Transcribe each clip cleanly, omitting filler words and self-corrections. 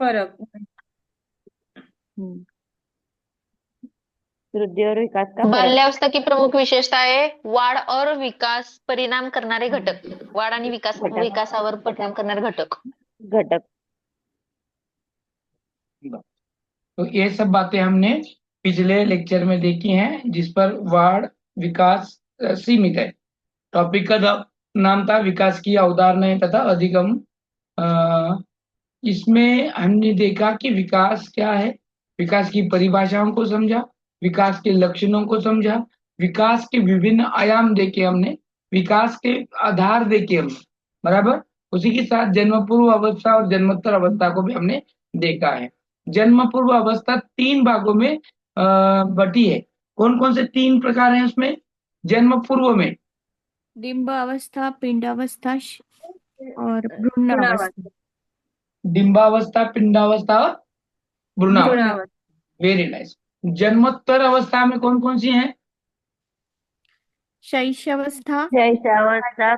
फरक। हम्म, वृद्धि और विकास का फरक। बाल्यावस्था की प्रमुख विशेषताएं वाढ और विकास परिणाम करणारे घटक, वाढ आणि घटक। विकासावर परिणाम करणारे घटक। घटक। तो ये सब बातें हमने पिछले लेक्चर में देखी हैं, जिस पर वाढ़ विकास सीमित है। टॉपिक का नाम था विकास की अवधारणाएं तथा अधिगम। अ, इसमें हमने देखा कि विकास क्या है, विकास की परिभाषाओं को समझा, विकास के लक्षणों को समझा, विकास के विभिन्न आयाम देखे हमने, विकास के आधार देखे हमने, बराबर। उसी के साथ जन्म पूर्व अवस्था और जन्मोत्तर अवस्था को भी हमने देखा है। जन्म पूर्व अवस्था तीन भागों में बटी है। कौन कौन से तीन प्रकार हैं उसमें? जन्म पूर्व में डिंब अवस्था, पिंड अवस्था और भ्रूण अवस्था। डिंबावस्था, पिंडावस्था और भ्रूण भ्रूणावस्था। अवस्था। Very nice. जन्मोत्तर अवस्था में कौन कौन सी हैं? शैशवावस्था, शैशवावस्था,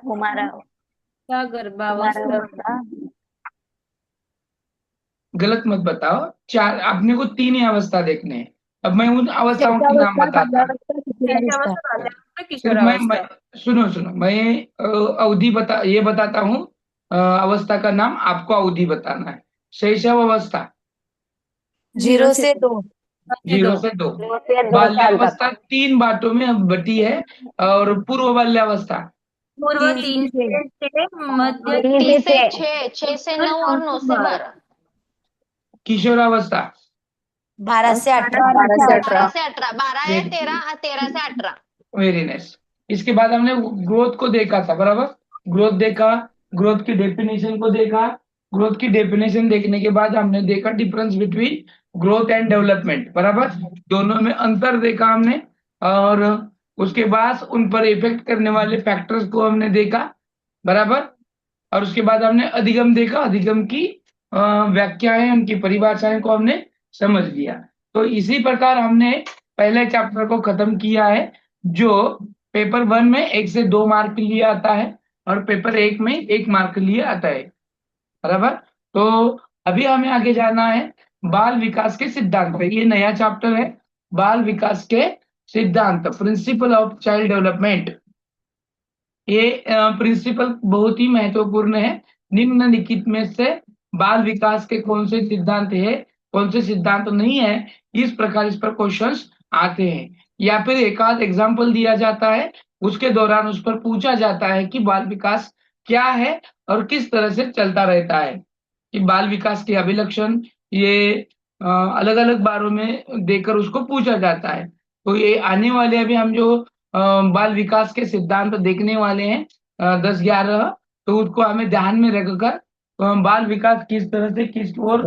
गर्भावस्था। कुमारावस्था। गलत मत बताओ, चार अपने को तीन ही अवस्था देखने हैं। अब मैं उन अवस्थाओं के नाम शैशवावस्था, बताता हूँ। बाल्यावस्था, किशोरावस्था। शैशवावस्था, बाल्यावस्था, सिर्फ मैं किशोरावस्था। सुनो सुनो, मैं अवधि ये बताता हूँ। अवस्था का नाम आपको अवधि बताना है। शैशव अवस्था जीरो जीरो से से दो। 0 से 2। 2 से 2 साल तक। बाल्यावस्था तीन बाटों में बटी है। और पूर्व बाल्यावस्था पूर्व तीन तीन से से 6, मध्य 3 से से 6। 6, 6 से और 9 और 9 9 से से 12। 12। किशोरावस्था 12 से 18। 12 से 18, 12 है, 13, 13 से 18। Very nice. इसके बाद हमने ग्रोथ को देखा था, बराबर। ग्रोथ देखा, ग्रोथ की डेफिनेशन को देखा। ग्रोथ की डेफिनेशन देखने के बाद हमने देखा difference between growth and development, बराबर। दोनों में अंतर देखा हमने। और उसके बाद उन पर इफेक्ट करने वाले फैक्टर्स को हमने देखा, बराबर। और उसके बाद हमने अधिगम देखा, अधिगम की व्याख्याएं, उनकी परिभाषाएं को हमने समझ लिया। तो इसी प्रकार हमने पहले चैप्टर को खत्म किया है, जो पेपर 1 में 1 से 2 मार्क के लिए आता है और पेपर 1 में 1 मार्क के लिए आता है, बराबर। तो अभी हमें आगे जाना है बाल विकास के सिद्धांत पे। ये नया चैप्टर है, बाल विकास के सिद्धांत, प्रिंसिपल ऑफ चाइल्ड डेवलपमेंट। ये प्रिंसिपल बहुत ही महत्वपूर्ण है। निम्नलिखित में से बाल विकास के कौन से सिद्धांत है, कौन से सिद्धांत नहीं है, इस प्रकार इस पर क्वेश्चंस आते हैं। या फिर एक आध एग्जाम्पल दिया जाता है, उसके दौरान उस पर पूछा जाता है कि बाल विकास क्या है और किस तरह से चलता रहता है। कि बाल विकास के अभिलक्षण ये अलग अलग बारों में देकर उसको पूछा जाता है। तो ये आने वाले अभी हम जो बाल विकास के सिद्धांत देखने वाले हैं 10-11, तो उसको हमें ध्यान में रखकर बाल विकास किस तरह से किस ओर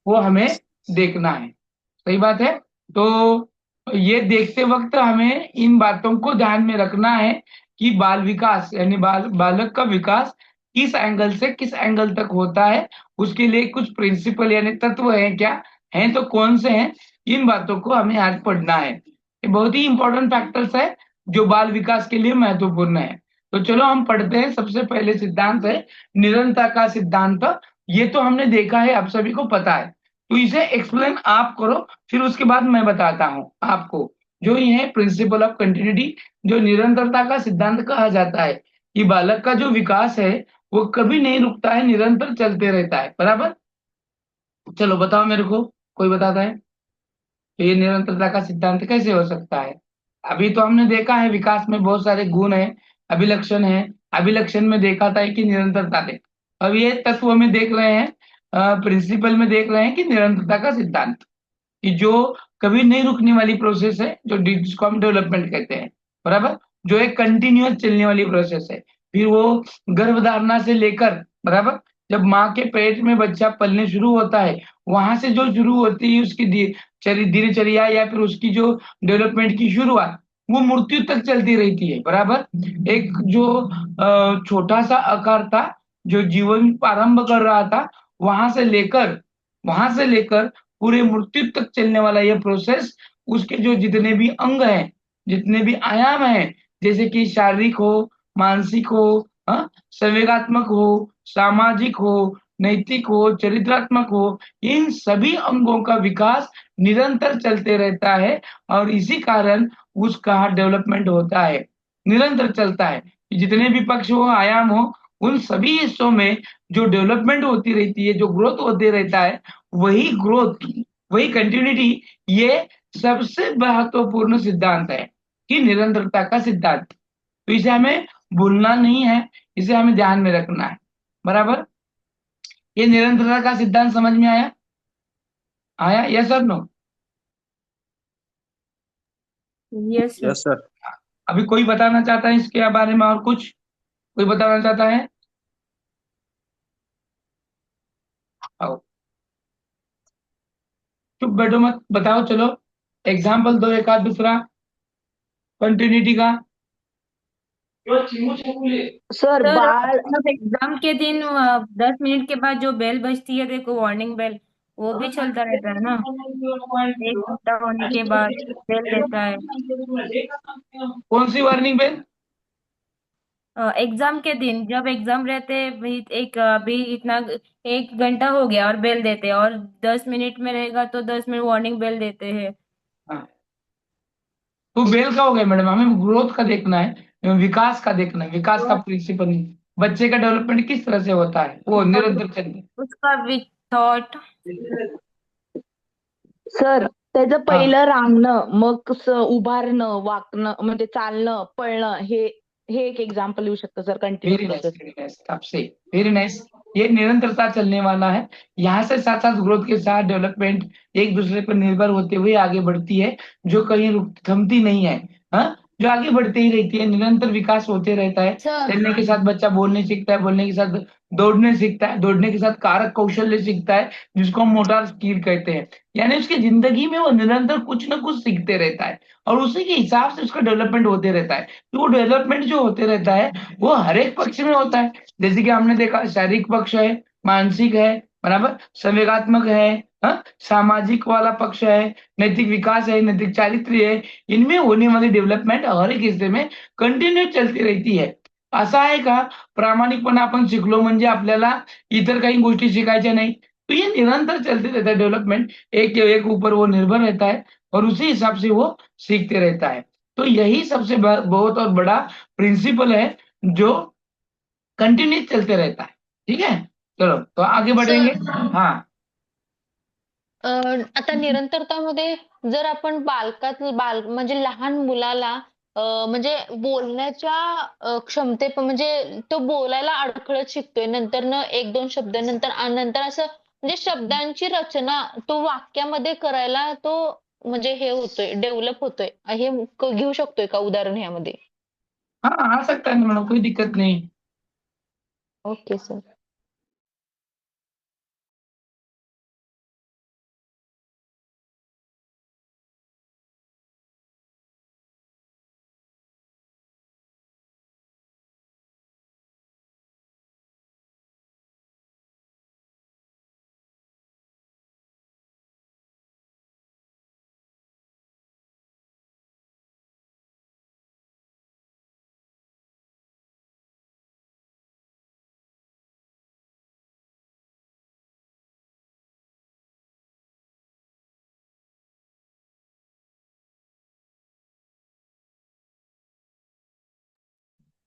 वो हमें देखना है। सही बात है। तो ये देखते वक्त हमें इन बातों को ध्यान में रखना है कि बाल विकास यानी बालक का विकास किस एंगल से किस एंगल तक होता है, उसके लिए कुछ प्रिंसिपल यानी तत्व हैं क्या, हैं तो कौन से हैं, इन बातों को हमें आज पढ़ना है। ये बहुत ही इंपॉर्टेंट फैक्टर्स है जो बाल विकास के लिए महत्वपूर्ण है। तो चलो हम पढ़ते हैं। सबसे पहले सिद्धांत है निरंतरता का सिद्धांत। ये तो हमने देखा है, आप सभी को पता है। तो इसे एक्सप्लेन आप करो, फिर उसके बाद मैं बताता हूं आपको। जो ये है प्रिंसिपल ऑफ कंटिन्यूटी, जो निरंतरता का सिद्धांत कहा जाता है कि बालक का जो विकास है वो कभी नहीं रुकता है, निरंतर चलते रहता है, बराबर। चलो बताओ मेरे को, कोई बताता है तो ये निरंतरता का सिद्धांत कैसे हो सकता है? अभी तो हमने देखा है विकास में बहुत सारे गुण हैं, अभिलक्षण है। अभिलक्षण में देखा था कि निरंतरता थे। अब ये तत्व में देख रहे हैं, प्रिंसिपल में देख रहे हैं कि निरंतरता का सिद्धांत, कि जो कभी नहीं रुकने वाली प्रोसेस है, जो जिसको हम डेवलपमेंट कहते हैं, बराबर। जो एक कंटिन्यूअस चलने वाली प्रोसेस है। फिर वो गर्भधारणा से लेकर, बराबर, जब माँ के पेट में बच्चा पलने शुरू होता है, वहां से जो शुरू होती है उसकी दिनचर्या या फिर उसकी जो डेवलपमेंट की शुरुआत, वो मृत्यु तक चलती रहती है, बराबर। एक जो छोटा सा आकार था, जो जीवन प्रारंभ कर रहा था, वहां से लेकर पूरे मृत्यु तक चलने वाला ये प्रोसेस, उसके जो जितने भी अंग हैं, जितने भी आयाम हैं, जैसे कि शारीरिक हो, मानसिक हो, हाँ, संवेगात्मक हो, सामाजिक हो, नैतिक हो, चरित्रात्मक हो, इन सभी अंगों का विकास निरंतर चलते रहता है और इसी कारण उसका डेवलपमेंट होता है, निरंतर चलता है। जितने भी पक्ष हो, आयाम हो, उन सभी हिस्सों में जो डेवलपमेंट होती रहती है, जो ग्रोथ होते रहता है, वही ग्रोथ, वही कंटिन्यूटी, ये सबसे महत्वपूर्ण सिद्धांत है कि निरंतरता का सिद्धांत। तो इसे हमें भूलना नहीं है, इसे हमें ध्यान में रखना है। बराबर? ये निरंतरता का सिद्धांत समझ में आया? आया? यस और no? Yes sir. Yes sir. अभी कोई बताना चाहता है इसके बारे में और कुछ? कोई बताना चाहता है? आओ, चुप बैठो मत, बताओ, चलो एग्जाम्पल दो एक आध दूसरा कंटिन्यूटी का। सर सर बाल जब एग्जाम के दिन 10 मिनट के बाद जो बेल बजती है, देखो वार्निंग बेल, वो भी चलता रहता है ना। 1 घंटा होने के बाद बेल देता है। कौन सी वार्निंग बेल? एग्जाम के दिन जब एग्जाम रहते हैं, अभी इतना 1 घंटा हो गया और बेल देते हैं, और 10 मिनट में रहेगा तो 10 मिनट वार्निंग बेल देते हैं। हाँ, तो बेल का हो गया मैडम, हमें ग्रोथ का देखना है, विकास का देखना है, विकास का प्रिंसिपल, बच्चे का डेवलपमेंट किस तरह से होता है, वो और निरंतर चलते। उसका विथ थॉट। सर त्याचं हाँ, पहिलं रांगणं, मग कसं उभारणं, वाकणं, म्हणजे चालणं, पळणं, हे हे एक एक्झाम्पल येऊ शकतं सर वेरी कंटिन्युटीचं. नाइस, वेरी नाइस, आपसे वेरी नाइस। ये निरंतरता चलने वाला है, यहाँ से साथ साथ ग्रोथ के साथ डेवलपमेंट एक दूसरे पर निर्भर होते हुए आगे बढ़ती है, जो कहीं थमती नहीं है। हाँ, जो आगे बढ़ती ही रहती है, निरंतर विकास होते रहता है। सर चलने के साथ बच्चा बोलने सीखता है, बोलने के साथ दौड़ने सीखता है, दौड़ने के साथ कारक कौशल्य सीखता है, जिसको हम मोटर स्किल कहते हैं। यानी उसकी जिंदगी में वो निरंतर कुछ ना कुछ सीखते रहता है और उसी के हिसाब से उसका डेवलपमेंट होते रहता है। तो वो डेवलपमेंट जो होते रहता है, वो हर एक पक्ष में होता है। जैसे कि हमने देखा, शारीरिक पक्ष है, मानसिक है, बराबर, संवेगात्मक है, हाँ? सामाजिक वाला पक्ष है, नैतिक विकास है, नैतिक चारित्र्य है। इनमें होने वाली डेवलपमेंट हर एक हिस्से में कंटिन्यू चलती रहती है। असं आहे का प्रामाणिकपणा आपण शिकलो म्हणजे आपल्याला इतर काही गोष्टी शिकायच्या नाही? तो ये निरंतर चलते रहता है डेवलपमेंट, एक के एक ऊपर वो निर्भर रहता है और उसी हिसाब से वो सीखते रहता है। तो यही सबसे बहुत और बड़ा प्रिंसिपल है जो कंटिन्यू चलते रहता है। ठीक है, चलो तो आगे बढ़ेंगे। हाँ, आता निरंतरतामध्ये जर आपण म्हणजे लहान मुलाला म्हणजे बोलण्याच्या म्हणजे तो बोलायला अडखळत शिकतोय. नंतरनं 1-2 शब्द नंतर असं म्हणजे शब्दांची रचना तो वाक्यामध्ये करायला तो म्हणजे हे होतोय, डेव्हलप होतोय. हे घेऊ शकतोय का उदाहरण ह्यामध्ये? हाँ, आ सकता है मैडम, कोई दिक्कत नहीं। Okay sir.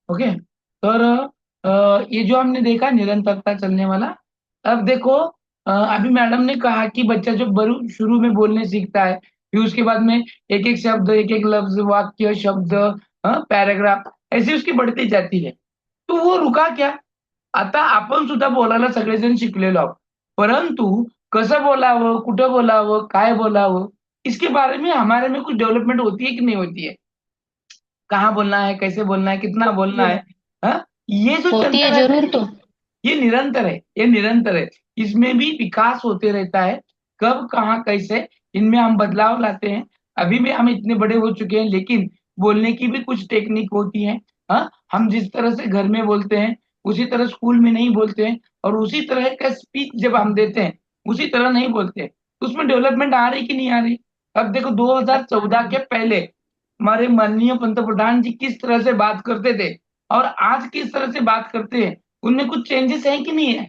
ओके, और ये जो हमने देखा निरंतरता चलने वाला, अब देखो, अभी मैडम ने कहा कि बच्चा जो शुरू में बोलने सीखता है, फिर उसके बाद में एक एक शब्द, एक एक लफ्ज, वाक्य, शब्द, पैराग्राफ, ऐसे उसकी बढ़ती जाती है। तो वो रुका क्या? आता आपण सुद्धा बोलायला सगळेजण शिकलेलो आहोत, परंतु कसं बोलावं, कुठं बोलावं, काय बोलावं, इसके बारे में हमारे में कुछ डेवलपमेंट होती है कि नहीं होती है? कहाँ बोलना है, कैसे बोलना है, कितना बोलना है, हाँ? ये जो होती चलता है रहता जरूर है, तो. ये निरंतर है, ये निरंतर है। इसमें भी विकास होते रहता है, कब, कहाँ, कैसे, इनमें हम बदलाव लाते हैं। अभी भी हम इतने बड़े हो चुके हैं, लेकिन बोलने की भी कुछ टेक्निक होती है। हाँ, हम जिस तरह से घर में बोलते हैं, उसी तरह स्कूल में नहीं बोलते हैं, और उसी तरह का स्पीच जब हम देते हैं, उसी तरह नहीं बोलते हैं। तो उसमें डेवलपमेंट आ रही कि नहीं आ रही? अब देखो, 2014 के पहले हमारे माननीय पंतप्रधान जी किस तरह से बात करते थे और आज किस तरह से बात करते हैं, उनमें कुछ चेंजेस हैं कि नहीं है?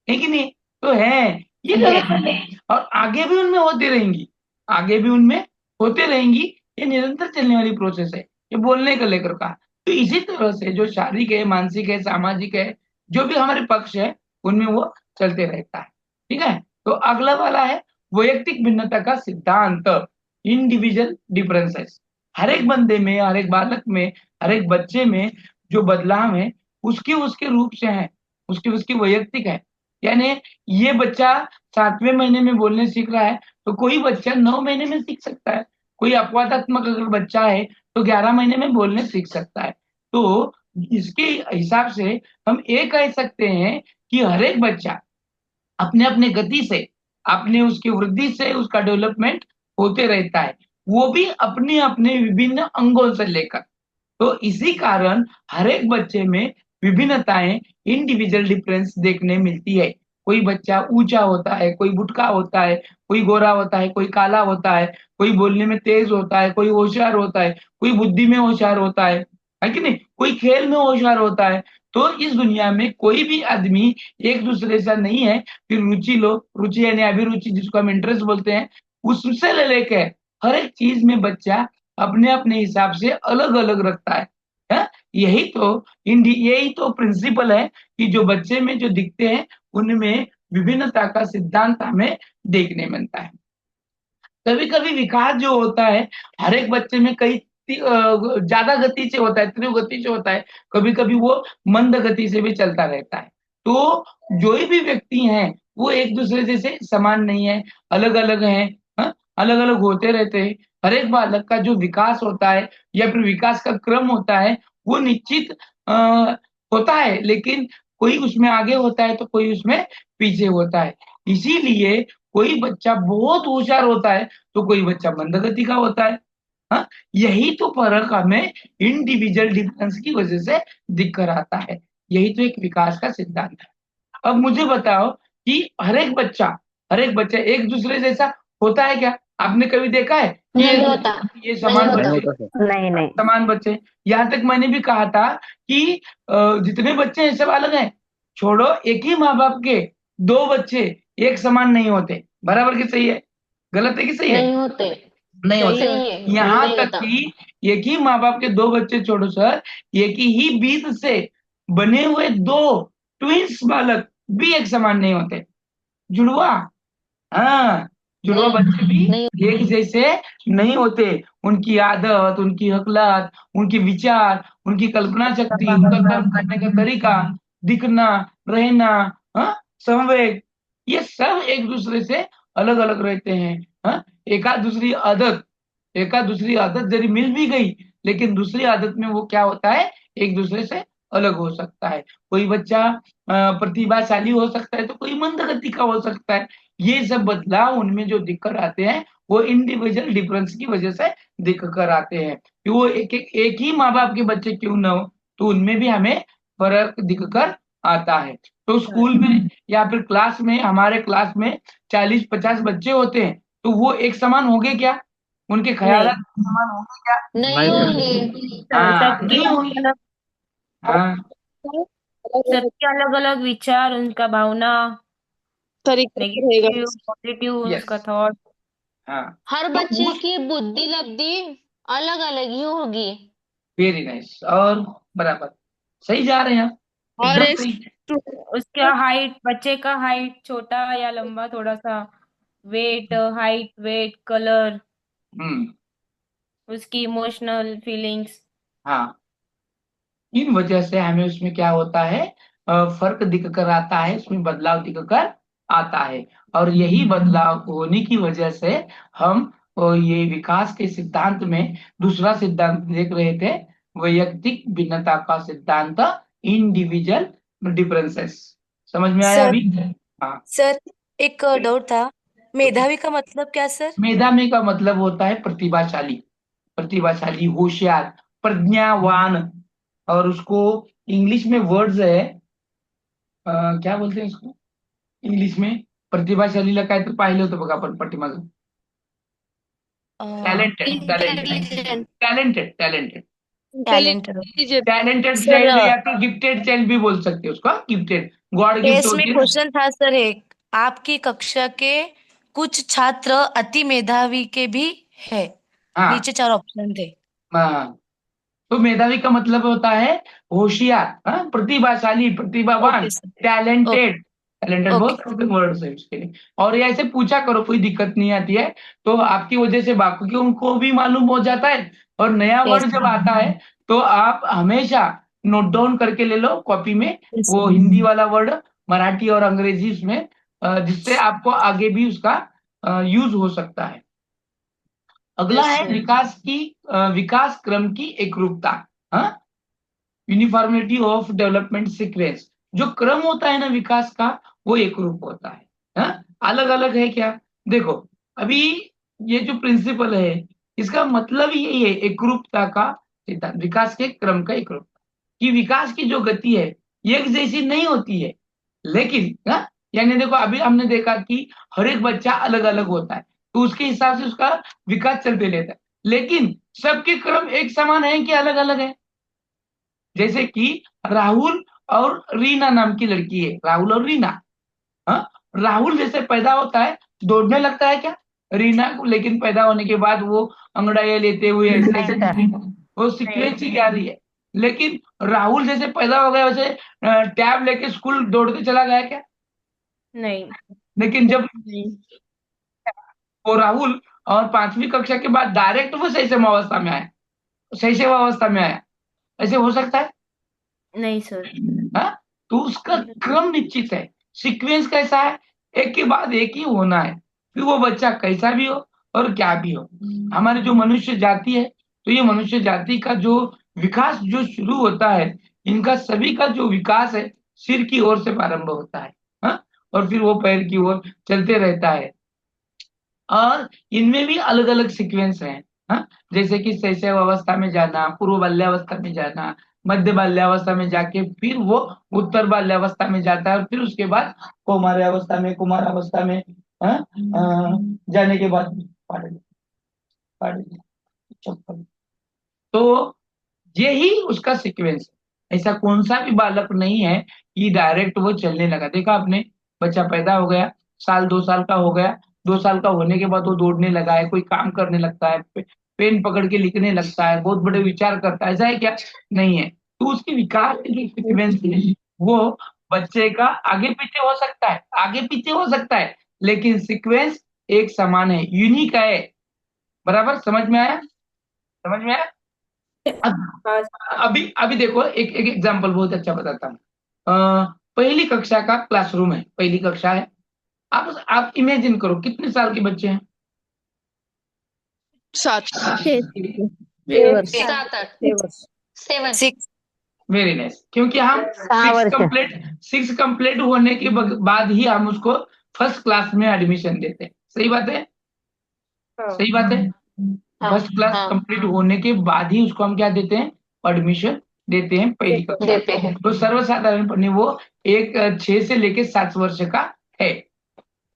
है कि नहीं? तो है, ये डेवलपमेंट है और आगे भी उनमें होती रहेंगी, आगे भी उनमें होते रहेंगी। ये निरंतर चलने वाली प्रोसेस है, ये बोलने को लेकर का। तो इसी तरह से जो शारीरिक है, मानसिक है, सामाजिक है, जो भी हमारे पक्ष है, उनमें वो चलते रहता है। ठीक है, तो अगला वाला है वैयक्तिक भिन्नता का सिद्धांत, इंडिविजुअल डिफरेंसेस। हर एक बंदे में, हर एक बालक में, हर एक बच्चे में जो बदलाव है, उसके उसके रूप से है, उसके उसकी वैयक्तिक है। यानी ये बच्चा 7वें महीने में बोलने सीख रहा है, तो कोई बच्चा 9 महीने में सीख सकता है। कोई अपवादात्मक अगर बच्चा है तो 11 महीने में बोलने सीख सकता है। तो इसके हिसाब से हम ये कह सकते हैं कि हर एक बच्चा अपने अपने गति से, अपने उसकी वृद्धि से उसका डेवलपमेंट होते रहता है, वो भी अपने अपने विभिन्न अंगों से लेकर। तो इसी कारण हर एक बच्चे में विभिन्नताएं, इंडिविजुअल डिफरेंस देखने मिलती है। कोई बच्चा ऊंचा होता है, कोई बुटका होता है, कोई गोरा होता है, कोई काला होता है, कोई बोलने में तेज होता है, कोई होशियार होता है, कोई बुद्धि में होशियार होता है कि नहीं? कोई खेल में होशियार होता है। तो इस दुनिया में कोई भी आदमी एक दूसरे से नहीं है। फिर रुचि लो, रुचि यानी अभिरुचि जिसको हम इंटरेस्ट बोलते हैं, उससे ले लेके हर एक चीज में बच्चा अपने अपने हिसाब से अलग अलग रखता है? यही तो प्रिंसिपल है कि जो बच्चे में जो दिखते हैं उनमें विभिन्नता का सिद्धांत हमें देखने मिलता है। कभी कभी विकास जो होता है हर एक बच्चे में कई ज्यादा गति से होता है, तीव्र गति से होता है, कभी कभी वो मंद गति से भी चलता रहता है। तो जो भी व्यक्ति हैं वो एक दूसरे जैसे समान नहीं है, अलग अलग हैं, अलग अलग होते रहते हैं। हर एक बालक का जो विकास होता है या फिर विकास का क्रम होता है वो निश्चित होता है, लेकिन कोई उसमें आगे होता है तो कोई उसमें पीछे होता है। इसीलिए कोई बच्चा बहुत होशियार होता है तो कोई बच्चा मंद गति का होता है। हाँ, यही तो फर्क हमें इंडिविजुअल डिफरेंस की वजह से दिख कर आता है। यही तो एक विकास का सिद्धांत है। अब मुझे बताओ कि हर एक बच्चा एक दूसरे जैसा होता है क्या? आपने कभी देखा है कि नहीं होता, ये नहीं समान होता। नहीं बच्चे, होता सर। नहीं नहीं। समान बच्चे? यहाँ तक मैंने भी कहा था कि जितने बच्चे हैं सब अलग हैं। छोड़ो, एक ही माँ बाप के दो बच्चे एक समान नहीं होते। बराबर की सही है? गलत है कि सही है? नहीं होते। नहीं सही होते। सही है, यहाँ नहीं तक होता। कि एक ही माँ बाप के दो बच्चे, छोड़ो सर, एक ही बीज से बने हुए दो ट्विंस बालक भी एक समान नहीं होते। जुड़वा, हाँ, जुड़वा नहीं, बच्चे भी नहीं। एक जैसे नहीं होते। उनकी आदत, उनकी हकलात, उनके विचार, उनकी कल्पना शक्ति, उनका कर्म करने का तरीका, दिखना, रहना, हाँ, संवेग, ये सब एक दूसरे से अलग अलग रहते हैं। हाँ, एका दूसरी आदत यदि मिल भी गई, लेकिन दूसरी आदत में वो क्या होता है, एक दूसरे से अलग हो सकता है। कोई बच्चा प्रतिभाशाली हो सकता है तो कोई मंद गति का हो सकता है। ये सब बदलाव उनमें जो दिक्कत आते हैं वो इंडिविजुअल डिफरेंस की वजह से दिख कर आते हैं। कि वो एक ही माँ बाप के बच्चे क्यों ना हो, तो उनमें भी हमें फर्क दिख कर आता है। तो स्कूल में या फिर क्लास में, हमारे क्लास में 40-50 बच्चे होते हैं, तो वो एक समान होंगे क्या? उनके ख्याल नहीं समान होंगे क्या? नहीं नहीं सर। होंगे। हाँ, सबकी नहीं होंगे। अलग हाँ, सबके अलग अलग विचार, उनका भावना, तरीका से रहेगा। नेगेटिव पॉजिटिव यस, उसका थॉट। हाँ। हर तो बच्चे उस की बुद्धि लब्धि अलग अलग ही होगी। वेरी नाइस, और बराबर सही जा रहे हैं आप, और एकदम एक सही। उसका हाइट, बच्चे का हाइट छोटा या लंबा, थोड़ा सा वेट, हाइट, वेट, कलर, हम्म, उसकी इमोशनल फीलिंग्स। हाँ, इन वजह से हमें उसमें क्या होता है, फर्क दिख कर आता है, उसमें बदलाव दिख कर आता है। और यही बदलाव होने की वजह से हम ये विकास के सिद्धांत में दूसरा सिद्धांत देख रहे थे, वैयक्तिक भिन्नता का सिद्धांत, इंडिविजुअल डिफरेंसेस। समझ में आया सर अभी? हाँ। सर एक डाउट था। मेधावी का मतलब क्या सर? मेधावी का मतलब होता है प्रतिभाशाली, प्रतिभाशाली, होशियार, प्रज्ञावान। और उसको इंग्लिश में वर्ड्स है, क्या बोलते हैं इसको इंग्लिश में? प्रतिभाशालीला काय तर पाहिलं होतं बघा आपण पाठीमागं, talented, talented, intelligent. Talented, talented, talented. Intelligent. Talented sir child या तो गिफ्टेड चाइल्ड भी बोल सकते हो उसको, गिफ्टेड, गॉड गिफ्ट टेस्ट में होती है ना। क्वेश्चन था सर एक, आपकी कक्षा के कुछ छात्र अति मेधावी के भी है, हाँ नीचे 4 ऑप्शन थे। हाँ, तो मेधावी का मतलब होता है होशियार, हाँ, प्रतिभाशाली, प्रतिभावान, okay sir. Okay. Talented. Talented okay. बहुत वर्ड है उसके लिए। और ये ऐसे पूछा करो, कोई दिक्कत नहीं आती है। तो आपकी वजह से बाकी के उनको भी मालूम हो जाता है। और नया यस वर्ड जब आता है तो आप हमेशा नोट डाउन करके ले लो कॉपी में, वो सर। हिंदी वाला वर्ड, मराठी और अंग्रेजी उसमें, जिससे आपको आगे भी उसका यूज हो सकता है। अगला यस है सर। विकास क्रम की एकरूपता, हाँ, यूनिफॉर्मिटी ऑफ डेवलपमेंट सीक्वेंस। जो क्रम होता है ना विकास का, वो एकरूप होता है, हाँ? अलग अलग है क्या? देखो, अभी ये जो प्रिंसिपल है, इसका मतलब ही यही है, एकरूपता का सिद्धांत, विकास के क्रम का एकरूपता, कि विकास की जो गति है ये एक जैसी नहीं होती है। लेकिन हाँ, यानी देखो अभी हमने देखा कि हर एक बच्चा अलग अलग होता है, तो उसके हिसाब से उसका विकास चलते रहता है। लेकिन सबके क्रम एक समान है कि अलग अलग है? जैसे कि राहुल और रीना नाम की लड़की है, राहुल और रीना, हाँ? राहुल जैसे पैदा होता है दौड़ने लगता है क्या? रीना को लेकिन पैदा होने के बाद वो अंगड़ाइयां लेते हुए ऐसे ऐसे वो सीक्वेंस ही जा रही है। लेकिन राहुल जैसे पैदा हो गया वैसे टैब लेके स्कूल दौड़ते चला गया क्या? नहीं। लेकिन जब नहीं। वो राहुल और 5वीं कक्षा के बाद डायरेक्ट वो शैशव अवस्था में आया, शैशव अवस्था में आया, ऐसे हो सकता है? नहीं सर। हाँ? तो उसका क्रम निश्चित है, सीक्वेंस कैसा है, एक के बाद एक ही होना है, फिर वो बच्चा कैसा भी हो और क्या भी हो। हमारे जो मनुष्य जाति है, तो ये मनुष्य जाति का जो विकास जो शुरू होता है, इनका सभी का जो विकास है सिर की ओर से प्रारंभ होता है, हाँ? और फिर वो पैर की ओर चलते रहता है। और इनमें भी अलग अलग सीक्वेंस हैं, हाँ? जैसे कि शैशव अवस्था में जाना, पूर्व बाल्यावस्था में जाना, मध्य बाल्यावस्था में जाके फिर वो उत्तर बाल्यावस्था में जाता है, और फिर उसके बाद कौमार्यावस्था में, कुमारावस्था में, हाँ? जाने के बाद चप्पल। तो यही उसका सीक्वेंस है। ऐसा कौन सा भी बालक नहीं है कि डायरेक्ट वो चलने लगा। देखा आपने, बच्चा पैदा हो गया, साल 2 साल का हो गया, 2 साल का होने के बाद वो दौड़ने लगा है, कोई काम करने लगता है, पेन पकड़ के लिखने लगता है, बहुत बड़े विचार करता है, ऐसा है क्या? नहीं है। तो उसकी विकास की जो सीक्वेंस है वो बच्चे का आगे पीछे हो सकता है, आगे पीछे हो सकता है, लेकिन सीक्वेंस एक समान है, यूनिक है। बराबर समझ में आया? समझ में आया? अब हाँ। अभी अभी देखो, एक एक एग्जांपल बहुत अच्छा बताता हूँ। पहली कक्षा का क्लासरूम है, पहली कक्षा है। आप इमेजिन करो कितने साल के बच्चे हैं? 7 वेरी 7-8 वर्ष। 7 6। नाइस, क्योंकि हम 6 वर्ष। सिक्स कंप्लीट होने के बाद ही हम उसको फर्स्ट क्लास में एडमिशन देते हैं। सही बात है? हाँ। सही बात है। हाँ फर्स्ट क्लास हाँ कंप्लीट होने के बाद ही उसको हम क्या देते हैं? एडमिशन देते हैं पहली कक्षा। देते हैं। तो सर्वसाधारणपणे वो 6 से लेके 7 वर्ष का है।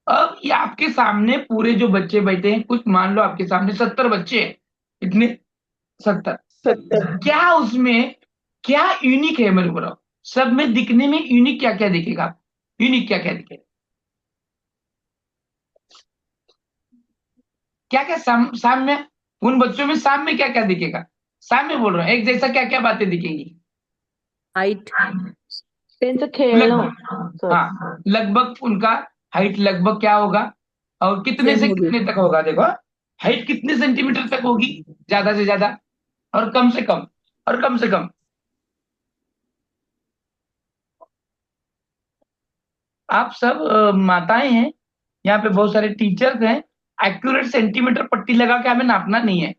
अब ये आपके सामने पूरे जो बच्चे बैठे हैं, कुछ मान लो आपके सामने 70 बच्चे हैं। कितने? 70। 70। क्या उसमें क्या यूनिक है मेरे को बताओ? सब में दिखने में यूनिक क्या क्या दिखेगा? यूनिक क्या क्या दिखेगा? क्या क्या साम्य, उन बच्चों में साम्य क्या क्या दिखेगा? साम्य बोल रहा हूँ, एक जैसा क्या क्या बातें दिखेंगी? हाइट। त्यांचं खेळणं लगभग, सर। हाँ, लगभग उनका हाइट लगभग क्या होगा, और कितने सेम से होगी। कितने तक होगा? देखो, हाइट कितने सेंटीमीटर तक होगी ज्यादा से ज्यादा, और कम से कम, और कम से कम? आप सब माताएं हैं, यहाँ पे बहुत सारे टीचर्स हैं। एक्यूरेट सेंटीमीटर पट्टी लगा के हमें नापना नहीं है,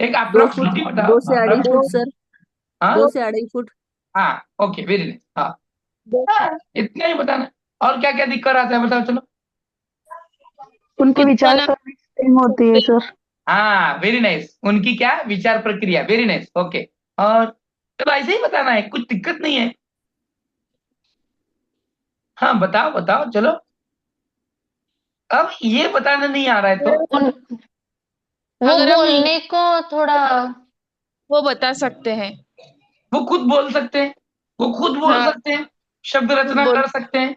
एक 2 फुट, अप्रोक्सीमेटली 2 बताओ। से 2.5 फुट सर। हाँ 2 से 2.5 फुट। हाँ, ओके, वेरी नाइस। हाँ हाँ, इतना ही बताना। और क्या क्या दिक्कत आता है बताओ, चलो। उनके विचार इतना करने की टाइम होती है सर। हाँ, वेरी नाइस, उनकी क्या विचार प्रक्रिया, वेरी नाइस, ओके। और चलो ऐसे ही बताना है, कुछ दिक्कत नहीं है। हाँ, बताओ बताओ, चलो। अब ये बताना नहीं आ रहा है तो वो अगर हम बोलने को थोड़ा वो बता सकते हैं। वो खुद बोल सकते हैं, वो खुद बोल हाँ, सकते हैं, शब्द रचना बोल। कर सकते हैं,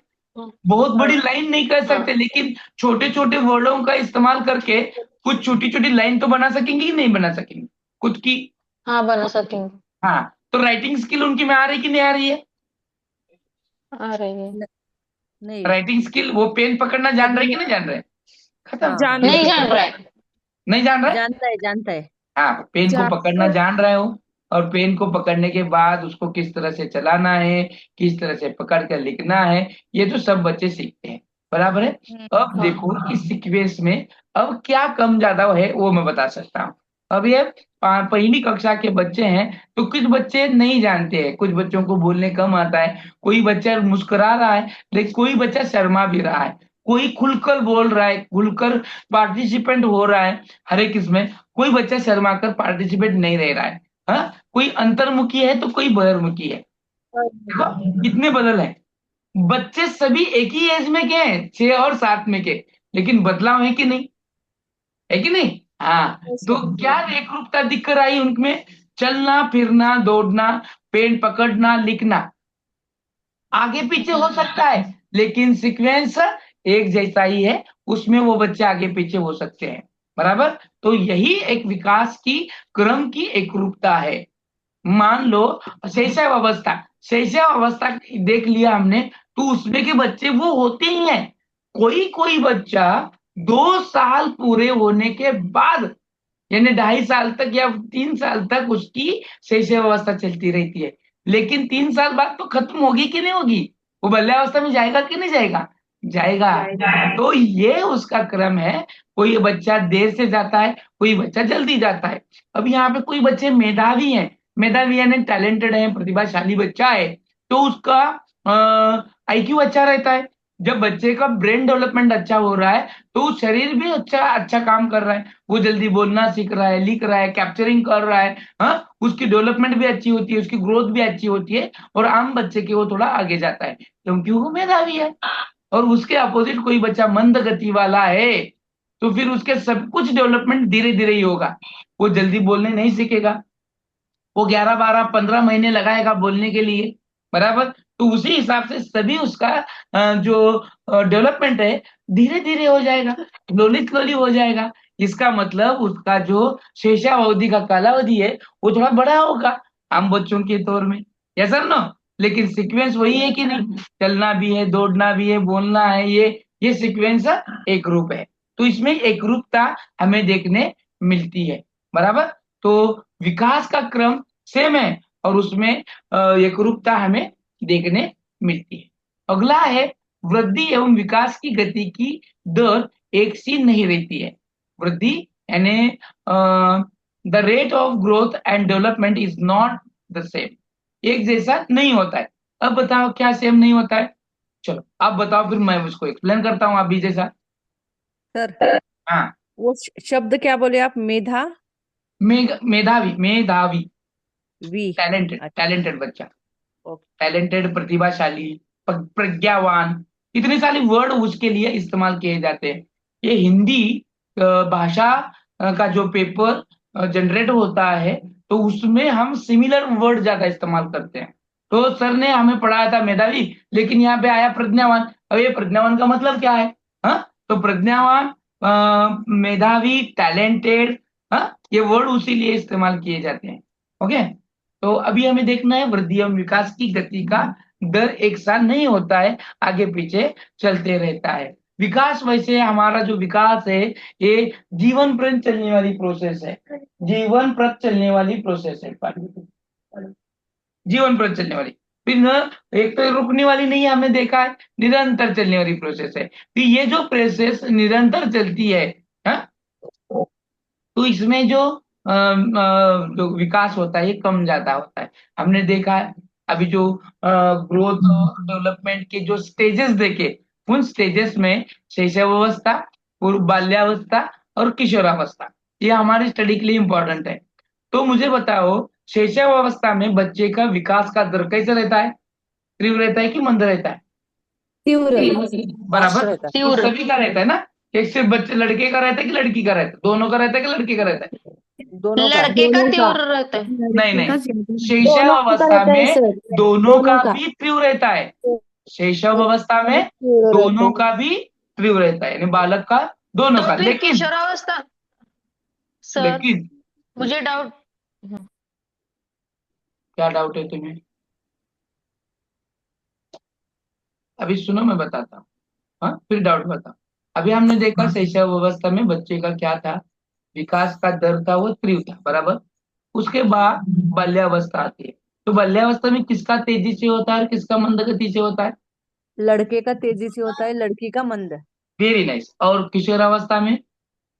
बहुत बड़ी लाइन नहीं कर सकते, लेकिन छोटे छोटे वर्डों का इस्तेमाल करके कुछ छोटी छोटी लाइन तो बना सकेंगे कि नहीं बना सकेंगे खुद की। हाँ, बना सकेंगे। हाँ, तो राइटिंग स्किल उनकी में आ रही कि नहीं आ रही है? आ रही है। नहीं। राइटिंग स्किल, वो पेन पकड़ना जान रहे कि नहीं जान रहे? खत्म। हाँ जान नहीं जान रहा है। नहीं जान रहे? जानता है, जानता है। हाँ, पेन को पकड़ना जान जान रहे हो, और पेन को पकड़ने के बाद उसको किस तरह से चलाना है, किस तरह से पकड़ कर लिखना है, ये तो सब बच्चे सीखते हैं, बराबर है। अब हाँ। देखो इस सीक्वेंस में अब क्या कम ज्यादा है वो मैं बता सकता हूँ। अब ये पहली कक्षा के बच्चे हैं, तो कुछ बच्चे नहीं जानते हैं, कुछ बच्चों को बोलने कम आता है, कोई बच्चा मुस्कुरा रहा है, लेकिन कोई बच्चा शर्मा भी रहा है, कोई खुलकर बोल रहा है, खुलकर पार्टिसिपेंट हो रहा है हर एक इसमें, कोई बच्चा शर्मा कर पार्टिसिपेट नहीं रह रहा है। हाँ, कोई अंतर्मुखी है तो कोई बहिर्मुखी है। देखो कितने बदल है। बच्चे सभी एक ही एज में के हैं, 6 और 7 में के, लेकिन बदलाव है कि नहीं? है कि नहीं? हाँ, तो क्या एक रूपता दिख कर आई उनमें? चलना फिरना दौड़ना, पेन पकड़ना लिखना आगे पीछे हो सकता है, लेकिन सीक्वेंस एक जैसा ही है, उसमें वो बच्चे आगे पीछे हो सकते हैं, बराबर। तो यही एक विकास की क्रम की एक रूपता है। मान लो शैशव अवस्था, शैशव अवस्था देख लिया हमने, तो उसमें के बच्चे वो होते ही हैं। कोई कोई बच्चा 2 साल पूरे होने के बाद, यानी 2.5 साल तक या 3 साल तक उसकी शैशव अवस्था चलती रहती है, लेकिन 3 साल बाद तो खत्म होगी कि नहीं होगी? वो बाल्यावस्था में जाएगा कि नहीं जाएगा? जाएगा। तो ये उसका क्रम है। कोई बच्चा देर से जाता है, कोई बच्चा जल्दी जाता है। अब यहाँ पे कोई बच्चे मेधावी हैं, मेधावी यानी टैलेंटेड है, प्रतिभाशाली बच्चा है, तो उसका आईक्यू अच्छा रहता है। जब बच्चे का ब्रेन डेवलपमेंट अच्छा हो रहा है, तो शरीर भी अच्छा अच्छा काम कर रहा है, वो जल्दी बोलना सीख रहा है, लिख रहा है, कैप्चरिंग कर रहा है। हाँ, उसकी डेवलपमेंट भी अच्छी होती है, उसकी ग्रोथ भी अच्छी होती है, और आम बच्चे के वो थोड़ा आगे जाता है क्योंकि वो मेधावी है। और उसके अपोजिट कोई बच्चा मंद गति वाला है, तो फिर उसके सब कुछ डेवलपमेंट धीरे धीरे ही होगा, वो जल्दी बोलने नहीं सीखेगा, वो 11 12 15 महीने लगाएगा बोलने के लिए, बराबर। तो उसी हिसाब से सभी उसका जो डेवलपमेंट है धीरे धीरे हो जाएगा, स्लोली स्लोली हो जाएगा। इसका मतलब उसका जो शेषावधि का कालावधि है वो थोड़ा बड़ा होगा आम बच्चों के तौर में, यस सर नो। लेकिन सीक्वेंस वही है कि नहीं, चलना भी है, दौड़ना भी है, बोलना है, ये सीक्वेंस एक रूप है। तो इसमें एक रूपता हमें देखने मिलती है, बराबर। तो विकास का क्रम सेम है, और उसमें एक रूपता हमें देखने मिलती है। अगला है वृद्धि एवं विकास की गति की दर एक सी नहीं रहती है। वृद्धि यानी the rate of growth and development is not the same, एक जैसा नहीं होता है। अब बताओ क्या सेम नहीं होता है? चलो आप बताओ, फिर मैं उसको एक्सप्लेन करता हूँ अभी जैसा। सर, हाँ, वो शब्द क्या बोले आप? मेधा मेधावी, मेधावी, वी। टैलेंटेड, अच्छा। टैलेंटेड बच्चा, ओके। टैलेंटेड, प्रतिभाशाली, प्रज्ञावान, इतने सारे वर्ड उसके लिए इस्तेमाल किए जाते हैं। ये हिंदी भाषा का जो पेपर जनरेट होता है, तो उसमें हम सिमिलर वर्ड ज्यादा इस्तेमाल करते हैं। तो सर ने हमें पढ़ाया था मेधावी, लेकिन यहाँ पे आया प्रज्ञावान। अब ये प्रज्ञावान का मतलब क्या है? हाँ, तो प्रज्ञावान, मेधावी, टैलेंटेड, हाँ, ये वर्ड उसी लिए इस्तेमाल किए जाते हैं। ओके, तो अभी हमें देखना है वृद्धि एवं विकास की गति का दर एक साथ नहीं होता है, आगे पीछे चलते रहता है। विकास वैसे हमारा जो विकास है ये जीवन प्रत चलने वाली प्रोसेस है, जीवन प्रत चलने वाली प्रोसेस है, जीवन प्रत चलने वाली। फिर न एक तो रुकने वाली नहीं है, हमने देखा है, निरंतर चलने वाली प्रोसेस है। तो ये जो प्रोसेस निरंतर चलती है, हाँ, तो इसमें जो विकास होता है ये कम ज्यादा होता है। हमने देखा है अभी जो ग्रोथ डेवलपमेंट के जो स्टेजेस देखे, उन स्टेजेस में शैशव अवस्था, पूर्व बाल्यावस्था और किशोरावस्था, ये हमारी स्टडी के लिए इंपॉर्टेंट है। तो मुझे बताओ शैशव अवस्था में बच्चे का विकास का दर कैसे रहता है? तीव्र रहता है कि मंद रहता है? तीव्र बराबर, रहता है। तो तीव्र। सभी का रहता है ना, एक सिर्फ बच्चे लड़के का रहता है कि लड़की का रहता है, दोनों का रहता है कि लड़के का रहता है? दोनों का। लड़के का दोनों का। तीव्र रहता है। नहीं लड़के का नहीं, ज्यादा। शैशव दोनों का अवस्था रहता है में सर। दोनों का दोनों का। भी तीव्र रहता है। शैशव अवस्था में तीव्र रहता दोनों है। का भी तीव्र रहता है, यानी बालक का, दोनों तो का। फिर लेकिन किशोरावस्था सर, लेकिन मुझे डाउट। क्या डाउट है तुम्हें? अभी सुनो, मैं बताता हूँ। हाँ, फिर डाउट बताओ। अभी हमने देखा शैशव अवस्था में बच्चे का क्या था, विकास का दर था वो तीव्र था, बराबर। उसके बाद बाल्यावस्था आती है। तो बाल्यावस्था में किसका तेजी से होता है और किसका मंद गति से होता है? लड़के का तेजी से होता है, लड़की का मंद। Very nice. और किशोरावस्था में?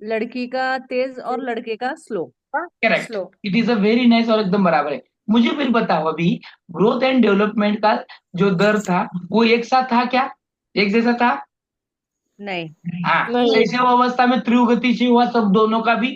लड़की का तेज और लड़के का slow. Correct, slow. It is a very nice, और एकदम बराबर है। मुझे फिर बताओ, अभी ग्रोथ एंड डेवलपमेंट का जो दर था वो एक साथ था क्या, एक जैसा था? नहीं। हाँ, नहीं। शैशव अवस्था में तीव्र गति से हुआ सब दोनों का भी,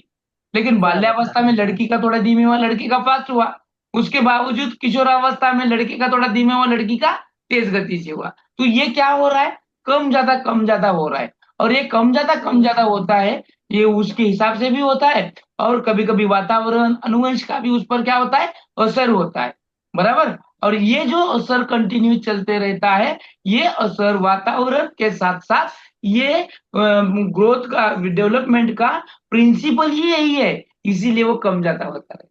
लेकिन बराबर। बाल्यावस्था में लड़की का थोड़ा धीमे हुआ, लड़की का फास्ट हुआ। उसके बावजूद किशोरावस्था में लड़के का थोड़ा धीमे हुआ, लड़की का तेज गति से हुआ। तो ये क्या हो रहा है, कम ज्यादा हो रहा है। और ये कम ज्यादा होता है, ये उसके हिसाब से भी होता है, और कभी कभी वातावरण अनुवंश का भी उस पर क्या होता है, असर होता है, बराबर। और ये जो असर कंटिन्यू चलते रहता है, ये असर वातावरण के साथ साथ ये ग्रोथ का, डेवलपमेंट का प्रिंसिपल ही यही है, इसीलिए वो कम ज्यादा होता है।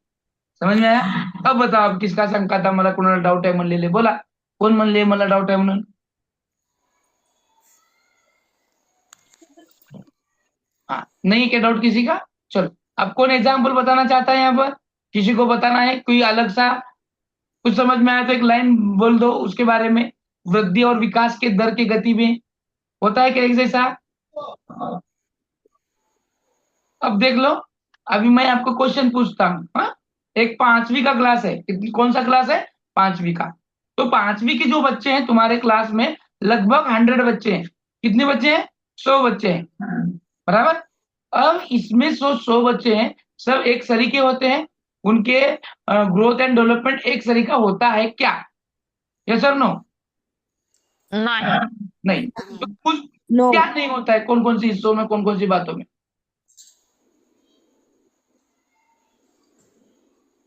समझ में आया? अब बताओ, अब किसका शंका था, मला कोणाला डाऊट आहे म्हणलेले बोला, कोण म्हणले मला डाऊट आहे म्हणून? हाँ, नहीं क्या डाउट किसी का? चलो, अब कौन एग्जाम्पल बताना चाहता है यहाँ पर? किसी को बताना है कोई अलग सा? कुछ समझ में आया तो एक लाइन बोल दो उसके बारे में। वृद्धि और विकास के दर की गति में होता है क्या एक जैसा? अब देख लो, अभी मैं आपको क्वेश्चन पूछता हूँ। हाँ, एक 5वीं का क्लास है, कौन सा क्लास है? 5वीं का। तो 5वीं के जो बच्चे हैं तुम्हारे क्लास में, लगभग 100 बच्चे हैं। कितने बच्चे हैं? 100 बच्चे हैं, बराबर। अब इसमें 100 बच्चे हैं, सब एक सरीके होते हैं, उनके ग्रोथ एंड डेवलपमेंट एक सरीका होता है क्या? यस और नो? नहीं। नहीं। तो कुछ नो। क्या नहीं होता है, कौन कौन सी हिस्सों में, कौन कौन सी बातों में?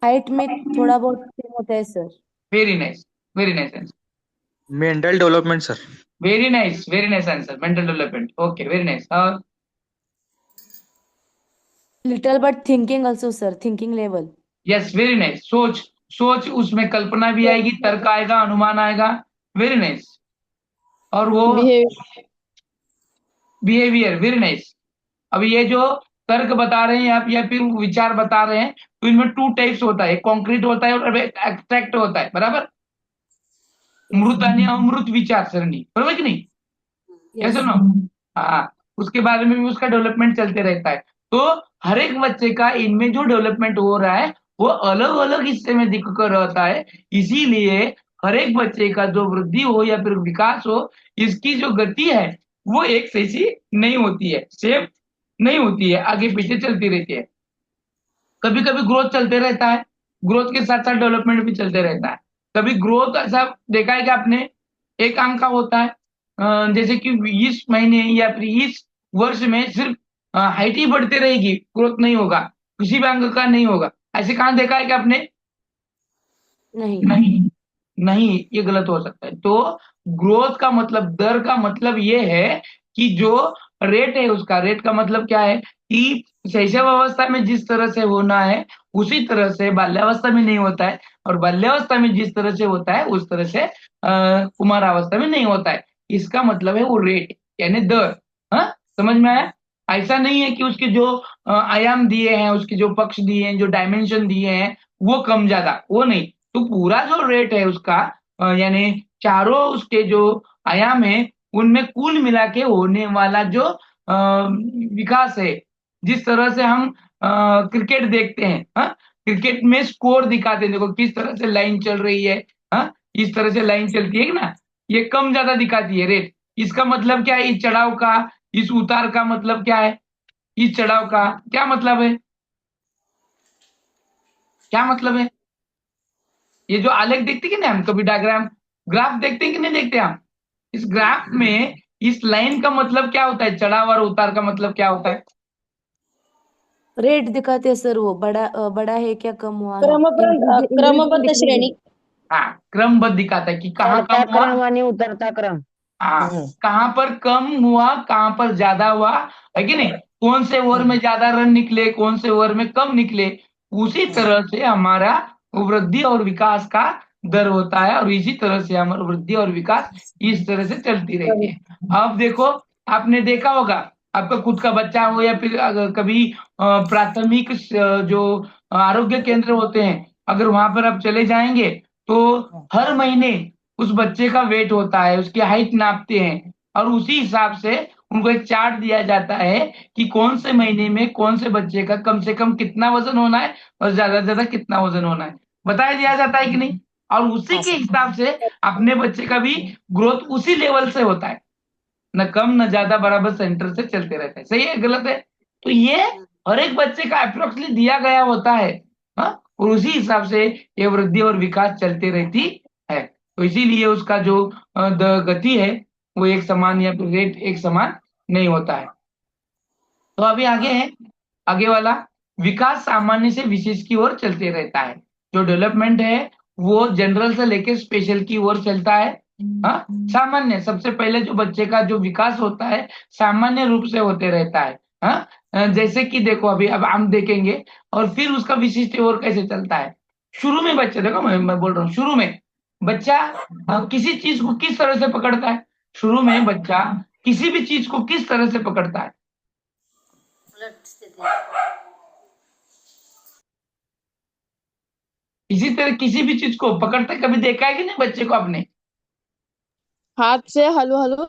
हाइट में थोड़ा बहुत सेम होता है sir. Very nice, very nice, mental development sir. Very nice answer, mental development. Okay, very nice. और little but thinking also sir, thinking level. Yes, very nice. सोच, सोच, उसमें कल्पना भी आएगी, तर्क आएगा, अनुमान आएगा। Very nice. और वो बिहेवियर। Behaviour, very nice. अब ये जो तर्क बता रहे हैं आप या फिर विचार बता रहे हैं, तो इनमें 2 टाइप्स होता है, कॉन्क्रीट होता है और एब्स्ट्रैक्ट होता है, बराबर। मृत आणि अमृत विचार सरणी, बरोबर कि नहीं? यस। कैसे ना? हाँ, उसके बारे में भी उसका डेवलपमेंट चलते रहता है। तो हर एक बच्चे का इनमें जो डेवलपमेंट हो रहा है वो अलग अलग हिस्से में दिख कर रहता है। इसीलिए हर एक बच्चे का जो वृद्धि हो या फिर विकास हो, इसकी जो गति है वो एक जैसी नहीं होती है, सेम नहीं होती है, आगे पीछे चलती रहती है। कभी कभी ग्रोथ चलते रहता है, ग्रोथ के साथ साथ डेवलपमेंट भी चलते रहता है। कभी ग्रोथ ऐसा देखा है कि आपने, एक अंक का होता है, जैसे कि इस महीने या फिर इस वर्ष में सिर्फ हाइट ही बढ़ती रहेगी, ग्रोथ नहीं होगा, किसी भी अंक का नहीं होगा। ऐसे कहाँ देखा है कि आपने? नहीं। नहीं, नहीं, ये गलत हो सकता है। तो ग्रोथ का मतलब, दर का मतलब ये है कि जो रेट है उसका, रेट का मतलब क्या है कि शैशव अवस्था में जिस तरह से होना है उसी तरह से बाल्यावस्था में नहीं होता है, और बाल्यावस्था में जिस तरह से होता है उस तरह से कुमारावस्था में नहीं होता है। इसका मतलब है वो रेट, यानी दर। हाँ, समझ में आया? ऐसा नहीं है कि उसके जो आयाम दिए हैं, उसके जो पक्ष दिए हैं, जो डायमेंशन दिए हैं, वो कम ज्यादा, वो नहीं। तो पूरा जो रेट है उसका, यानी चारों उसके जो आयाम है, उनमें कुल मिला के होने वाला जो विकास है, जिस तरह से हम क्रिकेट देखते हैं, हाँ, क्रिकेट में स्कोर दिखाते हैं, देखो किस तरह से लाइन चल रही है, हाँ, इस तरह से लाइन चलती है ना, ये कम ज्यादा दिखाती है रेट। इसका मतलब क्या है, इस चढ़ाव का, इस उतार का मतलब क्या है, इस चढ़ाव का क्या मतलब है, क्या मतलब है? ये जो आलेख देखते कि नहीं हम, कभी डायग्राम, ग्राफ देखते हैं कि नहीं देखते हम? इस ग्राफ में इस लाइन का मतलब क्या होता है, चढ़ाव और उतार का मतलब क्या होता है? रेट दिखाते हैं सर, वो बड़ा है क्या कम हुआ ना, क्रमबद्ध इंग्लिश में श्रेणी. हाँ, क्रमबद्ध दिखाता है कि कहाँ चढ़ता कम हुआ, क्रम आणि उतरता क्रम. हाँ, कहाँ पर कम हुआ, कहाँ पर ज्यादा हुआ, है कि नहीं, कौन से ओवर में ज्यादा रन निकले, कौन से ओवर में कम निकले। उसी तरह से हमारा वृद्धि और विकास का दर होता है, और इसी तरह से हमारा वृद्धि और विकास इस तरह से चलती रहती है। अब देखो, आपने देखा होगा, आपका खुद का बच्चा हो या फिर अगर कभी प्राथमिक जो आरोग्य केंद्र होते हैं, अगर वहां पर आप चले जाएंगे तो हर महीने उस बच्चे का वेट होता है, उसकी हाइट नापते हैं, और उसी हिसाब से उनको एक चार्ट दिया जाता है कि कौन से महीने में कौन से बच्चे का कम से कम कितना वजन होना है और ज्यादा से ज्यादा कितना वजन होना है, बताया दिया जाता है कि नहीं। और उसी के हिसाब से अपने बच्चे का भी ग्रोथ उसी लेवल से होता है, न कम न ज्यादा, बराबर सेंटर से चलते रहता है। सही है गलत है? तो ये हर एक बच्चे का अप्रोक्सली दिया गया होता है, हाँ? और उसी हिसाब से ये वृद्धि और विकास चलती रहती है। तो इसीलिए उसका जो गति है वो एक समान या फिर रेट एक समान नहीं होता है। तो अभी आगे है, आगे वाला, विकास सामान्य से विशेष की ओर चलते रहता है। जो डेवलपमेंट है वो जनरल से लेके स्पेशल की ओर चलता है। हाँ, सामान्य सबसे पहले जो बच्चे का जो विकास होता है सामान्य रूप से होते रहता है। हाँ, जैसे कि देखो अभी अब हम देखेंगे, और फिर उसका विशिष्ट ओर कैसे चलता है। शुरू में बच्चा, देखो मैं बोल रहा हूँ, शुरू में बच्चा किसी चीज को किस तरह से पकड़ता है, शुरू में बच्चा किसी भी चीज को किस तरह से पकड़ता है, इसी तरह किसी भी चीज को पकड़ते कभी देखा है कि नहीं बच्चे को आपने? हाथ से हलू हलू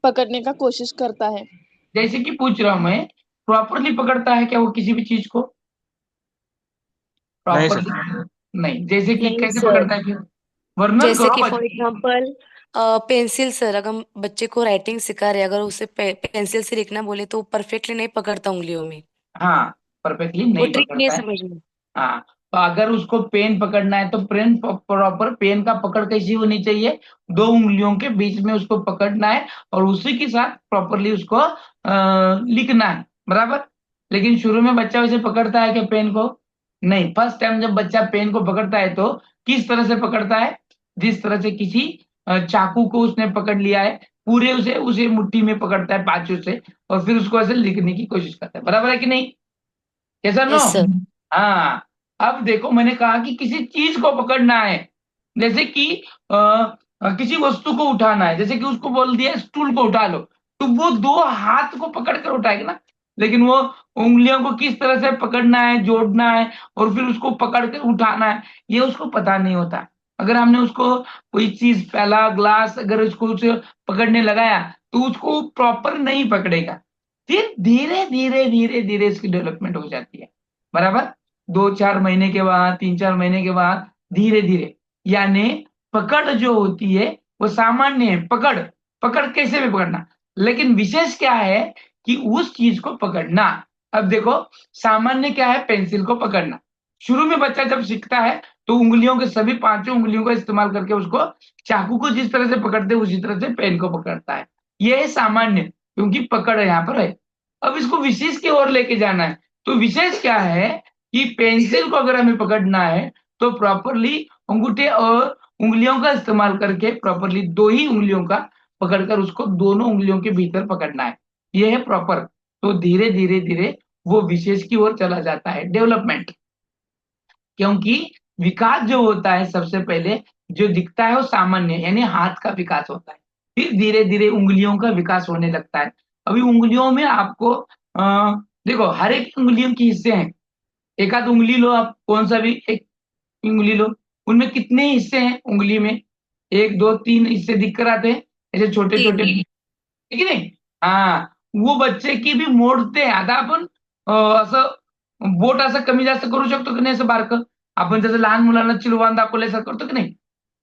पकड़ने का कोशिश करता है. जैसे कि पूछ रहा हूं मैं, प्रॉपरली पकड़ता है क्या वो किसी भी चीज को? नहीं प्रॉपरली सर. नहीं। जैसे कि नहीं कैसे सर, पकड़ता है फिर? वर्णन जैसे करो कि फॉर बच्चे। एग्जांपल पेंसिल सर, अगर हम बच्चे को राइटिंग सिखा रहे हैं, अगर उसे पेंसिल से लिखना बोले तो वो परफेक्टली नहीं पकड़ता उंगलियों में, हाँ, परफेक्टली वो नहीं ट्रिक नहीं पकड़ता है। समझ में। हाँ, तो अगर उसको पेन पकड़ना है तो पेन प्रॉपर, पेन का पकड़ कैसी होनी चाहिए, दो उंगलियों के बीच में उसको पकड़ना है और उसी के साथ प्रॉपरली उसको लिखना है, बराबर। लेकिन शुरू में बच्चा वैसे पकड़ता है क्या पेन को? नहीं। फर्स्ट टाइम जब बच्चा पेन को पकड़ता है तो किस तरह से पकड़ता है, जिस तरह से किसी चाकू को उसने पकड़ लिया है, पूरे उसे उसे मुट्ठी में पकड़ता है पांचों से, और फिर उसको ऐसे लिखने की कोशिश करता है, बराबर है कि नहीं? कैसा नो? Yes sir. हाँ। अब देखो, मैंने कहा कि किसी चीज को पकड़ना है, जैसे कि किसी वस्तु को उठाना है, जैसे कि उसको बोल दिया स्टूल को उठा लो, तो वो दो हाथ को पकड़ कर उठाएगा ना, लेकिन वो उंगलियों को किस तरह से पकड़ना है, जोड़ना है, और फिर उसको पकड़ कर उठाना है, ये उसको पता नहीं होता। अगर हमने उसको कोई चीज, प्याला, ग्लास, अगर उसको उसे पकड़ने लगाया तो उसको प्रॉपर नहीं पकड़ेगा, फिर धीरे धीरे धीरे धीरे इसकी डेवलपमेंट हो जाती है, बराबर। 2-4 महीने के बाद, 3-4 महीने के बाद धीरे धीरे, यानी पकड़ जो होती है वो सामान्य है, पकड़, पकड़ कैसे भी पकड़ना, लेकिन विशेष क्या है कि उस चीज को पकड़ना। अब देखो, सामान्य क्या है, पेंसिल को पकड़ना। शुरू में बच्चा जब सीखता है तो उंगलियों के सभी पांचों उंगलियों का इस्तेमाल करके उसको चाकू को जिस तरह से पकड़ते हैं उसी तरह से पेन को पकड़ता है। ये है सामान्य, क्योंकि पकड़ यहाँ पर है। अब इसको विशेष की ओर लेके जाना है, तो विशेष क्या है कि पेंसिल को अगर हमें पकड़ना है तो प्रॉपरली अंगूठे और उंगलियों का इस्तेमाल करके प्रॉपरली दो ही उंगलियों का पकड़कर उसको दोनों उंगलियों के भीतर पकड़ना है, ये है प्रॉपर। तो धीरे धीरे धीरे वो विशेष की ओर चला जाता है, डेवलपमेंट। क्योंकि विकास जो होता है सबसे पहले जो दिखता है वो सामान्य, यानी हाथ का विकास होता है, फिर धीरे धीरे उंगलियों का विकास होने लगता है। अभी उंगलियों में आपको देखो, हर एक उंगलियों के हिस्से हैं, एक आध उंगली लो आप, कौन सा भी एक उंगली लो, उनमें कितने हिस्से हैं उंगली में? 1 2 3 हिस्से दिख कर आते हैं, ऐसे छोटे छोटे, ठीक है नहीं? हाँ, वो बच्चे की भी मोडते आता आपण असं बोट असं कमी जास्त करू शकतो की नाही, असं बारकं आपण जसं लहान मुलांना चिलवान दाखवल्यासारखं करतो की नाही,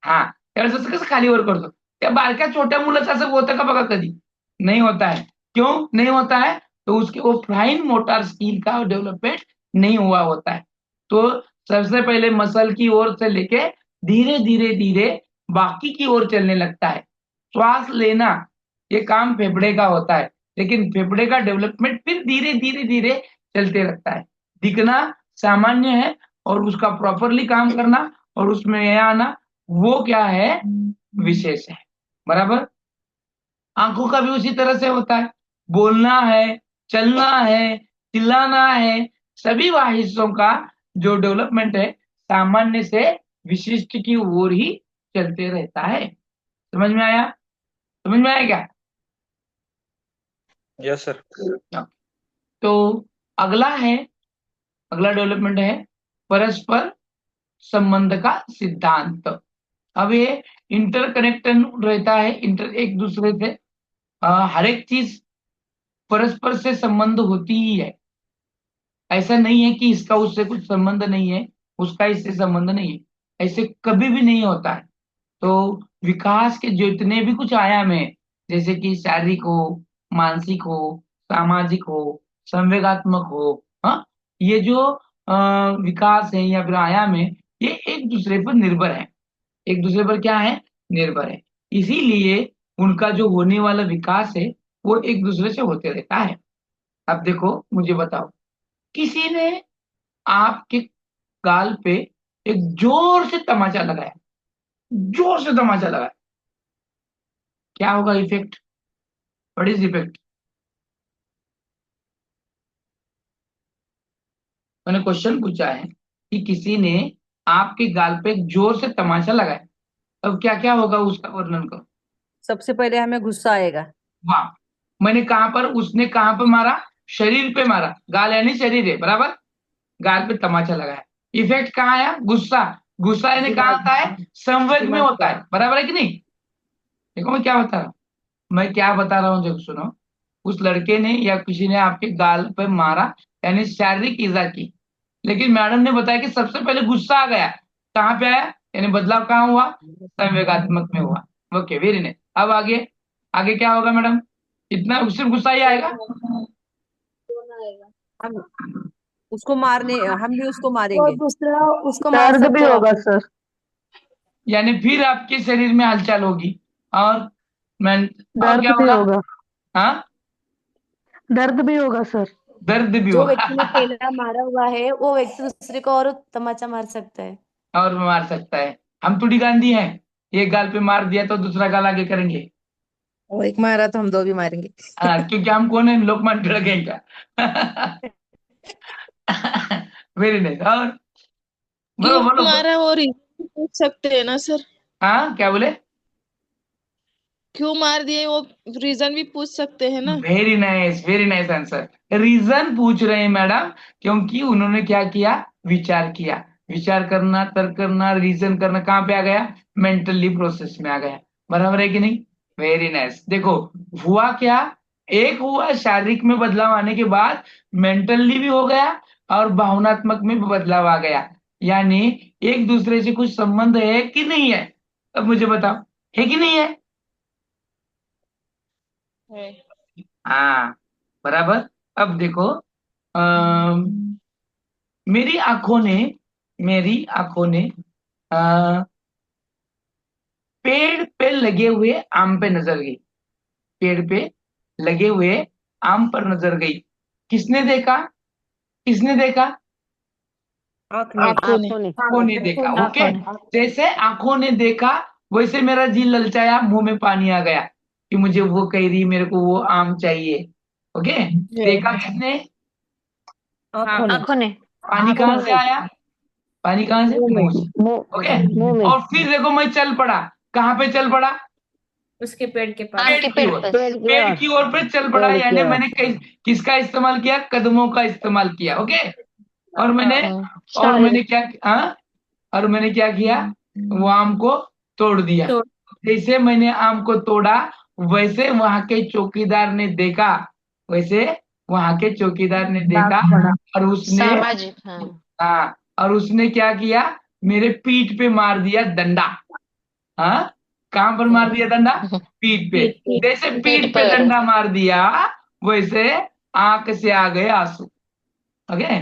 हा, त्यावेळेस असं कसं खालीवर करतो, त्या बारक्या छोट्या मुलाचं असं होतं का बघा कधी? नहीं होता है। क्यों नहीं होता है? तो उसके वो फाइन मोटर स्किल का डेवलपमेंट नहीं हुआ होता है। तो सबसे पहले मसल की ओर से लेके धीरे धीरे धीरे बाकी की ओर चलने लगता है। श्वास लेना ये काम फेफड़े का होता है, लेकिन फेफड़े का डेवलपमेंट फिर धीरे धीरे धीरे चलते रहता है। दिखना सामान्य है और उसका प्रॉपरली काम करना और उसमें आना वो क्या है, विशेष है। बराबर। आंखों का भी उसी तरह से होता है। बोलना है, चलना है, चिल्लाना है, सभी वह हिस्सों का जो डेवलपमेंट है सामान्य से विशिष्ट की ओर ही चलते रहता है। समझ में आया? समझ में आया क्या? Yes sir. तो अगला डेवलपमेंट है परस्पर संबंध का सिद्धांत। अब ये इंटरकनेक्शन रहता है, एक दूसरे से हर एक चीज परस्पर से संबंध होती ही है। ऐसा नहीं है कि इसका उससे कुछ संबंध नहीं है, उसका इससे संबंध नहीं है, ऐसे कभी भी नहीं होता है। तो विकास के जितने भी कुछ आयाम है, जैसे कि शारीरिक हो, मानसिक हो, सामाजिक हो, संवेगात्मक हो, हाँ, ये जो विकास है या फिर आयाम है, ये एक दूसरे पर निर्भर है। एक दूसरे पर क्या है, निर्भर है। इसीलिए उनका जो होने वाला विकास है वो एक दूसरे से होते रहता है। अब देखो, मुझे बताओ, किसी ने आपके गाल पे एक जोर से तमाचा लगाया, जोर से तमाचा लगाया, क्या होगा इफेक्ट? What is effect? मैंने क्वेश्चन पूछा है कि किसी ने आपके गाल पे एक जोर से तमाचा लगाया, अब क्या क्या होगा उसका वर्णन करो। सबसे पहले हमें गुस्सा आएगा। वाह। मैंने कहां पर, उसने कहां पर मारा? शरीर पे मारा। गाल यानी शरीर है, बराबर। गाल पे तमाचा लगाया, इफेक्ट कहाँ आया? गुस्सा। गुस्सा यानी कहाँ आता है? संवेग में होता है, बराबर है कि नहीं? देखो मैं क्या बता रहा हूँ, मैं क्या बता रहा हूँ, देखो सुनो। उस लड़के ने या किसी ने आपके गाल पे मारा यानी शारीरिक ईजा की, लेकिन मैडम ने बताया कि सबसे पहले गुस्सा आ गया। कहाँ पे आया? यानी बदलाव कहाँ हुआ? संवेगात्मक में हुआ। Okay, very nice. अब आगे, आगे क्या होगा मैडम? इतना सिर्फ गुस्सा ही आएगा? हम उसको मारने हम भी उसको वो मारेंगे। दूसरा उसको मार दर्द भी सकते हैं होगा वापस। सर। यानी फिर आपके शरीर में हलचल होगी और मैं और दर्द क्या भी होगा? होगा। हाँ, दर्द भी होगा सर। दर्द भी जो होगा। व्यक्ति ने पहला मारा हुआ है वो व्यक्ति दूसरे को और तमाचा मार सकता है। और मार सकता है। हम थोड़ी गांधी हैं, एक गाल पे मार दिया तो दूसरा गाल आगे करेंगे। वो एक मारा तो हम दो भी मारेंगे। हाँ, क्योंकि हम कौन है, लोकमान तिलक हैं क्या? Very nice. और बोलो क्यों बोलो बोलो। मारा वो रीजन पूछ सकते हैं ना सर? हाँ, क्या बोले? क्यों मार दिए वो रीजन भी पूछ सकते हैं ना? Very nice answer. रीजन पूछ रहे हैं मैडम, क्योंकि उन्होंने क्या किया? विचार किया। विचार करना, तर्क करना, रीजन करना कहाँ पे आ गया? मेंटली प्रोसेस में आ गया। बराबर है कि नहीं? Very nice. देखो हुआ क्या, एक हुआ शारीरिक में बदलाव आने के बाद मेंटली भी हो गया और भावनात्मक में भी बदलाव आ गया। यानी एक दूसरे से कुछ संबंध है कि नहीं है? अब मुझे बताओ, है कि नहीं है? है। हाँ, बराबर। अब देखो, अम, मेरी आंखों ने अ, पेड़ पे लगे हुए आम पे नजर गई। पेड़ पे लगे हुए आम पर नजर गई। किसने देखा? किसने देखा? आँख ने। आंखों ने। आंखों ने देखा। ओके, आंखों ने। जैसे आंखों ने देखा वैसे मेरा जी ललचाया, मुंह में पानी आ गया कि मुझे वो कह रही मेरे को वो आम चाहिए। ओके, देखा किसने? आँखों ने। आंखों ने। पानी कहाँ से आया? पानी कहाँ से? मुंह से। ओके, और फिर देखो मैं चल पड़ा। कहाँ पे चल पड़ा? उसके पेड़ के पास। आम के पेड़ की पेड़ ओर। पर। पेड़ की ओर पे चल पड़ा, यानी मैंने किसका इस्तेमाल किया? कदमों का इस्तेमाल किया। ओके, और मैंने क्या, हाँ, और मैंने क्या किया? वो आम को तोड़ दिया। तो जैसे मैंने आम को तोड़ा वैसे वहां के चौकीदार ने देखा, वैसे वहां के चौकीदार ने देखा और उसने, सामाजिक, हाँ। हाँ, और उसने क्या किया? मेरे पीठ पे मार दिया डंडा। हाँ, कहां पर मार दिया डंडा? पीठ पे। जैसे पीठ पीठ पे पर। डंडा मार दिया वैसे आंख से आ गए आंसू। ओके,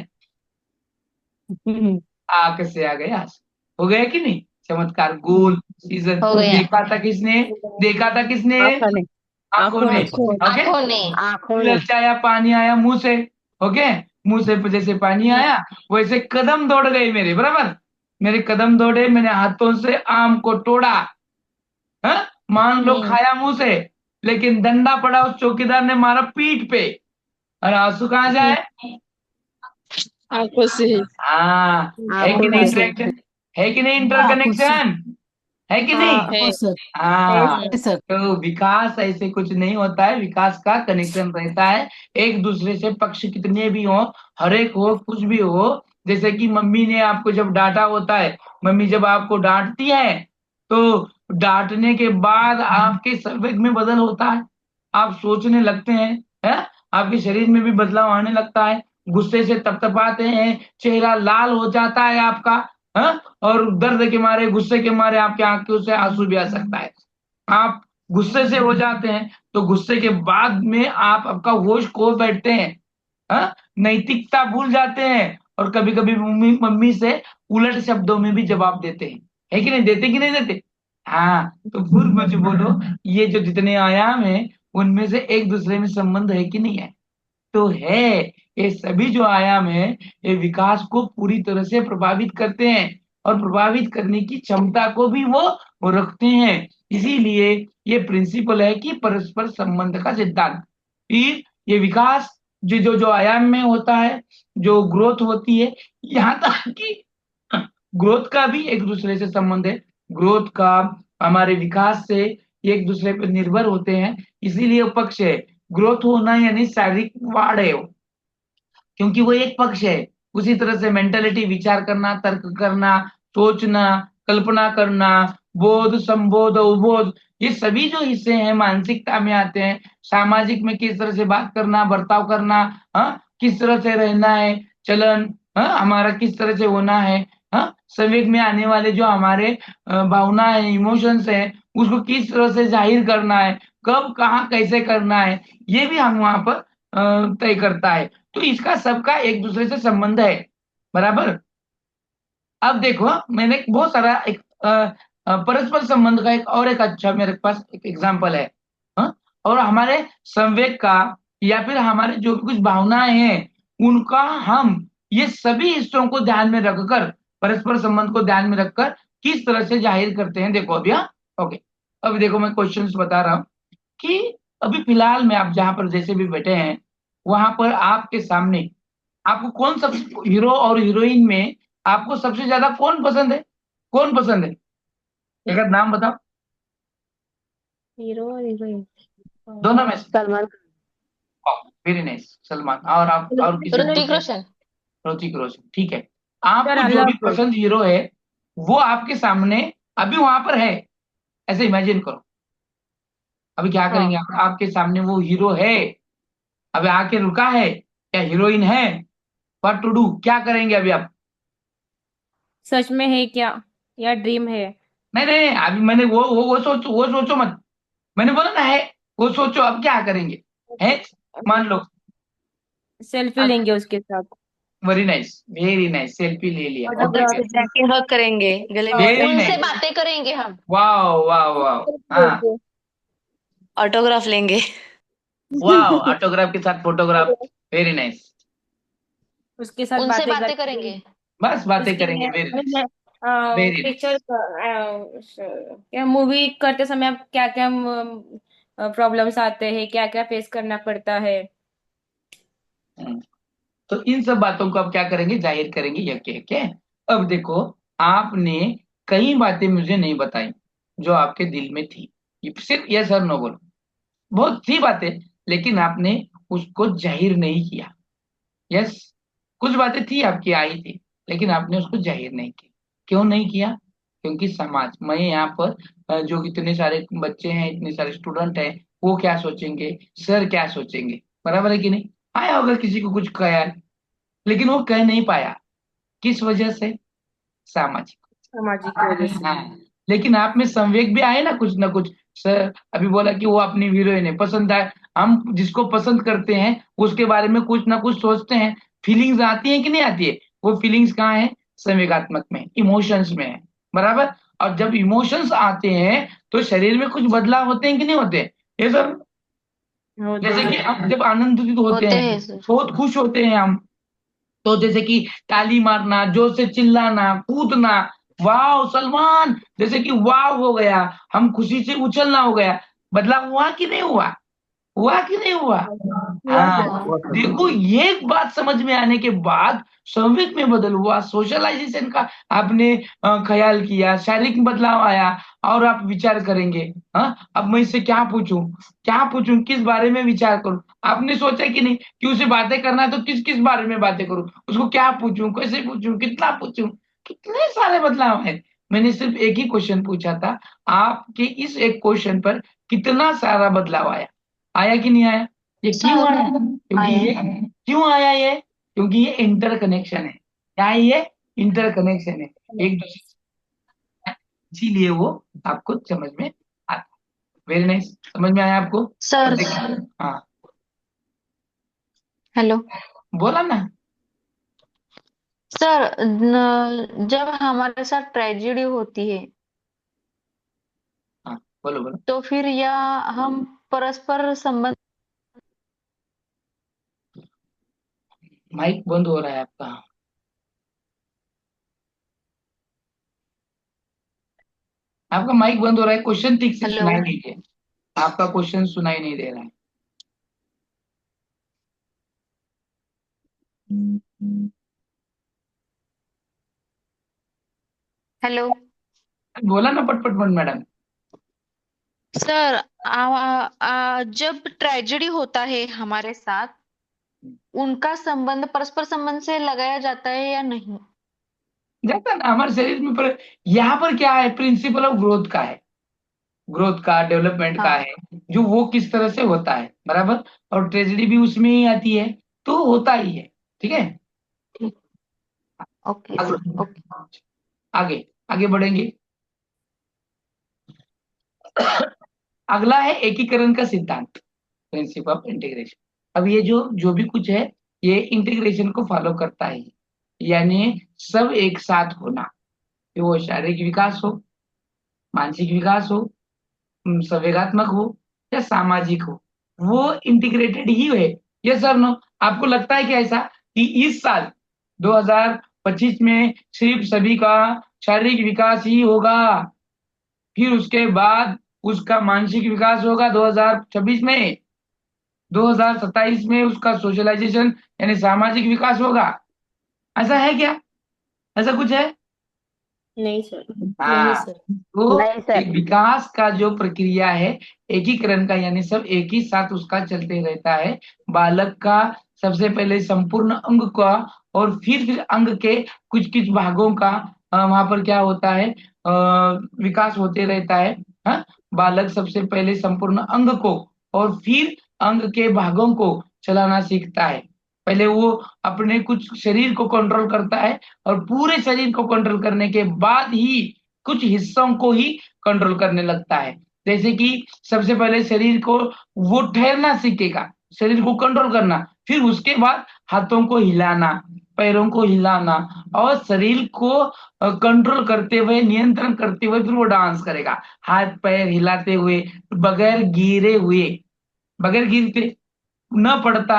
आंख से आ गए आंसू। हो गया कि नहीं? चमत्कार, गोल सीजन। हो गया। देखा था किसने? देखा था किसने? आँखों ने। आंखों ने। ओके, आंखों ने। ललचाया, पानी आया मुंह से। ओके, मुंह से जैसे पानी आया वैसे कदम दौड़ गए मेरे, बराबर। मेरे कदम दौड़े, मैंने हाथों से आम को तोड़ा, हाँ? मान लो खाया मुंह से, लेकिन डंडा पड़ा उस चौकीदार ने मारा पीठ पे, और आंसू कहाँ जाए? आंखों से। हाँ, है कि आंखों नहीं से। इंटरेक्शन? है कि नहीं इंटरकनेक्शन? है कि नहीं? है। हाँ, तो विकास ऐसे कुछ नहीं होता है, विकास का कनेक्शन रहता है एक दूसरे से। पक्ष कितने भी हो, हर एक हो, कुछ भी हो, जैसे कि मम्मी ने आपको जब डांटा होता है, मम्मी जब आपको डांटती है तो डांटने के बाद आपके संवेग में बदल होता है, आप सोचने लगते हैं? आपके शरीर में भी बदलाव आने लगता है, गुस्से से तपतपाते हैं, चेहरा लाल हो जाता है आपका, हाँ? और दर्द के मारे, गुस्से के मारे आपकी आंखों से आंसू भी आ सकता है। आप गुस्से से हो जाते हैं तो गुस्से के बाद में आप आपका होश खो बैठते हैं, हाँ? नैतिकता भूल जाते हैं, और कभी कभी मम्मी मम्मी से उलट शब्दों में भी जवाब देते हैं, है कि नहीं? देते कि नहीं देते? हाँ, तो फिर मुझे बोलो, ये जो जितने आयाम है उनमें से एक दूसरे में संबंध है कि नहीं है? तो है। ये सभी जो आयाम है ये विकास को पूरी तरह से प्रभावित करते हैं, और प्रभावित करने की क्षमता को भी वो रखते हैं। इसीलिए ये प्रिंसिपल है कि परस्पर संबंध का सिद्धांत। फिर ये विकास जो जो जो आयाम में होता है, जो ग्रोथ होती है, यहाँ तक कि ग्रोथ का भी एक दूसरे से संबंध है। ग्रोथ का हमारे विकास से एक दूसरे पर निर्भर होते हैं, इसीलिए वो पक्ष है। ग्रोथ होना यानी शारीरिक वाढ़ है वो, क्योंकि वो एक पक्ष है। उसी तरह से मेंटालिटी, विचार करना, तर्क करना, सोचना, कल्पना करना, बोध, संबोध, उबोध, ये सभी जो हिस्से हैं मानसिकता में आते हैं। सामाजिक में किस तरह से बात करना, बर्ताव करना, हाँ, किस तरह से रहना है, चलन, हाँ, हमारा किस तरह से होना है, हाँ, संवेग में आने वाले जो हमारे भावना है, इमोशंस है, उसको किस तरह से जाहिर करना है, कब, कहाँ, कैसे करना है, ये भी हम वहां पर तय करता है। तो इसका सबका एक दूसरे से संबंध है, बराबर। अब देखो, मैंने बहुत सारा एक परस्पर संबंध का एक अच्छा मेरे पास एक एग्जांपल है, हाँ? और हमारे संवेग का, या फिर हमारे जो भी कुछ भावनाएं हैं उनका, हम ये सभी हिस्सों को ध्यान में रखकर, परस्पर संबंध को ध्यान में रखकर किस तरह से जाहिर करते हैं। देखो अभी, हाँ, ओके। अब देखो मैं क्वेश्चंस बता रहा हूँ कि अभी फिलहाल में आप जहां पर जैसे भी बैठे हैं, वहां पर आपके सामने आपको कौन सब हीरो और हीरोइन में आपको सबसे ज्यादा कौन पसंद है? कौन पसंद है? एक आध नाम बताओ। हीरो और हीरोइन। दोनों में से। सलमान। Very nice, Salman. और आप, और किसी को ऋतिक पसंद? रोशन। ऋतिक रोशन, ठीक है। सर आपको जो भी अल्लाह हाफिज। पसंद हीरो है वो आपके सामने अभी वहां पर है, ऐसे इमेजिन करो। अभी क्या करेंगे हाँ, आप? आपके सामने वो हीरो है, अभी आके रुका है, या हीरोइन है? व्हाट टू डू, क्या करेंगे अभी आप? सच में है क्या या ड्रीम है? नहीं नहीं, अभी मैंने वो सोचो मत। मैंने बोला ना है, वो सोचो अब क्या करेंगे। है, मान लो। सेल्फी लेंगे उसके साथ। Very nice, very nice, selfie ले लिया, ओके। फोटोग्राफ। फिर जाके हक करेंगे, गले मिल वेरी उनसे नाइस, बातें करेंगे हम। वाह वाह वाह, हाँ, ऑटोग्राफ लेंगे। वाह, ऑटोग्राफ के साथ फोटोग्राफ, वेरी नाइस। उसके साथ उनसे बातें बातें करेंगे। करेंगे। बस बातें उसकी करेंगे, वेरी नाइस, मैं वेरी पिक्चर नाइस। क्या मूवी करते समय क्या क्या प्रॉब्लम्स आते हैं, क्या क्या फेस करना पड़ता है। तो इन सब बातों को आप क्या करेंगे, जाहिर करेंगे, यके यके। अब देखो, आपने कई बातें मुझे नहीं बताई जो आपके दिल में थी, ये सिर्फ यस और नो बोलो। बहुत थी बातें, लेकिन आपने उसको जाहिर नहीं किया। यस, कुछ बातें थी आपकी आई थी, लेकिन आपने उसको जाहिर नहीं की। क्यों नहीं किया? क्योंकि समाज, मैं यहाँ पर जो इतने सारे बच्चे हैं, इतने सारे स्टूडेंट हैं, वो क्या सोचेंगे, सर क्या सोचेंगे, बराबर है कि नहीं? आया होगा किसी को कुछ ख्याल, लेकिन वो कह नहीं पाया। किस वजह से? सामाजिक। सामाजिक की वजह से। हाँ, लेकिन आप में संवेग भी आए ना कुछ। सर अभी बोला कि वो अपनी हीरोइन है, पसंद आए। हम जिसको पसंद करते हैं उसके बारे में कुछ ना कुछ सोचते हैं, फीलिंग्स आती है कि नहीं आती है? वो फीलिंग्स कहाँ है? संवेगात्मक में, इमोशंस में है, बराबर। और जब इमोशंस आते हैं तो शरीर में कुछ बदलाव होते हैं कि नहीं होते? ये सब, होते जैसे कि हैं। हम जब आनंदित होते होते हैं, हैं सर। बहुत खुश होते हैं हम, तो जैसे कि ताली मारना, जोर से चिल्लाना, कूदना, वाह सलमान, जैसे कि वाह हो गया, हम खुशी से उछलना हो गया। बदलाव हुआ कि नहीं हुआ? हुआ कि नहीं हुआ? हाँ, हुआ सर। देखो ये एक बात समझ में आने के बाद संवेग में बदल हुआ, सोशलाइजेशन का आपने ख्याल किया, शारीरिक बदलाव आया। और आप विचार करेंगे, हाँ अब मैं इससे क्या पूछूं, किस बारे में विचार करूं? आपने सोचा कि नहीं कि उसे बातें करना है तो किस किस बारे में बातें करूं, उसको क्या पूछूं, कैसे पूछूं, कितना पूछूं? कितने सारे बदलाव है। मैंने सिर्फ एक ही क्वेश्चन पूछा था, आपके इस एक क्वेश्चन पर कितना सारा बदलाव आया? आया कि नहीं आया? ये क्यों आया? क्यों आया ये? क्योंकि ये इंटर कनेक्शन है। क्या है ये? इंटर कनेक्शन है, एक दूसरे से, इसीलिए वो आपको समझ में आता। वेरी नाइस, समझ में आया आपको? सर। अब देखिए, हाँ हेलो बोला ना। सर, जब हमारे साथ ट्रेजेडी होती है हाँ बोलो बोलो। तो फिर या हम परस्पर संबंध। माइक बंद हो रहा है आपका। आपका माइक बंद हो रहा है, क्वेश्चन ठीक से हेलो सुनाई नहीं दे, आपका क्वेश्चन सुनाई नहीं दे रहा है। हेलो बोला ना पटपट पट मैडम। सर, जब ट्रेजेडी होता है हमारे साथ, उनका संबंध परस्पर संबंध से लगाया जाता है या नहीं? जाता ना हमारे शरीर में, पर यहाँ पर क्या है, प्रिंसिपल ऑफ ग्रोथ का है, ग्रोथ का, डेवलपमेंट का हाँ। है, जो वो किस तरह से होता है, बराबर। और ट्रेजेडी भी उसमें ही आती है, तो होता ही है, ठीक है। ओके आगे सर, ओके। आगे आगे बढ़ेंगे। अगला है एकीकरण का सिद्धांत, प्रिंसिपल ऑफ इंटीग्रेशन। अब ये जो जो भी कुछ है, ये इंटीग्रेशन को फॉलो करता है, यानी सब एक साथ होना, कि वो शारीरिक विकास हो, मानसिक विकास हो, संवेगात्मक हो या सामाजिक हो, वो इंटीग्रेटेड ही है। ये सर नो, आपको लगता है कि ऐसा कि इस साल 2025 में सिर्फ सभी का शारीरिक विकास ही होगा, फिर उसके बाद उसका मानसिक विकास होगा 2026 में, 2027 में उसका सोशलाइजेशन यानी सामाजिक विकास होगा? ऐसा है क्या? ऐसा कुछ है? नहीं सर। नहीं हाँ, सर। तो नहीं सर। विकास का जो प्रक्रिया है एकीकरण का, यानी सब एक ही साथ उसका चलते रहता है। बालक का सबसे पहले संपूर्ण अंग का, और फिर अंग के कुछ कुछ भागों का वहां पर क्या होता है, विकास होते रहता है। हाँ, बालक सबसे पहले संपूर्ण अंग को और फिर अंग के भागों को चलाना सीखता है। पहले वो अपने कुछ शरीर को कंट्रोल करता है, और पूरे शरीर को कंट्रोल करने के बाद ही कुछ हिस्सों को ही कंट्रोल करने लगता है। जैसे कि सबसे पहले शरीर को वो ठहरना सीखेगा, शरीर को कंट्रोल करना, फिर उसके बाद हाथों को हिलाना, पैरों को हिलाना, और शरीर को कंट्रोल करते हुए, नियंत्रण करते हुए फिर वो डांस करेगा, हाथ पैर हिलाते हुए, बगैर गिरते न पड़ता,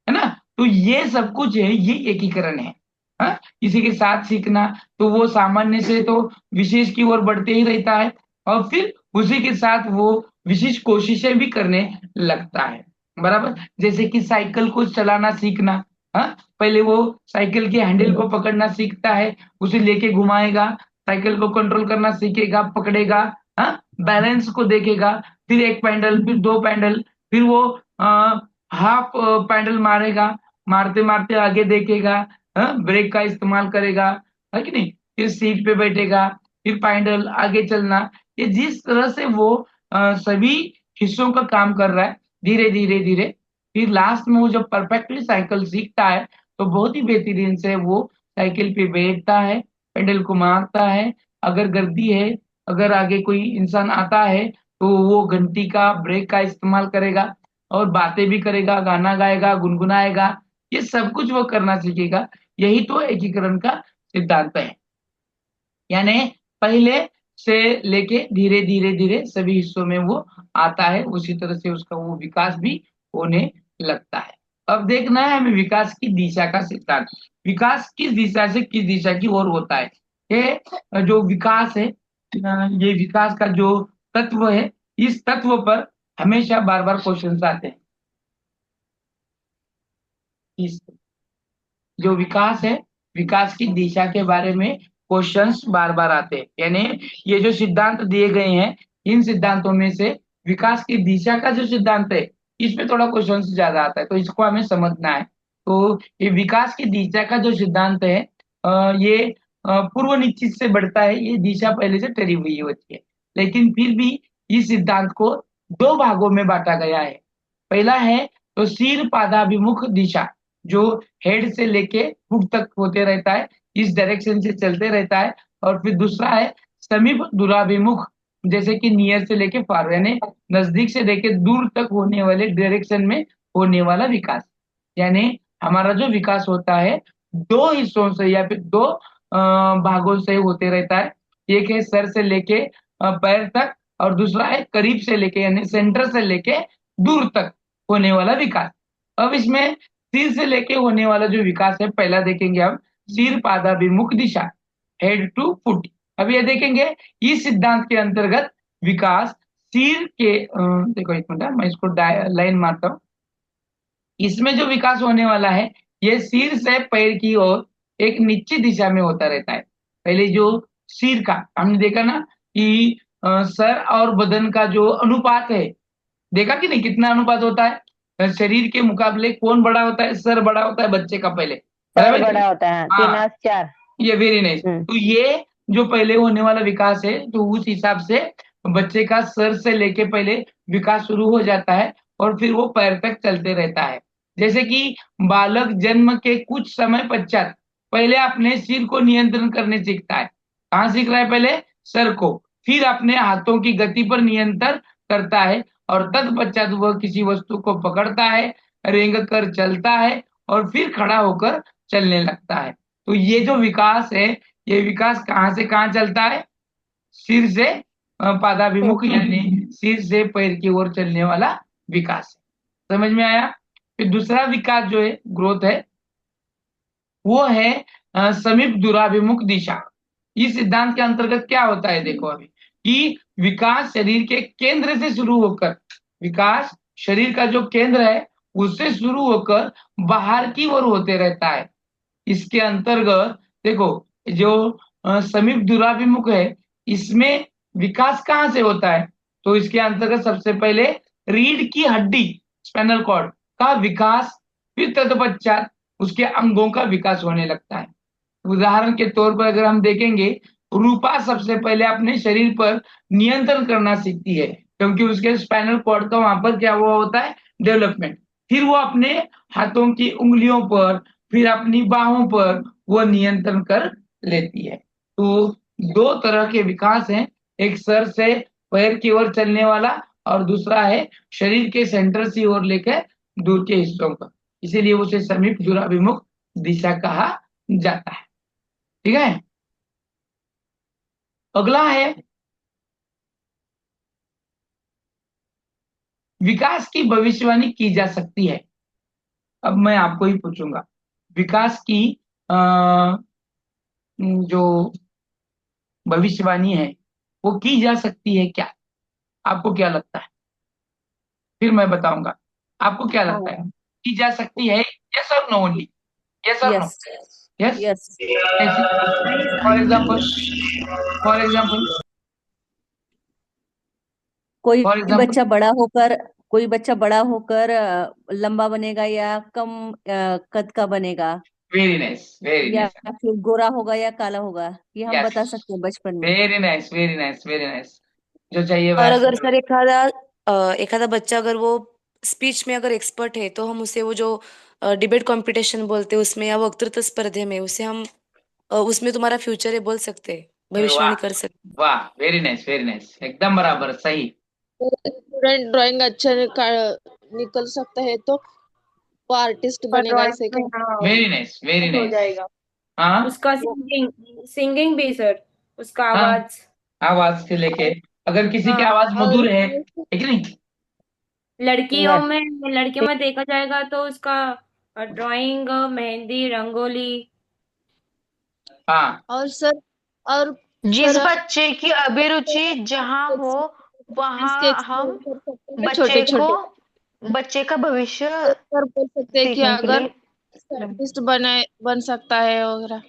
है ना। तो ये सब कुछ है, ये एकीकरण है। हाँ, किसी के साथ सीखना, तो वो सामान्य से तो विशेष की ओर बढ़ते ही रहता है, और फिर उसी के साथ वो विशेष कोशिशें भी करने लगता है, बराबर। जैसे कि साइकिल को चलाना सीखना, हाँ, पहले वो साइकिल के हैंडल को पकड़ना सीखता है, उसे लेके घुमाएगा, साइकिल को कंट्रोल करना सीखेगा, पकड़ेगा, हाँ, बैलेंस को देखेगा, फिर एक पैडल, फिर दो पैडल, फिर वो हाफ पैडल मारेगा, मारते मारते आगे देखेगा, ब्रेक का इस्तेमाल करेगा, है कि नहीं, फिर सीट पे बैठेगा, फिर पैडल आगे चलना। ये जिस तरह से वो सभी हिस्सों का काम कर रहा है, धीरे धीरे धीरे, फिर लास्ट में वो जब परफेक्टली साइकिल सीखता है, तो बहुत ही बेहतरीन से वो साइकिल पे बैठता है, पेडल को मारता है। अगर गर्दी है, अगर आगे कोई इंसान आता है, तो वो घंटी का, ब्रेक का इस्तेमाल करेगा, और बातें भी करेगा, गाना गाएगा, गुनगुनाएगा, ये सब कुछ वो करना सीखेगा। यही तो एकीकरण का सिद्धांत है, यानी पहले से लेके धीरे धीरे धीरे सभी हिस्सों में वो आता है, उसी तरह से उसका वो विकास भी होने लगता है। अब देखना है हमें विकास की दिशा का सिद्धांत। विकास किस दिशा से किस दिशा की ओर होता है, ये जो विकास है, ये विकास का जो तत्व है, इस तत्व पर हमेशा बार बार क्वेश्चन आते हैं। इस जो विकास है, विकास की दिशा के बारे में क्वेश्चंस बार बार आते हैं। यानी ये जो सिद्धांत दिए गए हैं, इन सिद्धांतों में से विकास की दिशा का जो सिद्धांत है, इस पे थोड़ा क्वेश्चन ज्यादा आता है, तो इसको हमें समझना है। तो ये विकास की दिशा का जो सिद्धांत है, ये पूर्व निश्चित से बढ़ता है, ये दिशा पहले से ठहरी हुई होती है, लेकिन फिर भी इस सिद्धांत को दो भागों में बांटा गया है। पहला है तो सिर पादाभिमुख दिशा, जो हेड से लेके फुट तक होते रहता है, इस डायरेक्शन से चलते रहता है। और फिर दूसरा है समीप दूराभिमुख, जैसे कि नियर से लेके फार, यानी नजदीक से लेके दूर तक होने वाले डायरेक्शन में होने वाला विकास। यानी हमारा जो विकास होता है दो हिस्सों से या फिर दो भागों से होते रहता है। एक है सर से लेके पैर तक, और दूसरा है करीब से लेके यानी सेंटर से लेके दूर तक होने वाला विकास। अब इसमें सिर से लेके होने वाला जो विकास है, पहला देखेंगे हम सिर पादाभिमुख दिशा, हेड टू फुट। अब ये देखेंगे इस सिद्धांत के अंतर्गत विकास सिर के देखो एक मिनट, मैं इसको लाइन मारता हूँ। इसमें जो विकास होने वाला है, ये सिर से पैर की ओर एक निश्चित दिशा में होता रहता है। पहले जो सिर का हमने देखा ना कि सर और बदन का जो अनुपात है, देखा कि नहीं कितना अनुपात होता है, शरीर के मुकाबले कौन बड़ा होता है, सर बड़ा होता है बच्चे का पहले, सर बड़ा होता है, 3/4। ये वेरी नाइस। तो ये जो पहले होने वाला विकास है, तो उस हिसाब से बच्चे का सर से लेके पहले विकास शुरू हो जाता है और फिर वो पैर तक चलते रहता है। जैसे कि बालक जन्म के कुछ समय पश्चात पहले अपने सिर को नियंत्रण करने सीखता है। कहाँ सीख रहा है? पहले सर को, फिर अपने हाथों की गति पर नियंत्रण करता है, और तत्पश्चात वह किसी वस्तु को पकड़ता है, रेंग कर चलता है, और फिर खड़ा होकर चलने लगता है। तो ये जो विकास है, ये विकास कहाँ से कहाँ चलता है? सिर से पादाभिमुख, यानी सिर से पैर की ओर चलने वाला विकास है। समझ में आया? फिर दूसरा विकास जो है, ग्रोथ है, वो है समीप दूराभिमुख दिशा। इस सिद्धांत के अंतर्गत क्या होता है, देखो अभी कि विकास शरीर के केंद्र से शुरू होकर, विकास शरीर का जो केंद्र है उससे शुरू होकर बाहर की ओर होते रहता है। इसके अंतर्गत देखो जो समीप दूराभिमुख है, इसमें विकास कहाँ से होता है? तो इसके अंतर्गत सबसे पहले रीढ़ की हड्डी, स्पाइनल कॉर्ड का विकास, फिर तत्पश्चात उसके अंगों का विकास होने लगता है। उदाहरण के तौर पर अगर हम देखेंगे, रूपा सबसे पहले अपने शरीर पर नियंत्रण करना सीखती है, क्योंकि उसके स्पाइनल कॉर्ड का वहां पर क्या हुआ होता है? डेवलपमेंट। फिर वो अपने हाथों की उंगलियों पर, फिर अपनी बाहों पर वो नियंत्रण कर लेती है। तो दो तरह के विकास हैं, एक सर से पैर की ओर चलने वाला, और दूसरा है शरीर के सेंटर से ओर लेकर दूर के हिस्सों का। इसीलिए उसे समीप दूराभिमुख दिशा कहा जाता है। ठीक है, अगला है विकास की भविष्यवाणी की जा सकती है। अब मैं आपको ही पूछूंगा, विकास की जो भविष्यवाणी है वो की जा सकती है क्या? आपको क्या लगता है? फिर मैं बताऊंगा। आपको क्या लगता है, की जा सकती है? यस और नो ओनली, यस और no? Yes yes. Yes for example, for example, कोई फॉर एग्जाम्पल, कोई बच्चा बड़ा होकर लंबा बनेगा या कम कद का बनेगा, वेरी नाइस, वेरी या नाइस, फिर गोरा होगा या काला होगा, ये हम यस, बता सकते हैं बचपन में। Very nice, very nice, very nice. जो चाहिए और वैसा। अगर सर एखादा बच्चा अगर वो स्पीच में अगर एक्सपर्ट है, तो हम उसे वो जो डिबेट कंपटीशन बोलते हैं उसमें, या वक्तृत्व स्पर्धे में, उसे हम उसमें तुम्हारा फ्यूचर है बोल सकते हैं, अरे वाह, भविष्यवाणी कर सकते हैं। वाह, वेरी नाइस, वेरी नाइस, एकदम बराबर सही। स्टूडेंट ड्राइंग अच्छा निकल सकता है तो वो आर्टिस्ट पर बनेगा, ऐसे ड्राइंग क्या? में हाँ वेरी नाइस, वेरी हो नाइस। जाएगा। हाँ उसका सिंगिंग सिंगिंग भी सर, उसका हाँ, आवाज। आवाज से लेके, अगर किसी की हाँ, आवाज और मधुर है कि नहीं, लड़कियों में लड़कियों में देखा जाएगा तो उसका ड्राइंग, मेहंदी, रंगोली। हाँ और सर, और जिस सर बच्चे की अभिरुचि जहाँ हो इसके वहाँ हम एक्सप्लोर कर सकते हैं बच्चे छोटे को छोटे। बच्चे का भविष्य सर बोल सकते हैं कि सीखने के अगर लिए साइंटिस्ट बन सकता है वगैरह।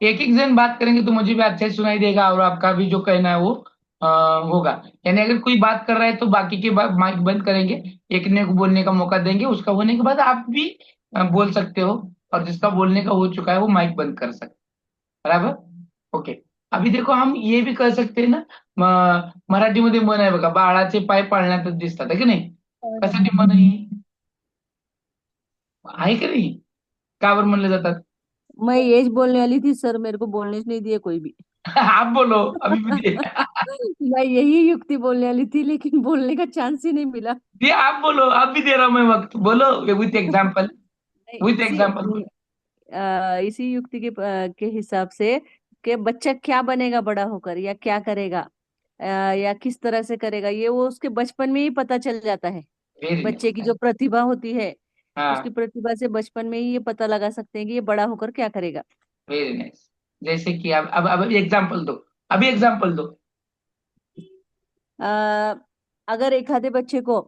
एक एक जन बात करेंगे तो मुझे भी अच्छा ही सुनाई देगा और आपका भी जो कहना है वो होगा। यानी अगर कोई बात कर रहा है तो बाकी के माइक बंद करेंगे, एक ने को बोलने का मौका देंगे, उसका होने के बाद आप भी बोल सकते हो, और जिसका बोलने का हो चुका है वो माइक बंद कर सकते हैं। बराबर, ओके। अभी देखो हम ये भी कर सकते हैं ना, मराठीमध्ये म्हण आहे बघा, बाळाचे पाय पाळण्यातच दिसतात, आहे की नाही? कशासाठी म्हण आहे की नाही? का बरं म्हणले जातात? मैं यही बोलने वाली थी सर, मेरे को बोलने नहीं दिए कोई भी। आप बोलो अभी भी दे। मैं यही युक्ति बोलने वाली थी लेकिन बोलने का चांस ही नहीं मिला। ये आप बोलो, अब भी दे रहा हूं मैं वक्त, बोलो विथ एग्जाम्पल, नहीं, विथ एग्जाम्पल। इसी युक्ति के हिसाब से कि बच्चा क्या बनेगा बड़ा होकर, या क्या करेगा, या किस तरह से करेगा, ये वो उसके बचपन में ही पता चल जाता है। वेरी बच्चे की नाइस। जो प्रतिभा होती है, उसकी हाँ, प्रतिभा से बचपन में ही ये पता लगा सकते हैं कि ये बड़ा होकर क्या करेगा। Very nice. जैसे कि अब एग्जाम्पल दो, अभी एग्जाम्पल दो। अ, अगर एखादे बच्चे को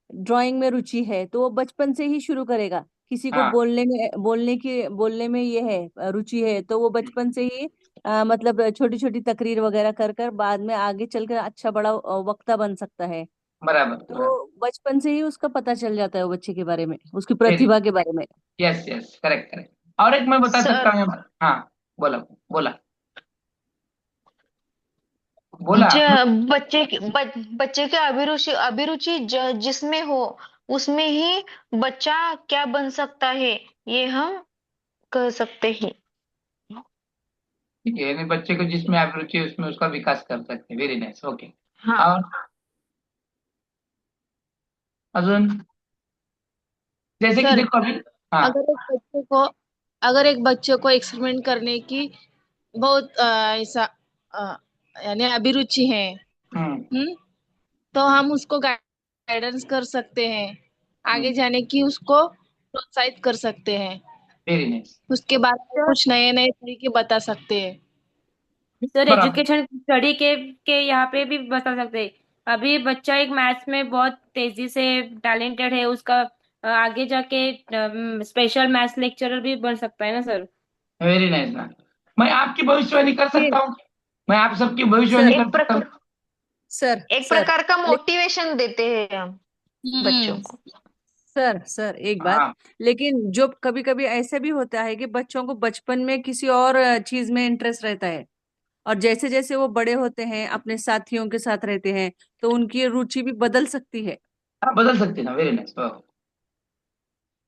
ड्राइंग में रुचि है तो वो बचपन से ही शुरू करेगा। किसी को हाँ, बोलने में ये है, रुचि है, तो वो बचपन से ही मतलब छोटी छोटी तकरीर वगैरह कर कर बाद में आगे चलकर अच्छा बड़ा वक्ता बन सकता है। बराबर बराबर। तो बचपन से ही उसका पता चल जाता है वो बच्चे के बारे में, उसकी वेरी, प्रतिभा के बारे में। Yes yes, correct correct. और एक मैं बता सकता सर हूँ यहाँ पर। हाँ, बोला बोला बोला। ज बच्चे की अभिरुचि जिसमें हो उसमें ही बच्चा क्या बन सकता है ये हम कह सकते हैं। ठीक है, यानी बच्चे को जिसमें अभिरुचि है उसमें उसका विकास कर सकते हैं। Very nice, okay. हाँ और अजून, जैसे कि सर, देखो अभी। हाँ अगर एक बच्चे को अगर एक बच्चे को एक्सपेरिमेंट करने की बहुत ऐसा अ, यानी अभिरुचि है, हम्म, तो हम उसको गाइडेंस कर सकते हैं, आगे जाने की उसको प्रोत्साहित कर सकते हैं, वेरी नाइस। उसके बारे में कुछ नए नए तरीके बता सकते हैं। सर बराबर, एजुकेशन स्टडी के यहाँ पे भी बता सकते हैं। अभी बच्चा एक मैथ्स में बहुत तेजी से टैलेंटेड है, उसका आगे जाके स्पेशल मैथ्स लेक्चरर भी बन सकता है ना सर। वेरी नाइस ना। मैं आपकी भविष्यवाणी कर फिर सकता हूँ, मैं आप सबकी भविष्यवाणी सर कर सकता हूँ। एक सर प्रकार का मोटिवेशन देते हैं हम बच्चों हम्म। को। सर एक बात, हाँ, लेकिन जो कभी कभी ऐसा भी होता है कि बच्चों को बचपन में किसी और चीज में इंटरेस्ट रहता है, और जैसे जैसे वो बड़े होते हैं अपने साथियों के साथ रहते हैं तो उनकी रुचि भी बदल सकती है। आप बदल सकते हैं ना, वेरी नाइस।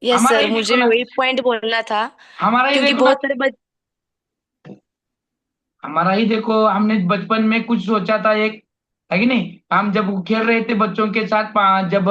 यस हमारा सर, ही देखो मुझे भी ना, वही पॉइंट बोलना था। हमारा ही क्योंकि देखो ना, बहुत सारे हमारा ही देखो, हमने बचपन में कुछ सोचा था एक, है कि नहीं? हम जब खेल रहे थे बच्चों के साथ, जब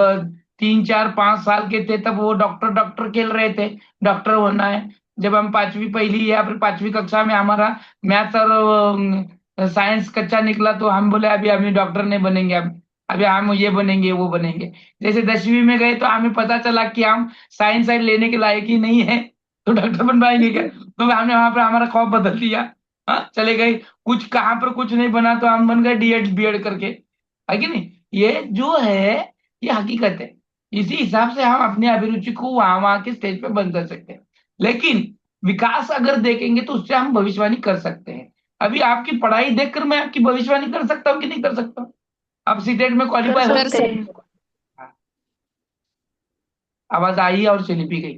3 4 5 साल के थे तब वो डॉक्टर डॉक्टर खेल रहे थे, डॉक्टर होना है। जब हम पांचवी पहली या फिर पांचवी कक्षा में हमारा मैथ्स और साइंस कच्चा निकला तो हम बोले अभी हम डॉक्टर नहीं बनेंगे, अब अभी हम ये बनेंगे वो बनेंगे। जैसे 10वीं में गए तो हमें पता चला कि हम साइंस साइड लेने के लायक ही नहीं है, तो डॉक्टर बन पाएंगे क्या? तो हमने वहां पर हमारा खौफ बदल दिया। हाँ, चले गए। कुछ कहाँ पर कुछ नहीं बना तो हम बन गए डीएड बीएड करके, है कि नहीं? ये जो है, ये हकीकत है। इसी हिसाब से हम अपनी अभिरुचि को वहां वहां के स्टेज पे बंद कर सकते हैं, लेकिन विकास अगर देखेंगे तो उससे हम भविष्यवाणी कर सकते हैं। अभी आपकी पढ़ाई देखकर मैं आपकी भविष्यवाणी कर सकता हूँ कि नहीं कर सकता हूँ? आप सीटेट में कर क्वालिफाई हो कर सकते सकते हैं। सकते हैं। आवाज आई और चली भी गई।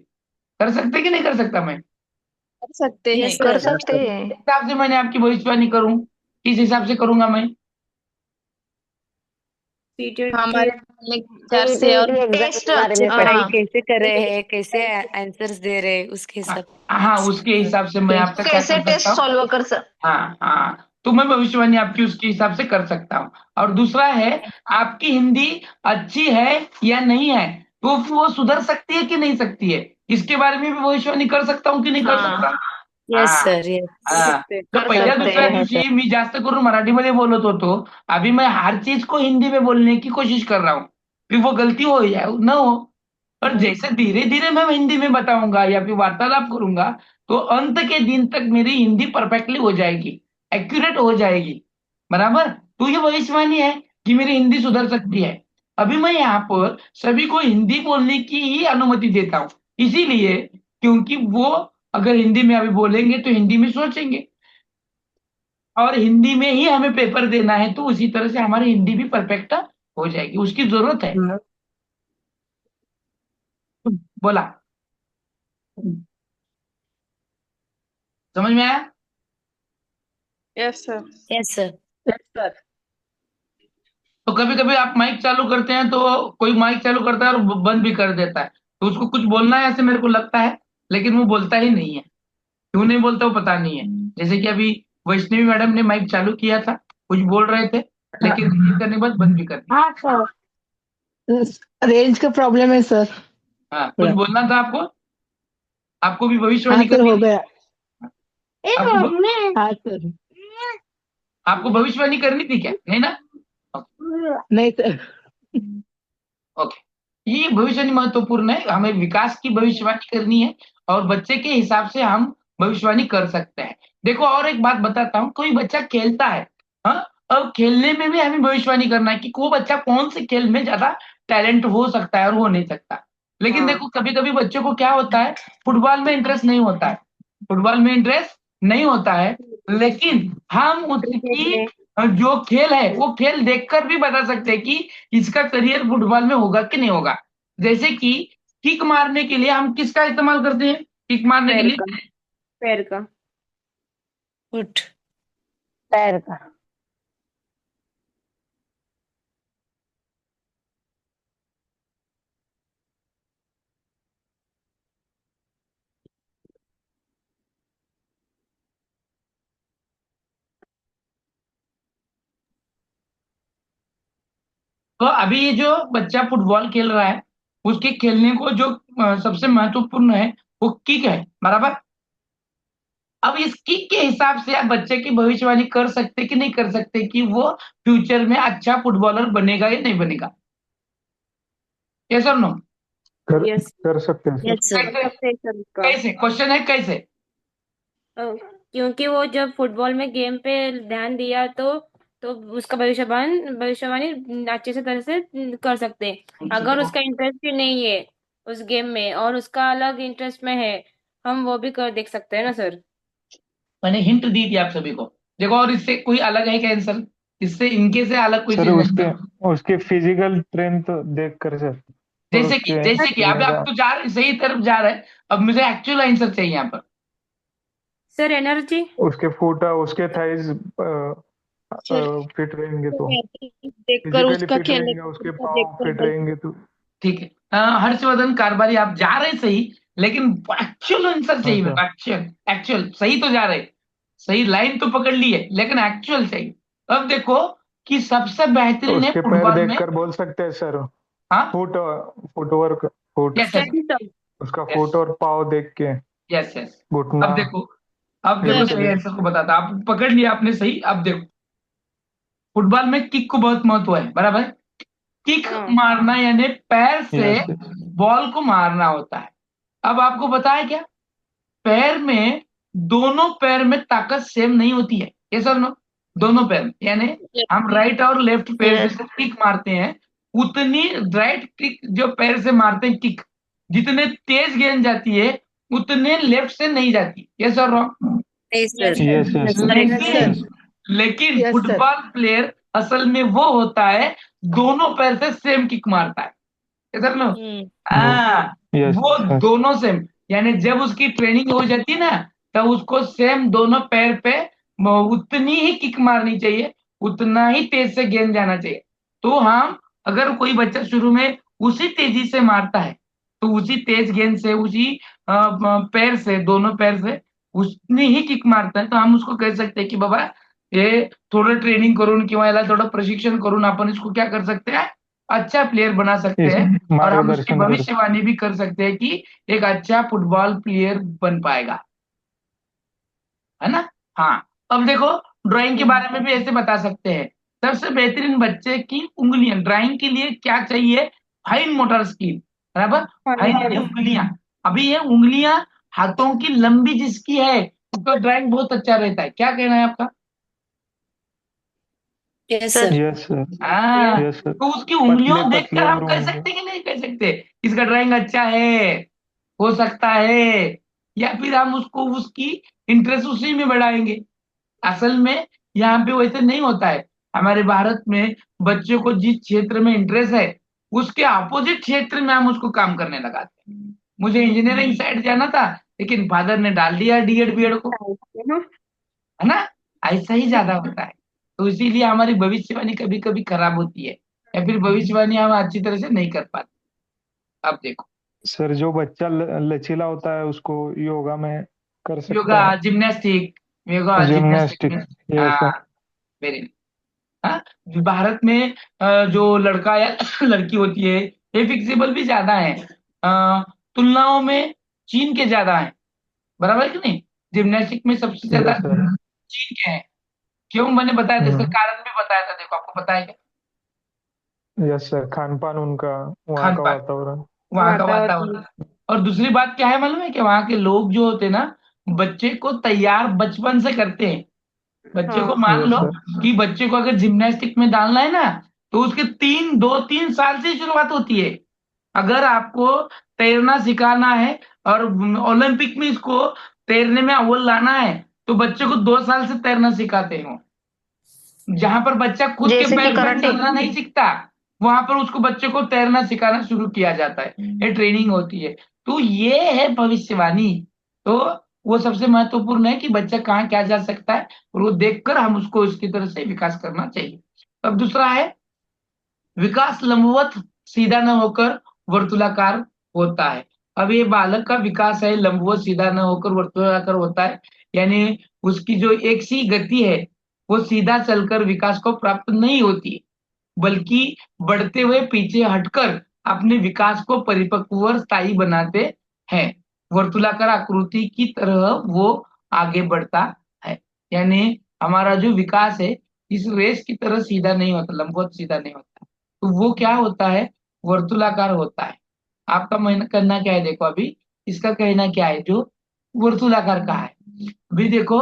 कर सकते कि नहीं कर सकता मैं? कर सकते हैं। यस कर सर। सकते किस हैं। हिसाब से मैंने आपकी भविष्यवाणी करूं, किस हिसाब से करूंगा मैं? सीटेट के हमारे के विचार से और सीईटी एग्जाम टेस्ट के बारे में पढ़ाई पढ़ेंगे। कैसे कर रहे हैं, कैसे आंसर्स दे रहे हैं, उसके हिसाब। हाँ, उसके हिसाब से मैं आपका क्या कैसे कर सकता टेस्ट हूँ। सॉल्व कर हाँ हाँ, तो मैं भविष्यवाणी आपकी उसके हिसाब से कर सकता हूँ। और दूसरा है, आपकी हिंदी अच्छी है या नहीं है, तो फिर वो सुधर सकती है कि नहीं सकती है, इसके बारे में भी भविष्यवाणी कर सकता हूँ कि नहीं कर हाँ सकता? यस हाँ सर, कर यस। हाँ। सकते तर कर पहिल्या सकते दुसऱ्या हैं सर। दिवशी मी जास्त करून मराठीमध्ये बोलत होतो, अभी मैं हर चीज को हिंदी में बोलने की कोशिश कर रहा हूँ। फिर वो गलती हो या ना हो। और जैसे धीरे धीरे मैं हिंदी में बताऊंगा या फिर वार्तालाप करूंगा, तो अंत के दिन तक मेरी हिंदी परफेक्टली हो जाएगी, एक्यूरेट हो जाएगी। बराबर। तो ये भविष्यवाणी है कि मेरी हिंदी सुधर सकती है। अभी मैं यहाँ पर सभी को हिंदी बोलने की ही अनुमति देता हूँ, इसीलिए क्योंकि वो अगर हिंदी में अभी बोलेंगे तो हिंदी में सोचेंगे, और हिंदी में ही हमें पेपर देना है, तो उसी तरह से हमारी हिंदी भी परफेक्ट हो जाएगी। उसकी जरूरत है। बोला? समझ में आया? Yes sir. Yes sir. Yes sir. तो कभी कभी आप माइक चालू करते हैं, तो कोई माइक चालू करता है और बंद भी कर देता है, तो उसको कुछ बोलना है ऐसे मेरे को लगता है, लेकिन वो बोलता ही नहीं है। क्यों नहीं बोलता वो पता नहीं है। जैसे कि अभी वैष्णवी मैडम ने माइक चालू किया था, कुछ बोल रहे थे, लेकिन रिलीज करने के बाद बंद भी कर दिया। हाँ सर। रेंज का प्रॉब्लम है सर। हाँ, कुछ बोलना था आपको? आपको भी हाँ भविष्यवाणी सर, करनी हो थी? गया। आपको हाँ सर। आपको भविष्यवाणी करनी थी क्या? नहीं ना? नहीं सर। ओके। ये भविष्यवाणी महत्वपूर्ण है, हमें विकास की भविष्यवाणी करनी है, और बच्चे के हिसाब से हम भविष्यवाणी कर सकते हैं। देखो, और एक बात बताता हूँ, कोई बच्चा खेलता है, हाँ, अब खेलने में भी हमें भविष्यवाणी करना है कि वो बच्चा कौन से खेल में ज्यादा टैलेंट हो सकता है और हो नहीं सकता। लेकिन देखो, कभी कभी बच्चों को क्या होता है, फुटबॉल में इंटरेस्ट नहीं होता है, फुटबॉल में इंटरेस्ट नहीं होता है, लेकिन हम उसकी जो खेल है वो खेल देखकर भी बता सकते हैं कि इसका करियर फुटबॉल में होगा कि नहीं होगा। जैसे कि किक मारने के लिए हम किसका इस्तेमाल करते हैं? किक मारने के पैर लिए का। पैर का। फुट। पैर का। तो अभी ये जो बच्चा फुटबॉल खेल रहा है, उसके खेलने को जो सबसे महत्वपूर्ण है वो किक है। बराबर। अब इस किक के हिसाब से आप बच्चे की भविष्यवाणी कर सकते कि नहीं कर सकते कि वो फ्यूचर में अच्छा फुटबॉलर बनेगा या नहीं बनेगा? यस और नो? यस। कर सकते हैं सर। Yes sir. कैसे? सकते हैं सर उसका। कैसे? क्वेश्चन है कैसे? क्योंकि वो जब फुटबॉल में गेम पे ध्यान दिया, तो उसका भविष्यवाणी अच्छे से तरह से कर सकते हैं। अगर उसका इंटरेस्ट ही नहीं है उस गेम में और उसका अलग इंटरेस्ट में है, हम वो भी कर देख सकते हैं ना सर। मैंने हिंट दी थी आप सभी को। देखो, और इससे कोई अलग है क्या आंसर? इससे इनके से अलग कोई सर चीज उसके नहीं। उसके फिजिकल ट्रेंथ देख कर सर, और उसके जैसे कि अब खेलने आप का। तो जा रहे सही तरफ जा रहे हैं। अब मुझे एक्चुअल आंसर चाहिए यहाँ पर। Sir energy. उसके फुट, उसके थाइज सर फिट रहेंगे तो, देखकर फिजिकली उसका फिट खेलने रहेंगे, उसके का पाँव देखकर फिट बस। रहेंगे तो। ठीक है। हर्षवर्धन कारभारी, आप जा रहे सही, लेकिन एक्चुअल आंसर हाँ चाहिए मेरे सर। को। एक्चुअल एक्चुअल सही तो जा रहे, सही लाइन तो पकड़ ली है, लेकिन एक्चुअल चाहिए। अब देखो कि सबसे बेहतरीन है उसके पैर फुटबॉल देख में। कर बोल सकते हैं सर। हाँ। Foot, footwork, foot, yes yes उसका यस फुट और पाव देख के, यस यस। घुटना, अब देखो, अब देखो सही फिजिकली। आंसर को बताता, आप पकड़ लिया आपने सही। अब देखो, फुटबॉल में किक को बहुत महत्व है। बराबर। किक हाँ। मारना यानी पैर से यस। बॉल को मारना होता है। अब आपको बताया क्या, पैर में, दोनों पैर में ताकत सेम नहीं होती है। ये सर नो? दोनों पैर में, यानी हम राइट और लेफ्ट पैर से यस। जो किक मारते हैं, उतनी राइट किक जो पैर से मारते हैं किक, जितने तेज गेंद जाती है उतने लेफ्ट से नहीं जाती। ये सर रॉन्ग? नहीं yes sir. Yes sir. Yes yes sir. लेकिन लेकिन यस सर। फुटबॉल प्लेयर असल में वो होता है दोनों पैर से सेम किक मारता है। ये सर नो? हाँ, यस वो यस। दोनों सेम, यानी जब उसकी ट्रेनिंग हो जाती है ना, तब उसको सेम दोनों पैर पे उतनी ही किक मारनी चाहिए, उतना ही तेज से गेंद जाना चाहिए। तो हम, अगर कोई बच्चा शुरू में उसी तेजी से मारता है, तो उसी तेज गेंद से, उसी पैर से, दोनों पैर से उतनी ही किक मारता है, तो हम उसको कह सकते हैं कि बाबा, हे थोडं ट्रेनिंग करून किंवा याला थोडं प्रशिक्षण करून आपण इसको क्या कर सकते हैं, अच्छा प्लेयर बना सकते इस हैं। और हम उसकी मार्गदर्शन कर। भविष्यवाणी भी कर सकते हैं कि एक अच्छा फुटबॉल प्लेयर बन पाएगा। है ना? हाँ। अब देखो, ड्राइंग के बारे में भी ऐसे बता सकते हैं। सबसे बेहतरीन बच्चे की उंगलियां, ड्राइंग के लिए क्या चाहिए फाइन मोटर स्किल, बराबर। हाँ फाइन यानी सर। उंगलियां। अभी ये उंगलियां हाथों की लंबी जिसकी है उसका ड्राइंग बहुत अच्छा रहता है। क्या कहना है आपका? Yes sir sir. Yes sir. हाँ, यस सर। तो उसकी पतले उंगलियों देखकर पतले हम और कह उंगली। सकते हैं कि नहीं कह सकते इसका ड्राइंग अच्छा है, हो सकता है, या फिर हम उसको उसकी इंटरेस्ट उसी में बढ़ाएंगे। असल में यहाँ पे वैसे नहीं होता है। हमारे भारत में बच्चों को जिस क्षेत्र में इंटरेस्ट है उसके अपोजिट क्षेत्र में हम उसको काम करने लगाते हैं। मुझे इंजीनियरिंग साइड जाना था, लेकिन फादर ने डाल दिया डीएड बीएड को, है ना। ऐसा ही ज्यादा होता है। तो इसीलिए हमारी भविष्यवाणी कभी कभी खराब होती है, या फिर भविष्यवाणी हम अच्छी तरह से नहीं कर पाते। अब देखो, सर जो बच्चा लचीला होता है उसको योगा में कर योगा, सकता है। जिम्नास्टिक, योगा जिम्नास्टिक में, जिम्नास्टिक। Yes sir. हाँ, वेरी। हाँ, भारत में जो लड़का या लड़की होती है ये फिक्सिबल भी ज्यादा है, तुलनाओं में चीन के ज्यादा है, बराबर है कि नहीं। जिम्नास्टिक में सबसे ज्यादा यस सर। चीन के हैं। क्यों, मैंने बताया था, इसका हम्म। कारण भी बताया था, देखो आपको पता है क्या? यस सर, खान पान उनका, वहाँ खान का पान, वातावरण। वहाँ का वातावरण। वातावरण। और दूसरी बात क्या है मालूम है कि वहाँ के लोग जो होते हैं ना, बच्चे को तैयार बचपन से करते हैं। बच्चे को हाँ मान यस लो सर। कि बच्चे को अगर जिम्नास्टिक में डालना है ना, तो उसके 2-3 साल से शुरुआत होती है। अगर आपको तैरना सिखाना है और ओलंपिक में इसको तैरने में अव्वल लाना है, तो बच्चे को 2 साल से तैरना सिखाते हो। जहां पर बच्चा खुद के जैसे कि पैर पर कराटे। चलना नहीं सीखता, वहां पर उसको बच्चे को तैरना सिखाना शुरू किया जाता है, ये ट्रेनिंग होती है। तो ये है भविष्यवाणी। तो वो सबसे महत्वपूर्ण है कि बच्चा कहाँ क्या जा सकता है, और वो देखकर हम उसको इसकी तरह से विकास करना चाहिए। अब दूसरा है, विकास लंबवत सीधा न होकर वर्तुलाकार होता है। अब ये बालक का विकास है, लंबवत सीधा न होकर वर्तुलाकार होता है, यानी उसकी जो एक सी गति है वो सीधा चलकर विकास को प्राप्त नहीं होती, बल्कि बढ़ते हुए पीछे हटकर अपने विकास को परिपक्व और स्थायी बनाते हैं। वर्तुलाकार आकृति की तरह वो आगे बढ़ता है, यानी हमारा जो विकास है इस रेस की तरह सीधा नहीं होता, लंबवत सीधा नहीं होता, तो वो क्या होता है, वर्तुलाकार होता है। आपका मन करना क्या है, देखो अभी इसका कहना क्या है जो वर्तुलाकार का है। अभी देखो,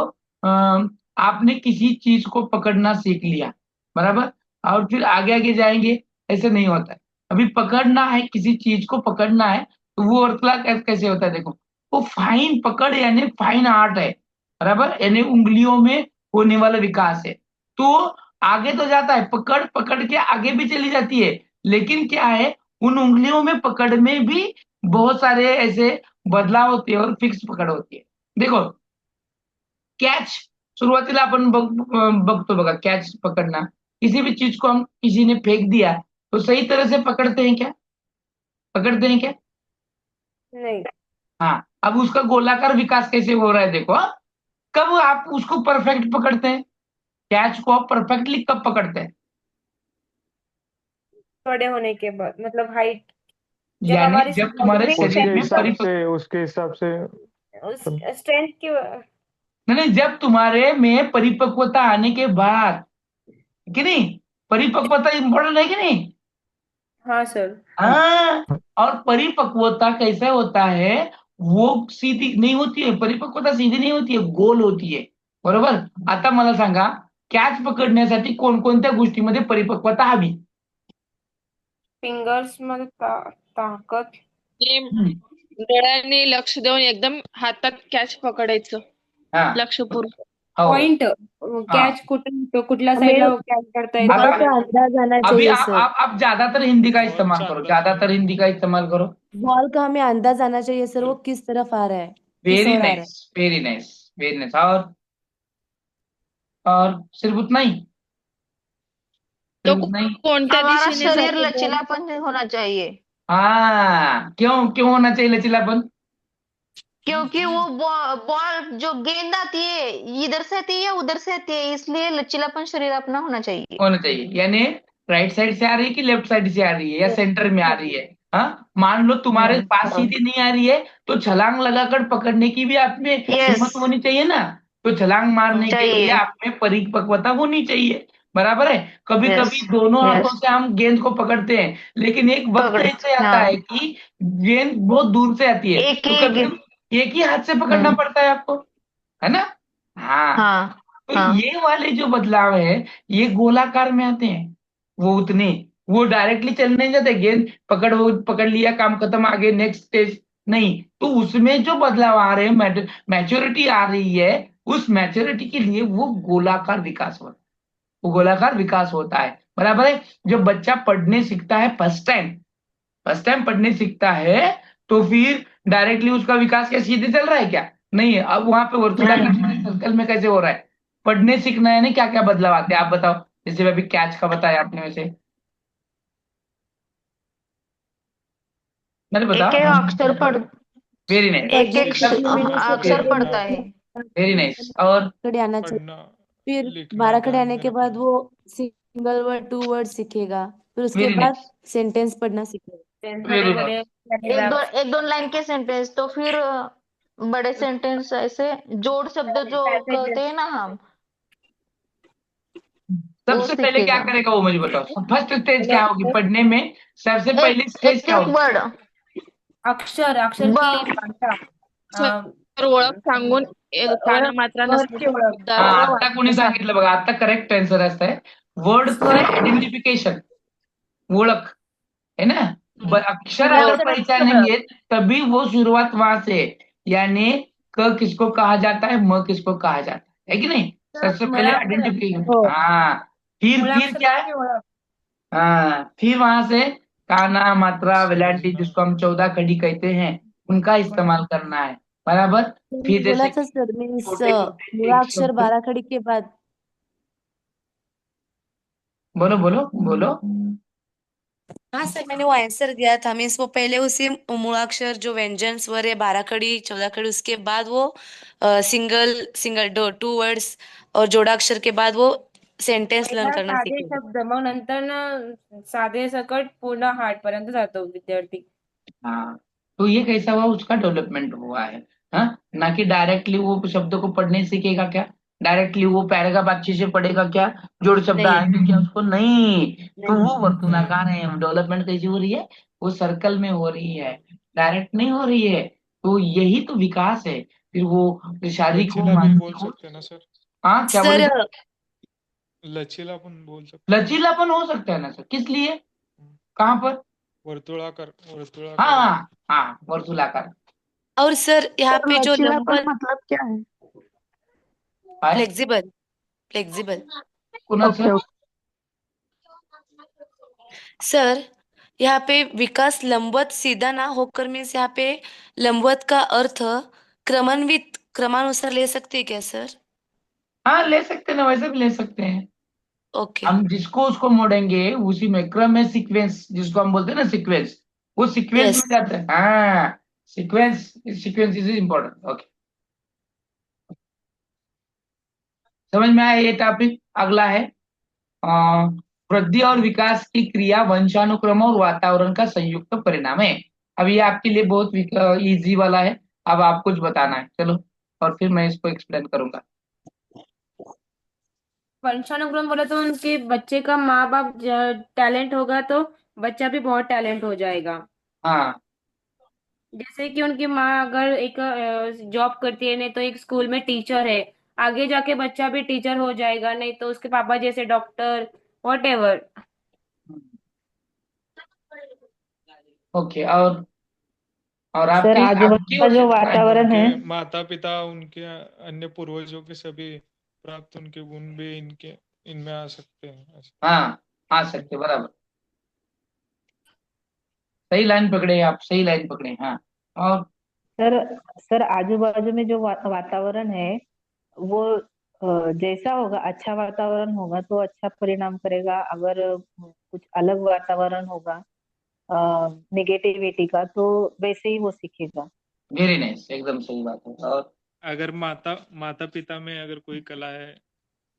आपने किसी चीज को पकड़ना सीख लिया, बराबर, और फिर आगे आगे जाएंगे, ऐसे नहीं होता है। अभी पकड़ना है, किसी चीज को पकड़ना है, तो वो वर्तुलाकार कैसे होता है, देखो वो फाइन पकड़ यानी फाइन आर्ट है, बराबर, यानी उंगलियों में होने वाला विकास है। तो आगे तो जाता है, पकड़ पकड़ के आगे भी चली जाती है, लेकिन क्या है, उन उंगलियों में पकड़ में भी बहुत सारे ऐसे बदलाव होते हैं और फिक्स पकड़ होती है। देखो, कॅच सुरुवातीला आपण बघतो बघा, कॅच पकडना, किसी भी चीज को हम किसी ने फेंक दिया तो सही तरह से पकड़ते हैं क्या? पकड़ते हैं क्या? नहीं। हाँ, अब उसका गोलाकार विकास कैसे हो रहा है देखो, हाँ? कब आप उसको परफेक्ट पकड़ते हैं, कैच को आप परफेक्टली कब पकड़ते हैं? बड़े होने के बाद, मतलब हाइट, जब यानी हमारी जब तुम्हारे स्ट्रेंथ शरीर में परिपक्व, उसके हिसाब से। स्ट्रेंथ की। नहीं, जब तुम्हारे में परिपक्वता आने के बाद, कि नहीं, परिपक्वता इंपॉर्टेंट है कि नहीं? हाँ सर। हाँ, और परिपक्वता कैसा होता है, वो सीधी नहीं होती है, परिपक्वता सीधी नहीं होती है, गोल होती है, बरोबर। आता मला सांगा, कॅच पकडण्यासाठी कोणकोणत्या गोष्टीमध्ये परिपक्वता हवी? फिंगर्स मध्ये ताकद. हे हम्म, डोळ्यांनी लक्ष देऊन एकदम हातात कॅच पकडायचं हा, लक्षपूर्वक. हो, पॉइंट, हाँ। कॅच कुठल्या हमें साईडला कॅच करता येतो बॉल अभी का आपल्याला. अंदाज आना अभी चाहिए आप सर। आप आप ज्यादातर हिंदी का इस्तेमाल करो, ज्यादातर हिंदी का इस्तेमाल करो। बॉल का हमें अंदाज आना चाहिए सर, वो किस तरफ आ रहा है, किस वेरी ओर आ रहा है। Nice, very nice, very nice. और सिर्फ उतना ही, तो सिर्फ उतना ही। कोणत्या हमारा दिशेने शरीर जातो बॉल? लचीलापन होना चाहिए, हाँ, क्यों क्यों होना चाहिए लचीलापन? क्योंकि वो बॉल जो गेंद आती है इधर से आती है या उधर से आती है, इसलिए लचीलापन शरीर अपना होना चाहिए। होना चाहिए, यानी राइट साइड से आ रही है कि लेफ्ट साइड से आ रही है या सेंटर में आ रही है। हाँ, मान लो तुम्हारे पास सीधी नहीं आ रही है, तो छलांग लगाकर पकड़ने की भी आप में यस, हिम्मत होनी चाहिए ना। तो छलांग मारने के लिए चाहिए। आप में परिपक्वता होनी चाहिए, बराबर है। कभी यस कभी दोनों यस हाथों से हम गेंद को पकड़ते हैं, लेकिन एक वक्त पकड़ ऐसे आता हाँ है कि गेंद बहुत दूर से आती है, एक तो ही कभी कभी एक ही हाथ से पकड़ना पड़ता है आपको, है ना। हाँ, हाँ तो हाँ ये वाले जो बदलाव है ये गोलाकार में आते हैं। वो उतने वो डायरेक्टली चल नहीं जाते, गेंद पकड़ वो पकड़ लिया, काम खत्म, आगे नेक्स्ट स्टेज नहीं। तो उसमें जो बदलाव आ रहे हैं, मैच्योरिटी आ रही है, उस मैच्योरिटी के लिए वो गोलाकार विकास होता है, वो गोलाकार विकास होता है। बराबर है। जब बच्चा पढ़ने सीखता है फर्स्ट टाइम पढ़ने सीखता है, तो फिर डायरेक्टली उसका विकास क्या सीधे चल रहा है क्या? नहीं है। अब वहां पे वर्तुलाकार सर्कल में कैसे हो रहा है? पढ़ने सीखना है ना, क्या क्या बदलाव आते हैं आप बताओ। जैसे अभी कैच का बताया आपने, वैसे मैंने एक एक बताओ। अक्षर पढ़ वेरी नाइस, एक एक अक्षर पढ़ता है। Very nice. और खड़े आना चाहिए। पढ़ना फिर लिखना 12 खड़े ध्यान आने में के बाद रखना। वो सिंगल वर्ड 2 वर्ड सीखेगा, फिर उसके वेरी बाद नाइस, सेंटेंस पढ़ना सीखेगा। बड़े वेरी बड़े नाइस। पैराग्राफ्स। एक दो लाइन के सेंटेंस तो फिर बड़े सेंटेंस ऐसे जोड़ शब्द जो कहते हैं ना हम वो सबसे पहले क्या सीखेगा। करेगा वो मुझे बताओ, फर्स्ट स्टेज क्या होगी पढ़ने में? सबसे एक पहली स्टेज एक क्या एक होगी? वर्ड अक्षर अक्षर ब की भाषा। अं, तर ओळख सांगून काना ओळख, मात्रा स्वरची नसलेले ओळख. शब्दार्थ हाँ, आता कोणी भाषा सांगितलं बघा, आता करेक्ट आन्सर असतंय वर्डचे स्वर. आइडेंटिफिकेशन, ओळख, है ना। अक्षर हो अगर मुळाक्षराची ओळख. पहचानेंगे तभी वो शुरुआत वहां से है। यानी क किसको कहा जाता है, म किसको कहा जाता है कि नहीं। तर सबसे पहले मुळाक्षर आइडेंटिफिकेशन, हो हाँ। फिर क्या है? मुळाक्षराची ओळख. हाँ, फिर वहां से काना मात्रा वेलांटी, समझना। जिसको हम 14 खड़ी कहते हैं, उनका इस्तेमाल करना है। बराबर। फिर बोला जैसे था कि सर, मीन्स छोटे छोटे एक मूळाक्षर शब्द, 12 खड़ी के बाद। बोलो बोलो बोलो। हाँ सर, मैंने वो आंसर दिया था। मीन्स वो पहले उसी मूलाक्षर जो व्यंजन स्वर है 12 खड़ी 14 खड़ी, उसके बाद वो सिंगल सिंगल दो 2 वर्ड्स और जोड़ाक्षर के बाद वो सेंटेंस लर्न पहिला करना साधे सीखेगा। शब्द, मग नंतर ना साधे सकट पूर्ण हार्ड पर्यंत जातो विद्यार्थी. हाँ, तो ये कैसा हुआ, उसका डेवलपमेंट हुआ है। हाँ, ना कि डायरेक्टली वो शब्दों को पढ़ने सीखेगा क्या, डायरेक्टली वो पैराग्राफ अच्छे से पढ़ेगा क्या, जोड़ शब्द नहीं आएंगे क्या उसको, नहीं। तो नहीं वो वर्तुलाकार है। डेवलपमेंट कैसी हो रही है? वो सर्कल में हो रही है, डायरेक्ट नहीं हो रही है। तो यही तो विकास है। फिर वो शारीरिक हो, लचीलापन बोल मानसिक हो। सकते हैं ना सर? हाँ, क्या बोले सर, सर? लचीलापन बोल सकते हैं ना? लचीलापन हो सकता है ना सर, किस लिए? हम्म, कहाँ पर? वर्तुळाकार हाँ वर्तुळाकार हाँ हाँ, वर्तुलाकार और सर यहाँ सर पे जो लचीलापन लंबन मतलब क्या है? है। फ्लेक्सिबल फ्लेक्सिबल ओके कुणाचं? ओके सर, यहाँ पे विकास लंबवत सीधा ना होकर, मीन्स यहाँ पे लंबवत का अर्थ क्रमान्वित क्रमानुसार ले सकते हैं क्या सर? हाँ, ले सकते हैं ना, वैसे भी ले सकते हैं। ओके हम जिसको उसको मोड़ेंगे उसी में क्रम है, सीक्वेंस जिसको हम बोलते हैं ना, सीक्वेंस, वो सीक्वेंस यस। में जाता है। हाँ, sequence, sequence is important. Okay, समझ में आया ये टॉपिक। अगला है अ, वृद्धि और विकास की क्रिया वंशानुक्रम और वातावरण का संयुक्त परिणाम है। अब ये आपके लिए बहुत इजी वाला है। अब आप कुछ बताना है, चलो, और फिर मैं इसको एक्सप्लेन करूंगा। वंशानुक्रम बोला तो उनके बच्चे का माँ बाप टैलेंट होगा तो बच्चा भी बहुत टैलेंट हो जाएगा. हाँ, जैसे कि उनकी माँ अगर एक जॉब करती है, नहीं तो एक स्कूल में टीचर है, आगे जाके बच्चा भी टीचर हो जाएगा, नहीं तो उसके पापा जैसे डॉक्टर, वॉट एवर. ओके। और सर आपकी आजूबाजू आपकी का ओर से जो बताएं। वातावरण उनके है, माता पिता उनके अन्य पूर्वजों के सभी प्राप्त उनके गुण भी इनके इनमें आ सकते हैं ऐसे। हाँ, आ सकते, बराबर, सही लाइन पकड़े आप, सही लाइन पकड़े। हाँ, और सर सर आजू बाजू में जो वातावरण है वो जैसा होगा, अच्छा वातावरण होगा तो अच्छा परिणाम करेगा। अगर कुछ अलग वातावरण होगा नेगेटिविटी का, तो वैसे ही वो सीखेगा। वेरी नाइस, एकदम सही बात है। और अगर माता माता पिता में अगर कोई कला है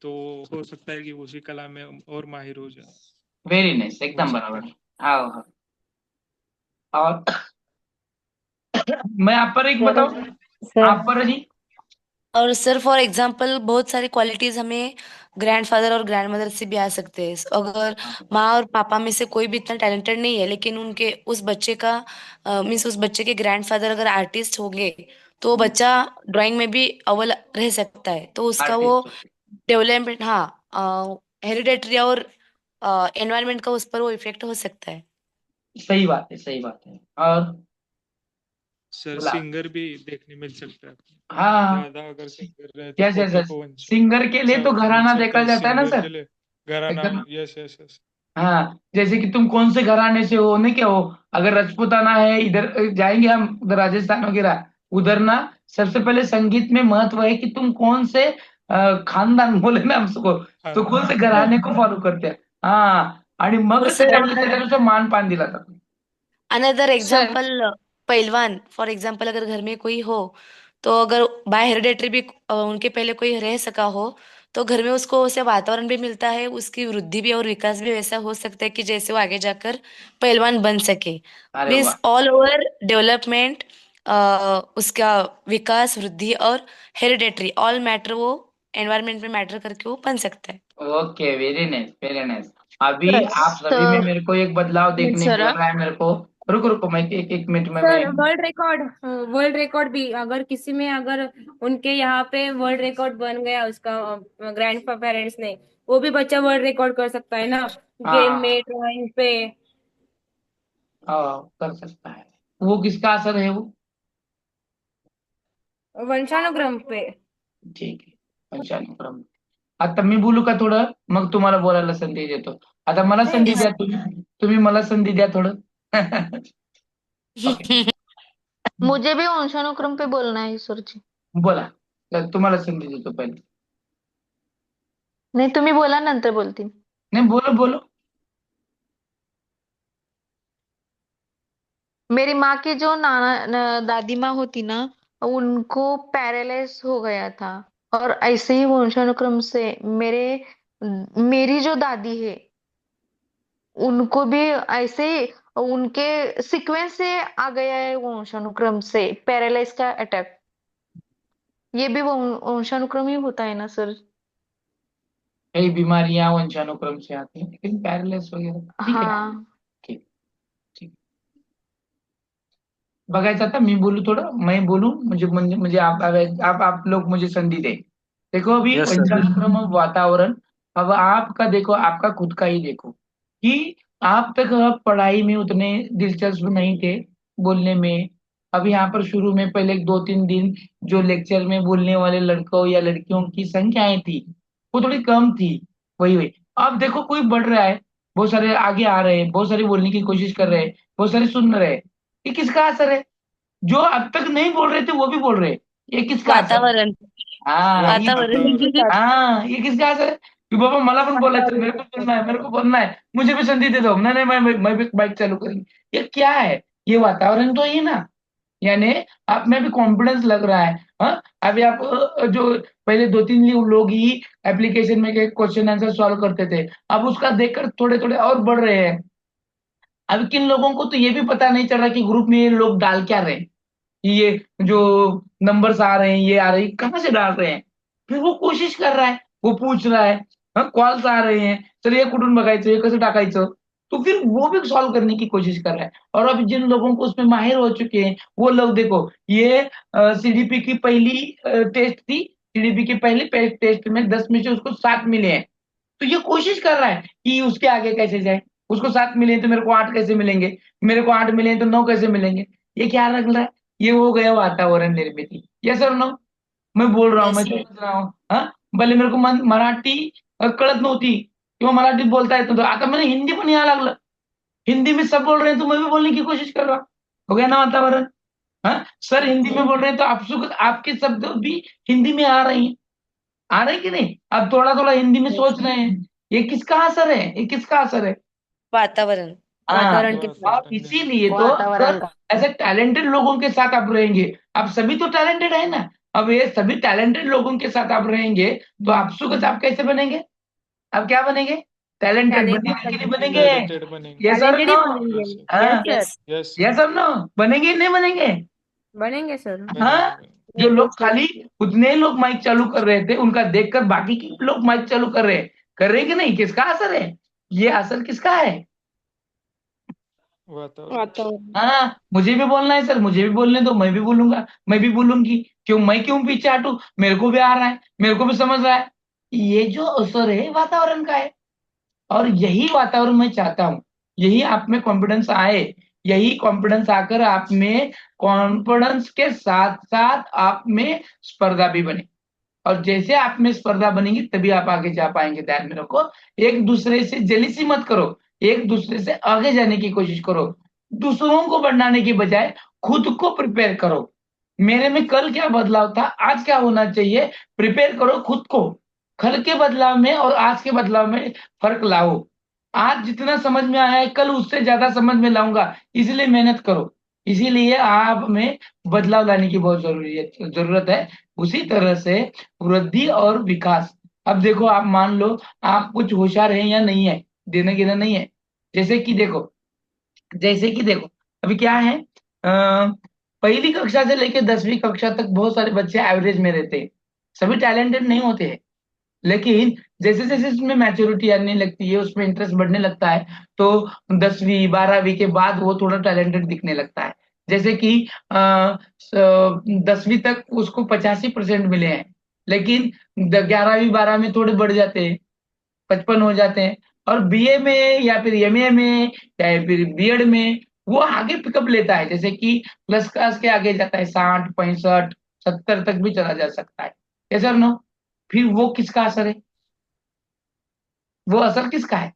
तो हो सकता है कि उसी कला में और माहिर हो जाए, वेरी नाइस, हो एकदम सकता बराबर है। है। हाँ हाँ। और मैं आप पर एक सर बताऊं, सर आप पर जी। और सर फॉर एग्जांपल बहुत सारी क्वालिटीज हमें ग्रैंडफादर और ग्रैंडमदर से भी आ सकते हैं। अगर माँ और पापा में से कोई भी इतना टैलेंटेड नहीं है, लेकिन उनके उस बच्चे का मीन्स उस बच्चे के ग्रैंडफादर अगर आर्टिस्ट होंगे, तो वो बच्चा ड्राइंग में भी अव्वल रह सकता है। तो उसका वो आर्टिस्ट। डेवलपमेंट, हाँ, हेरिडेटरी और एनवायरनमेंट का उस पर वो इफेक्ट हो सकता है। सही बात है, सही बात है। और सर बोला। सिंगर भी देखने मिल सकता है। हाँ, दादा अगर सिंगर रहे तो यस यस पोते यस। को वंश सिंगर के लिए तो मिल घराना सकता देखा है, जाता है ना सिंगर सर, के लिए घराना। एकदम। Yes yes yes. हाँ, जैसे कि तुम कौन से घराने से हो, नहीं क्या हो। अगर राजपूताना है, इधर जाएंगे हम, उधर राजस्थान वगैरह, उधर ना सबसे पहले संगीत में महत्व है कि तुम कौन से खानदान बोले ना हमको, तो कौन से घराने को फॉलो करते हैं। हाँ, आणि मग और सर त्याच्यामध्ये त्याच्यानुसार मान पान दिला जातो. अनदर सर एग्जाम्पल, पहलवान फॉर एग्जाम्पल, अगर घर में कोई हो, तो अगर बाय हेरिडेटरी भी उनके पहले कोई रह सका हो, तो घर में उसको वैसे वातावरण भी मिलता है, उसकी वृद्धि भी और विकास भी वैसा हो सकता है कि जैसे वो आगे जाकर पहलवान बन सके। अरे वाह, मीन्स ऑल ओवर डेवलपमेंट, उसका विकास, वृद्धि और हेरिडेटरी ऑल मैटर, वो एनवायरनमेंट में मैटर करके वो बन सकता है। Okay, very nice very nice. अभी सर आप सभी में मेरे को एक बदलाव देखने सर मिल रहा है मेरे को। रुको रुको, मैं एक एक मिनट में मैं। सर वर्ल्ड रिकॉर्ड भी अगर किसी में, अगर उनके यहाँ पे वर्ल्ड रिकॉर्ड बन गया उसका, ग्रैंड पेरेंट्स ने, वो भी बच्चा वर्ल्ड रिकॉर्ड कर सकता है ना, गेम हाँ में, ड्राइंग पे। हाँ, कर सकता है। वो किसका असर है वो? वंशानुक्रम पे। ठीक आहे, पंचानुक्रम. आता मी बोलू का थोडं, मग तुम्हाला बोलायला संधी देतो. आता मला संधी नहीं द्या तुम्ही, तुम्ही मला संधी द्या थोडं. ओके, मुझे भी वंशानुक्रम पे बोलना है सर जी. बोला. तर तुम्हाला संधी देतो पहिले. नाही, तुम्ही बोला, नंतर बोलतील. नाही, बोलो बोलो. मेरी माँ की जो दादी माँ होती ना, उनको पैरालाइज हो गया था. और ऐसे ही वंशानुक्रम से मेरी जो दादी है, उनको भी ऐसे ही उनके सीक्वेंस से आ गया है, वंशानुक्रम से पैरालाइज का अटैक. ये भी वंशानुक्रम ही होता है ना सर? कई बीमारियां वंशानुक्रम से आती हैं, लेकिन पैरालिसिस वगैरह ठीक है. हाँ. ठीक, ठीक. बघायचं आता, मी बोलू थोडं, मैं बोलूं, मुझे मुझे आप लोग मुझे संधि दें. देखो अभी यस सर. पंचाक्रम वातावरण, अब आपका देखो, आपका खुद का ही देखो कि आप तक अब पढ़ाई में उतने दिलचस्प नहीं थे, बोलने में. अब यहाँ पर शुरू में पहले 2-3 दिन जो लेक्चर में बोलने वाले लड़कों या लड़कियों की संख्याएं थी, वो थोड़ी कम थी. वही वही अब देखो कोई बढ़ रहा है, बहुत सारे आगे आ रहे हैं, बहुत सारे बोलने की कोशिश कर रहे हैं, बहुत सारे सुन रहे हैं. ये किसका असर है? जो अब तक नहीं बोल रहे थे वो भी बोल रहे हैं. ये किसका असर है? वातावरण, हाँ ये वातावरण। हाँ, ये किसका असर है कि बाबा मला पण बोलायचं, मेरे को बोलना है, मेरे को बोलना है, मुझे भी संधि दे दो. नहीं नहीं, मैं भी बाइक चालू करेंगे. ये क्या है? ये वातावरण तो ही ना. यानी आप में भी कॉन्फिडेंस लग रहा है. हाँ, अभी आप जो पहले 2-3 लोग ही एप्लीकेशन में क्वेश्चन आंसर सॉल्व करते थे, अब उसका देखकर थोड़े थोड़े और बढ़ रहे हैं. अब किन लोगों को तो ये भी पता नहीं चल रहा कि ग्रुप में ये लोग डाल क्या रहे हैं, कि ये जो नंबर्स आ रहे हैं, ये आ रहे हैं, कहाँ से डाल रहे हैं. फिर वो कोशिश कर रहा है, वो पूछ रहा है. कॉल्स आ रहे हैं, चल ये कुठून बघायचं, हे कसं टाकायचं. तो फिर वो भी सॉल्व करने की कोशिश कर रहा है. और अब जिन लोगों को उसमें माहिर हो चुके हैं, वो लोग देखो, ये सीडीपी की पहली टेस्ट थी, सीडीपी की पहली टेस्ट में 10 में से उसको 7 मिले हैं. तो ये कोशिश कर रहा है कि उसके आगे कैसे जाए. उसको 7 मिले हैं तो मेरे को 8 कैसे मिलेंगे, मेरे को 8 मिले हैं तो 9 कैसे मिलेंगे. ये क्या लग रहा है? ये हो गया वातावरण निर्मित. यस और नो? मैं बोल रहा हूँ, मैं यस सर। समझ रहा हूँ. हाँ, भले मेरे को मराठी कळत नव्हती किंवा मराठीत बोलता येत नव्हतं, आता मैंने हिंदी पण यायला लागलं. हिंदी में सब बोल रहे हैं तो मैं भी बोलने की कोशिश कर रहा हूँ. हो गया ना वातावरण? हाँ, सर हिंदी में बोल रहे हैं तो आपके शब्द भी हिंदी में आ रहे हैं. आ रहे हैं कि नहीं? अब थोड़ा थोड़ा हिंदी में सोच रहे हैं. ये किसका असर है? ये किसका असर है? वातावरण। हाँ, वातावरण के अब इसीलिए तो वातावरण अगर का. ऐसे टैलेंटेड लोगों के साथ आप रहेंगे, अब सभी तो टैलेंटेड है ना, अब ये सभी टैलेंटेड लोगों के साथ आप रहेंगे, तो आप सुगत आप कैसे बनेंगे? आप क्या बनेंगे? टैलेंटेड बनेंगे कि नहीं बनेंगे? टैलेंटेड बनेंगे. ये सर टैलेंटेड ही नो? बनेंगे. हाँ, यस सर, यस। यस ये सब नो, बनेंगे नहीं बनेंगे? बनेंगे सर. हाँ, बनेंगे. जो लोग खाली उतने ही लोग माइक चालू कर रहे थे, उनका देखकर बाकी के लोग माइक चालू कर रहे हैं कि नहीं? किसका असर है? ये असर किसका है? वातावरण। हाँ, मुझे भी बोलना है सर, मुझे भी बोलने दो, मैं भी बोलूंगा, मैं भी बोलूंगी। क्यों पीछे हटूं? मेरे को भी आ रहा है, मेरे को भी समझ रहा है। ये जो असर है वातावरण का है, और यही वातावरण मैं चाहता हूँ। यही आप में कॉन्फिडेंस आए, यही कॉन्फिडेंस आकर आप में कॉन्फिडेंस के साथ साथ आप में स्पर्धा भी बने। और जैसे आप में स्पर्धा बनेगी तभी आप आगे जा पाएंगे। ध्यान में रखो, एक दूसरे से जेलिसी मत करो, एक दूसरे से आगे जाने की कोशिश करो। दूसरों को बढ़ाने की बजाय खुद को प्रिपेयर करो। मेरे में कल क्या बदलाव था, आज क्या होना चाहिए, प्रिपेयर करो खुद को। कल के बदलाव में और आज के बदलाव में फर्क लाओ। आज जितना समझ में आया है कल उससे ज्यादा समझ में लाऊंगा, इसलिए मेहनत करो। इसीलिए आप में बदलाव लाने की बहुत जरूरत है। उसी तरह से वृद्धि और विकास। अब देखो, आप मान लो आप कुछ होशियार हैं या नहीं है, देना गिना नहीं है। जैसे कि देखो अभी क्या है, पहली कक्षा से लेकर 10वीं कक्षा तक बहुत सारे बच्चे एवरेज में रहते हैं। सभी टैलेंटेड नहीं होते हैं, लेकिन जैसे जैसे उसमें मैच्योरिटी आने लगती है, उसमें इंटरेस्ट बढ़ने लगता है, तो 10वीं 12वीं के बाद वो थोड़ा टैलेंटेड दिखने लगता है। जैसे कि 10वीं तक उसको 85% मिले हैं, लेकिन 11वीं 12वीं में थोड़े बढ़ जाते हैं, 55 हो जाते हैं। और बीए में या फिर एमए में या फिर बीएड में वो आगे पिकअप लेता है, जैसे कि प्लस क्लास के आगे जाता है, 60 65 70 तक भी चला जा सकता है। ऐसा नो, फिर वो किसका असर है? वो असर किसका है?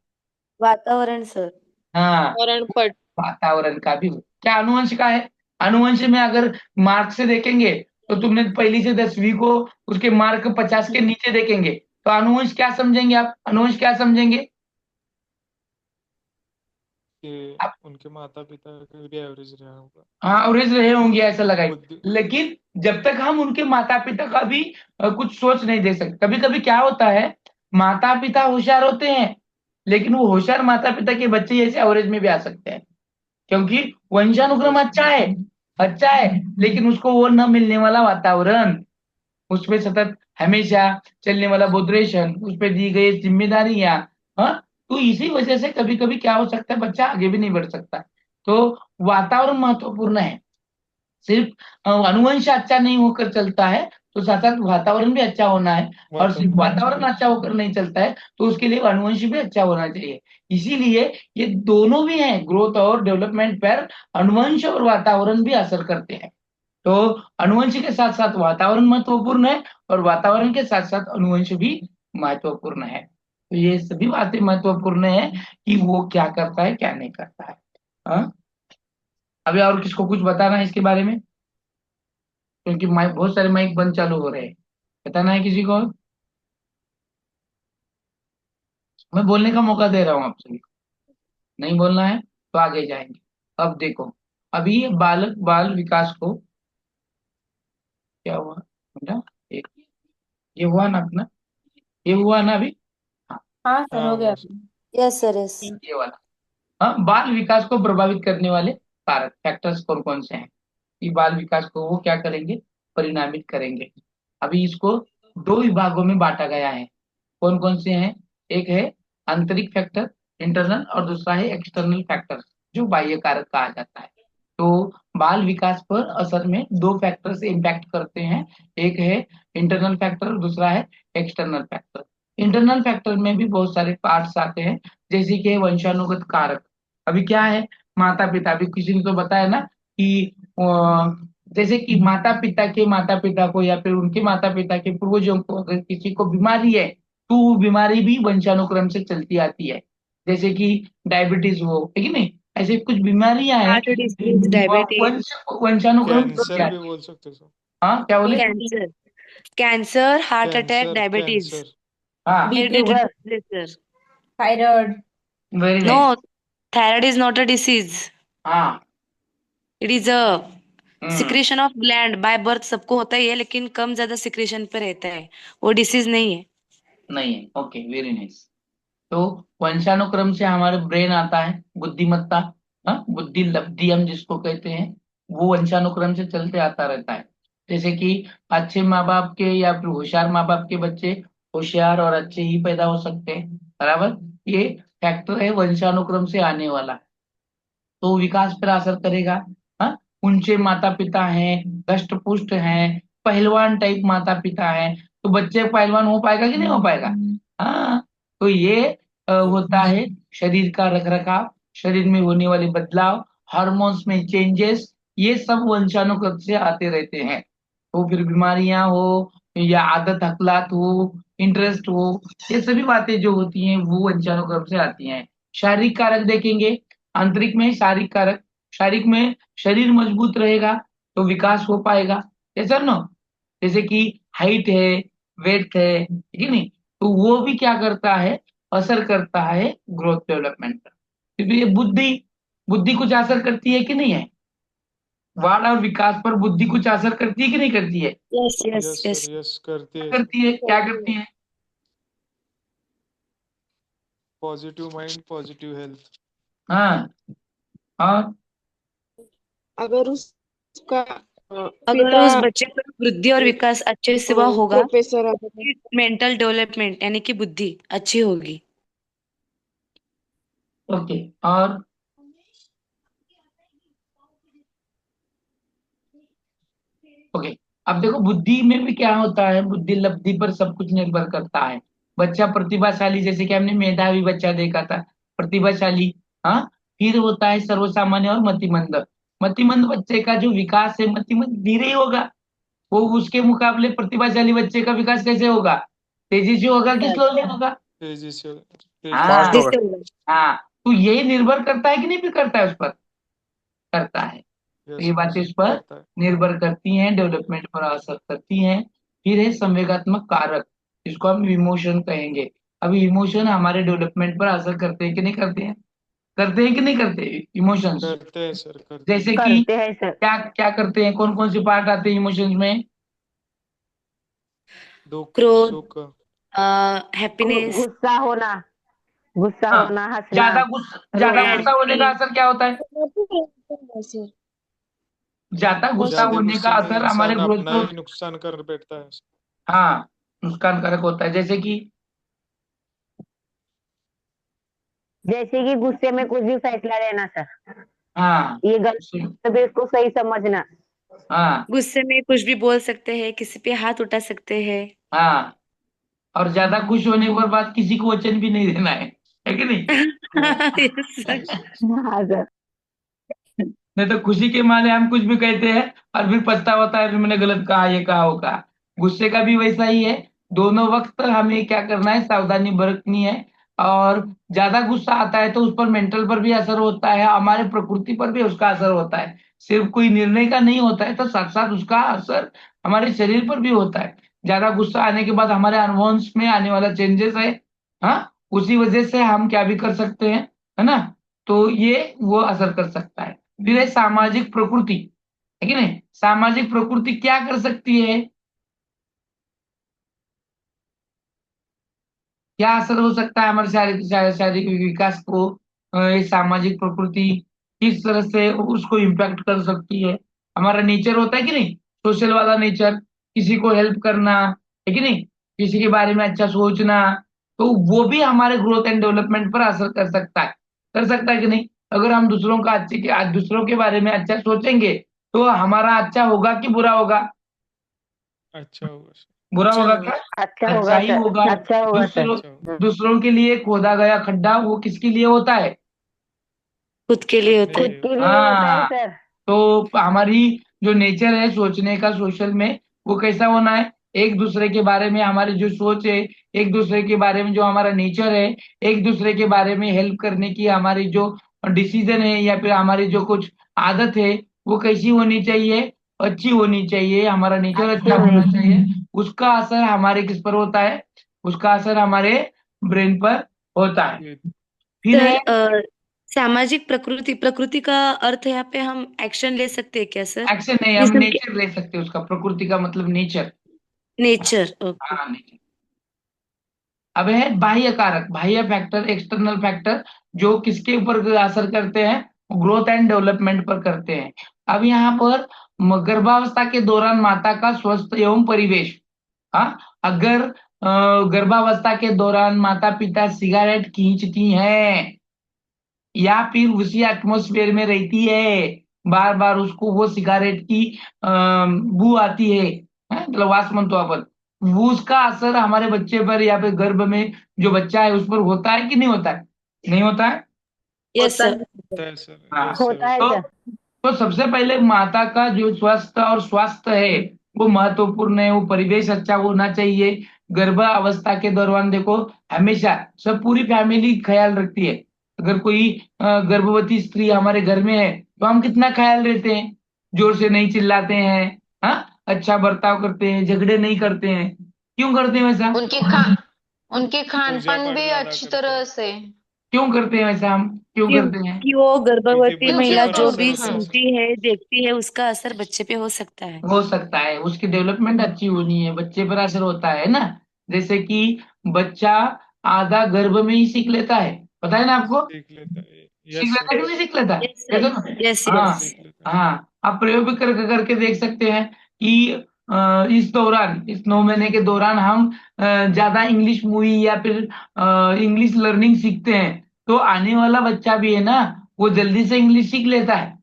वातावरण सर। हाँ, पट वातावरण का भी। क्या अनुवंश का है? अनुवंश में अगर मार्क से देखेंगे तो तुमने पहली से 10वीं को उसके मार्क 50 के नीचे देखेंगे, तो अनुवंश क्या समझेंगे आप? अनुवंश क्या समझेंगे कि आप? उनके माता पिता का भी एवरेज रहा होगा। हाँ, एवरेज रहे होंगे ऐसा लगाए, बुद्धि। लेकिन जब तक हम उनके माता पिता का भी कुछ सोच नहीं दे सकते। कभी कभी क्या होता है, माता पिता होशियार होते हैं, लेकिन वो होशियार माता पिता के बच्चे ऐसे एवरेज में भी आ सकते हैं, क्योंकि वंशानुक्रम अच्छा है, लेकिन उसको वो न मिलने वाला वातावरण, उसपे सतत हमेशा चलने वाला बोधरेशन, उस पे दी गई जिम्मेदारियां, हाँ, तो इसी वजह से कभी कभी क्या हो सकता है, बच्चा आगे भी नहीं बढ़ सकता। तो वातावरण महत्वपूर्ण है। सिर्फ अनुवंश अच्छा नहीं होकर चलता है, तो साथ साथ वातावरण भी अच्छा होना है। और सिर्फ वातावरण अच्छा होकर नहीं चलता है, तो उसके लिए अनुवंश भी अच्छा होना चाहिए। इसीलिए ये दोनों भी हैं, ग्रोथ और डेवलपमेंट पर अनुवंश और वातावरण भी असर करते हैं। तो अनुवंश के साथ साथ वातावरण महत्वपूर्ण है, और वातावरण के साथ साथ अनुवंश भी महत्वपूर्ण है। तो ये सभी बातें महत्वपूर्ण है कि वो क्या करता है क्या नहीं करता है। हाँ? अभी और किसको कुछ बताना है इसके बारे में? क्योंकि माइक, बहुत सारे माइक बंद चालू हो रहे हैं। बताना है किसी को? मैं बोलने का मौका दे रहा हूँ आप सभी को। नहीं बोलना है तो आगे जाएंगे। अब देखो, अभी ये बालक बाल विकास को क्या हुआ बेटा? एक ये हुआ ना अपना, ये हुआ ना अभी? हाँ, हाँ सर, हाँ हो गया। हुआ सर। Yes sir yes. ये वाला। हाँ, बाल विकास को प्रभावित करने वाले कारक फैक्टर्स कौन कौन से हैं? कि बाल विकास को वो क्या करेंगे, परिणामित करेंगे। अभी इसको दो विभागों में बांटा गया है। कौन कौन से हैं? एक है आंतरिक फैक्टर, इंटरनल, और दूसरा है एक्सटर्नल फैक्टर, जो बाह्य कारक कहा जाता है। तो बाल विकास पर असल में दो फैक्टर्स इम्पैक्ट करते हैं। एक है इंटरनल फैक्टर और दूसरा है एक्सटर्नल फैक्टर। इंटरनल फैक्टर में भी बहुत सारे पार्ट्स आते हैं, जैसे कि वंशानुगत कारक। अभी क्या है, माता पिता, अभी किसी ने तो बताया ना कि जैसे कि माता पिता को या फिर उनके माता पिता के पूर्वजों को अगर किसी को बीमारी है, तो वो बीमारी भी वंशानुक्रम से चलती आती है। जैसे कि डायबिटीज हो, है कि नहीं? ऐसे कुछ बीमारियां हैं, हार्ट डिसीज, डायबिटीज, वंश वंशानुक्रम से चलती कैंसर भी आती बोल सकते हो सर। है। हाँ, क्या बोले? Cancer, cancer, heart attack, cancer diabetes, cancer. हाँ, hereditary sugar, disease. Thyroid. Very no, nice. thyroid is not a disease. हाँ। It is a hmm. secretion of gland by birth. सबको होता ही है, लेकिन कम ज्यादा सिक्रेशन पे रहता है, वो डिसीज नहीं है। नहीं है, ओके, वेरी नाइस। तो वंशानुक्रम से हमारे ब्रेन आता है, बुद्धिमत्ता, हाँ, बुद्धि लब्धि हम जिसको कहते हैं, वो वंशानुक्रम से चलते आता रहता है। जैसे कि अच्छे माँ बाप के या फिर होशियार माँ बाप के बच्चे होशियार और अच्छे ही पैदा हो सकते हैं, बराबर। ये फैक्टर है वंशानुक्रम से आने वाला, तो विकास पर असर करेगा। हाँ, ऊंचे माता पिता हैं, दष्ट पुष्ट हैं, पहलवान टाइप माता पिता हैं, तो बच्चे पहलवान हो पाएगा कि नहीं हो पाएगा? हाँ, तो ये होता है शरीर का रख रखाव, शरीर में होने वाले बदलाव, हार्मोन्स में चेंजेस, ये सब वंशानुक्रम से आते रहते हैं। तो फिर बीमारियां हो या आदत हकलात हो, इंटरेस्ट हो, ये सभी बातें जो होती हैं वो वंशानुक्रम से आती हैं। शारीरिक कारक देखेंगे, आंतरिक में शारीरिक कारक, शारीरिक में शरीर मजबूत रहेगा तो विकास हो पाएगा, ऐसा ना। जैसे कि हाइट है, वेट है, ठीक है नहीं, तो वो भी क्या करता है, असर करता है ग्रोथ डेवलपमेंट पर। क्योंकि ये बुद्धि, बुद्धि कुछ असर करती है कि नहीं है? वाण और विकास पर बुद्धि कुछ असर करती है कि नहीं करती है? Yes yes yes yes. Sir, yes करती है सर। करती है, क्या करती है? Positive mind, positive health. हाँ, और अगर उसका अगर पिता उस बच्चे का वृद्धि और विकास अच्छे से हुआ होगा, प्रोफेसर मेंटल डेवलपमेंट यानी कि बुद्धि अच्छी होगी। ओके, और ओके, अब देखो बुद्धि में भी क्या होता है, बुद्धि लब्धि पर सब कुछ निर्भर करता है। बच्चा प्रतिभाशाली, जैसे कि हमने मेधावी बच्चा देखा था, प्रतिभाशाली। हाँ, फिर होता है सर्वसामान्य और मतिमंद। मतिमंद बच्चे का जो विकास है, मतिमंद धीरे ही होगा। वो उसके मुकाबले प्रतिभाशाली बच्चे का विकास कैसे होगा? तेजी से होगा कि स्लोली होगा? तेजी से, हाँ, जिससे होगा। हाँ, तो यही निर्भर करता है कि नहीं भी करता है उस पर? करता है। तो यस ये बातें इस पर करता है। निर्भर करती हैं, डेवलपमेंट पर असर करती हैं। फिर है संवेगात्मक कारक, जिसको हम इमोशन कहेंगे। अभी इमोशन हमारे डेवलपमेंट पर असर करते हैं कि नहीं करते हैं? करते हैं कि नहीं करते इमोशंस? करते हैं सर, करते हैं। जैसे कि करते हैं सर। क्या क्या करते हैं, कौन कौन से पार्ट आते हैं इमोशंस में? दुख, क्रोध, सुख। हैप्पीनेस, गुस्सा होना, गुस्सा हाँ, होना, हंसना, ज्यादा रोना। गुस्सा होने का असर क्या होता है? सर ज्यादा गुस्सा ज्यादा होने का गुस्से में असर हमारे इंसान ग्रोथ अपना को, ही नुकसान कर बैठता है। हाँ, नुकसानकारक होता है। जैसे कि जैसे कि गुस्से में कुछ भी फैसला लेना सर, हाँ, ये गलत है, इसको सही समझना। हाँ, गुस्से में कुछ भी बोल सकते हैं, किसी पे हाथ उठा सकते हैं। हाँ, और ज्यादा खुश होने के बाद किसी को वचन भी नहीं देना है कि नहीं? Yes sir. हाँ सर। नहीं तो खुशी के मारे हम कुछ भी कहते हैं और फिर पछतावा होता है, फिर मैंने गलत कहा, ये कहा होगा। गुस्से का भी वैसा ही है। दोनों वक्त हमें क्या करना है, सावधानी बरतनी है। और ज्यादा गुस्सा आता है तो उस पर मेंटल पर भी असर होता है, हमारे प्रकृति पर भी उसका असर होता है। सिर्फ कोई निर्णय का नहीं होता है, तो साथ साथ उसका असर हमारे शरीर पर भी होता है। ज्यादा गुस्सा आने के बाद हमारे हार्मोन्स में आने वाला चेंजेस है। हाँ, उसी वजह से हम क्या भी कर सकते हैं, है ना। तो ये वो असर कर सकता है। फिर है सामाजिक प्रकृति, है कि नहीं? सामाजिक प्रकृति क्या कर सकती है, क्या असर हो सकता है हमारे शारीरिक शारीरिक विकास को? ये सामाजिक प्रकृति किस तरह से उसको इम्पैक्ट कर सकती है? हमारा नेचर होता है कि नहीं, सोशल वाला नेचर, किसी को हेल्प करना, है कि नहीं, किसी के बारे में अच्छा सोचना, तो वो भी हमारे ग्रोथ एंड डेवलपमेंट पर असर कर सकता है कि नहीं? अगर हम दूसरों का दूसरों के बारे में अच्छा सोचेंगे तो हमारा अच्छा होगा कि बुरा होगा? अच्छा होगा सर। बुरा अच्छा होगा होगा। क्या? अच्छा अच्छा होगा ही सर, होगा। अच्छा होगा सर। दूसरों अच्छा होगा। दूसरों के लिए खोदा गया खड्डा वो किसके लिए होता है? खुद के लिए अपने होता है। खुद लिए के होता लिए होता है हाँ, सर। तो हमारी जो नेचर है सोचने का सोशल में, वो कैसा होना है? एक दूसरे के बारे में हमारी जो सोच है, एक दूसरे के बारे में जो हमारा नेचर है, एक दूसरे के बारे में हेल्प करने की हमारी जो डिसीजन है या फिर हमारी जो कुछ आदत है, वो कैसी होनी चाहिए? अच्छी होनी चाहिए, हमारा नेचर अच्छी अच्छा होनी होना चाहिए। उसका असर हमारे किस पर होता है? उसका असर हमारे ब्रेन पर होता है। ये। फिर सर है सामाजिक प्रकृति, प्रकृति का अर्थ यहाँ पे हम एक्शन ले सकते हैं क्या सर? एक्शन नहीं, हम जैसे हम नेचर ले सकते हैं उसका, प्रकृति का मतलब नेचर। Nature, okay. हाँ, नेचर। अब है बाह्य कारक, बाह्य फैक्टर, एक्सटर्नल फैक्टर, जो किसके ऊपर असर करते हैं? ग्रोथ एंड डेवलपमेंट पर करते हैं। अब यहाँ पर गर्भावस्था के दौरान माता का स्वस्थ एवं परिवेश। हाँ, अगर गर्भावस्था के दौरान माता पिता सिगरेट खींचती हैं या फिर उसी एटमॉस्फेयर में रहती है, बार बार उसको वो सिगरेट की बू आती है, मतलब वास म्हणतो आपण, वो उसका असर हमारे बच्चे पर या फिर गर्भ में जो बच्चा है उस पर होता है कि नहीं होता है? नहीं होता है? यस होता सर। है होता है सर, हाँ, यस होता सर। है तो क्या? तो सबसे पहले माता का जो स्वस्थ और स्वास्थ्य है वो महत्वपूर्ण है, वो परिवेश अच्छा होना चाहिए। गर्भ अवस्था के दौरान देखो, हमेशा सब पूरी फैमिली ख्याल रखती है। अगर कोई गर्भवती स्त्री हमारे घर में है तो हम कितना ख्याल रहते हैं, जोर से नहीं चिल्लाते हैं, हाँ, अच्छा बर्ताव करते हैं, झगड़े नहीं करते हैं। क्यों करते हैं वैसा? उनकी खा उनकी खान पूजा पान पाठ भी ज्यादा अच्छी करते तरह हैं, से। क्यों करते हैं वैसा? हम क्यों करते हैं? क्योंकि वो क्योंकि गर्भवती बच्चे क्योंकि महिला पर जो असर भी होता है हाँ, सर। सुनती है देखती है उसका असर बच्चे पे हो सकता है। हो सकता है, उसकी डेवलपमेंट अच्छी होनी है, बच्चे पर असर होता है ना। जैसे कि बच्चा आधा गर्भ में ही सीख लेता है, पता है ना आपको? सीख लेता है, सीख यस लेता सर। है कि नहीं सीख लेता? यस कहते सर। ना। यस हाँ, हाँ, यस। सीख लेता है। हाँ, आप प्रयोग भी करके करके देख सकते हैं कि इस दौरान, इस 9 महीने के दौरान हम ज्यादा इंग्लिश मूवी या फिर इंग्लिश लर्निंग सीखते हैं, तो आने वाला बच्चा भी है ना, वो जल्दी से इंग्लिश सीख लेता है।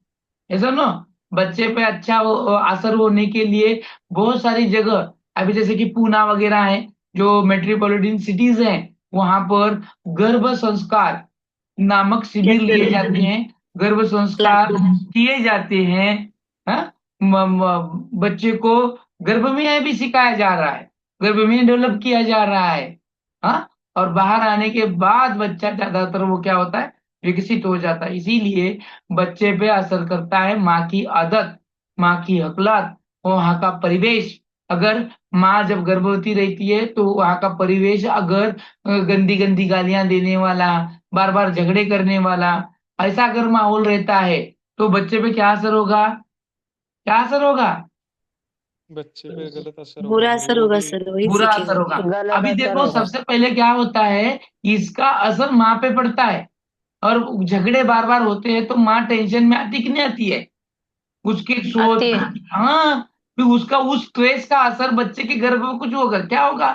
ऐसा ना, बच्चे पे अच्छा असर होने के लिए बहुत सारी जगह, अभी जैसे कि पूना वगैरह है, जो मेट्रोपॉलिटन सिटीज हैं, वहां पर गर्भ संस्कार नामक शिविर यस लिए सर। जाते हैं, गर्भ संस्कार क्लासेस। किए जाते हैं। हाँ, बच्चे को गर्भ में भी सिखाया जा रहा है, गर्भ में डेवलप किया जा रहा है। हाँ, और बाहर आने के बाद बच्चा ज्यादातर वो क्या होता है, विकसित हो जाता है। इसीलिए बच्चे पे असर करता है माँ की आदत, माँ की हकलात, वहाँ का परिवेश। अगर माँ जब गर्भवती रहती है तो वहाँ का परिवेश अगर गंदी गंदी गालियां देने वाला, बार बार झगड़े करने वाला, ऐसा अगर माहौल रहता है तो बच्चे पे क्या असर होगा? क्या असर होगा? बच्चे पे गलत असर होगा, बुरा असर वो होगा भी। सर, वही बुरा असर सीखेगा। होगा। गलत अभी असर देखो, होगा। सबसे पहले क्या होता है, इसका असर माँ पे पड़ता है। और झगड़े बार बार होते हैं तो माँ टेंशन में आती कि नहीं आती है? उसकी सोच, आती है। हाँ, फिर उसका उस स्ट्रेस का असर बच्चे के गर्भ में कुछ होगा, क्या होगा?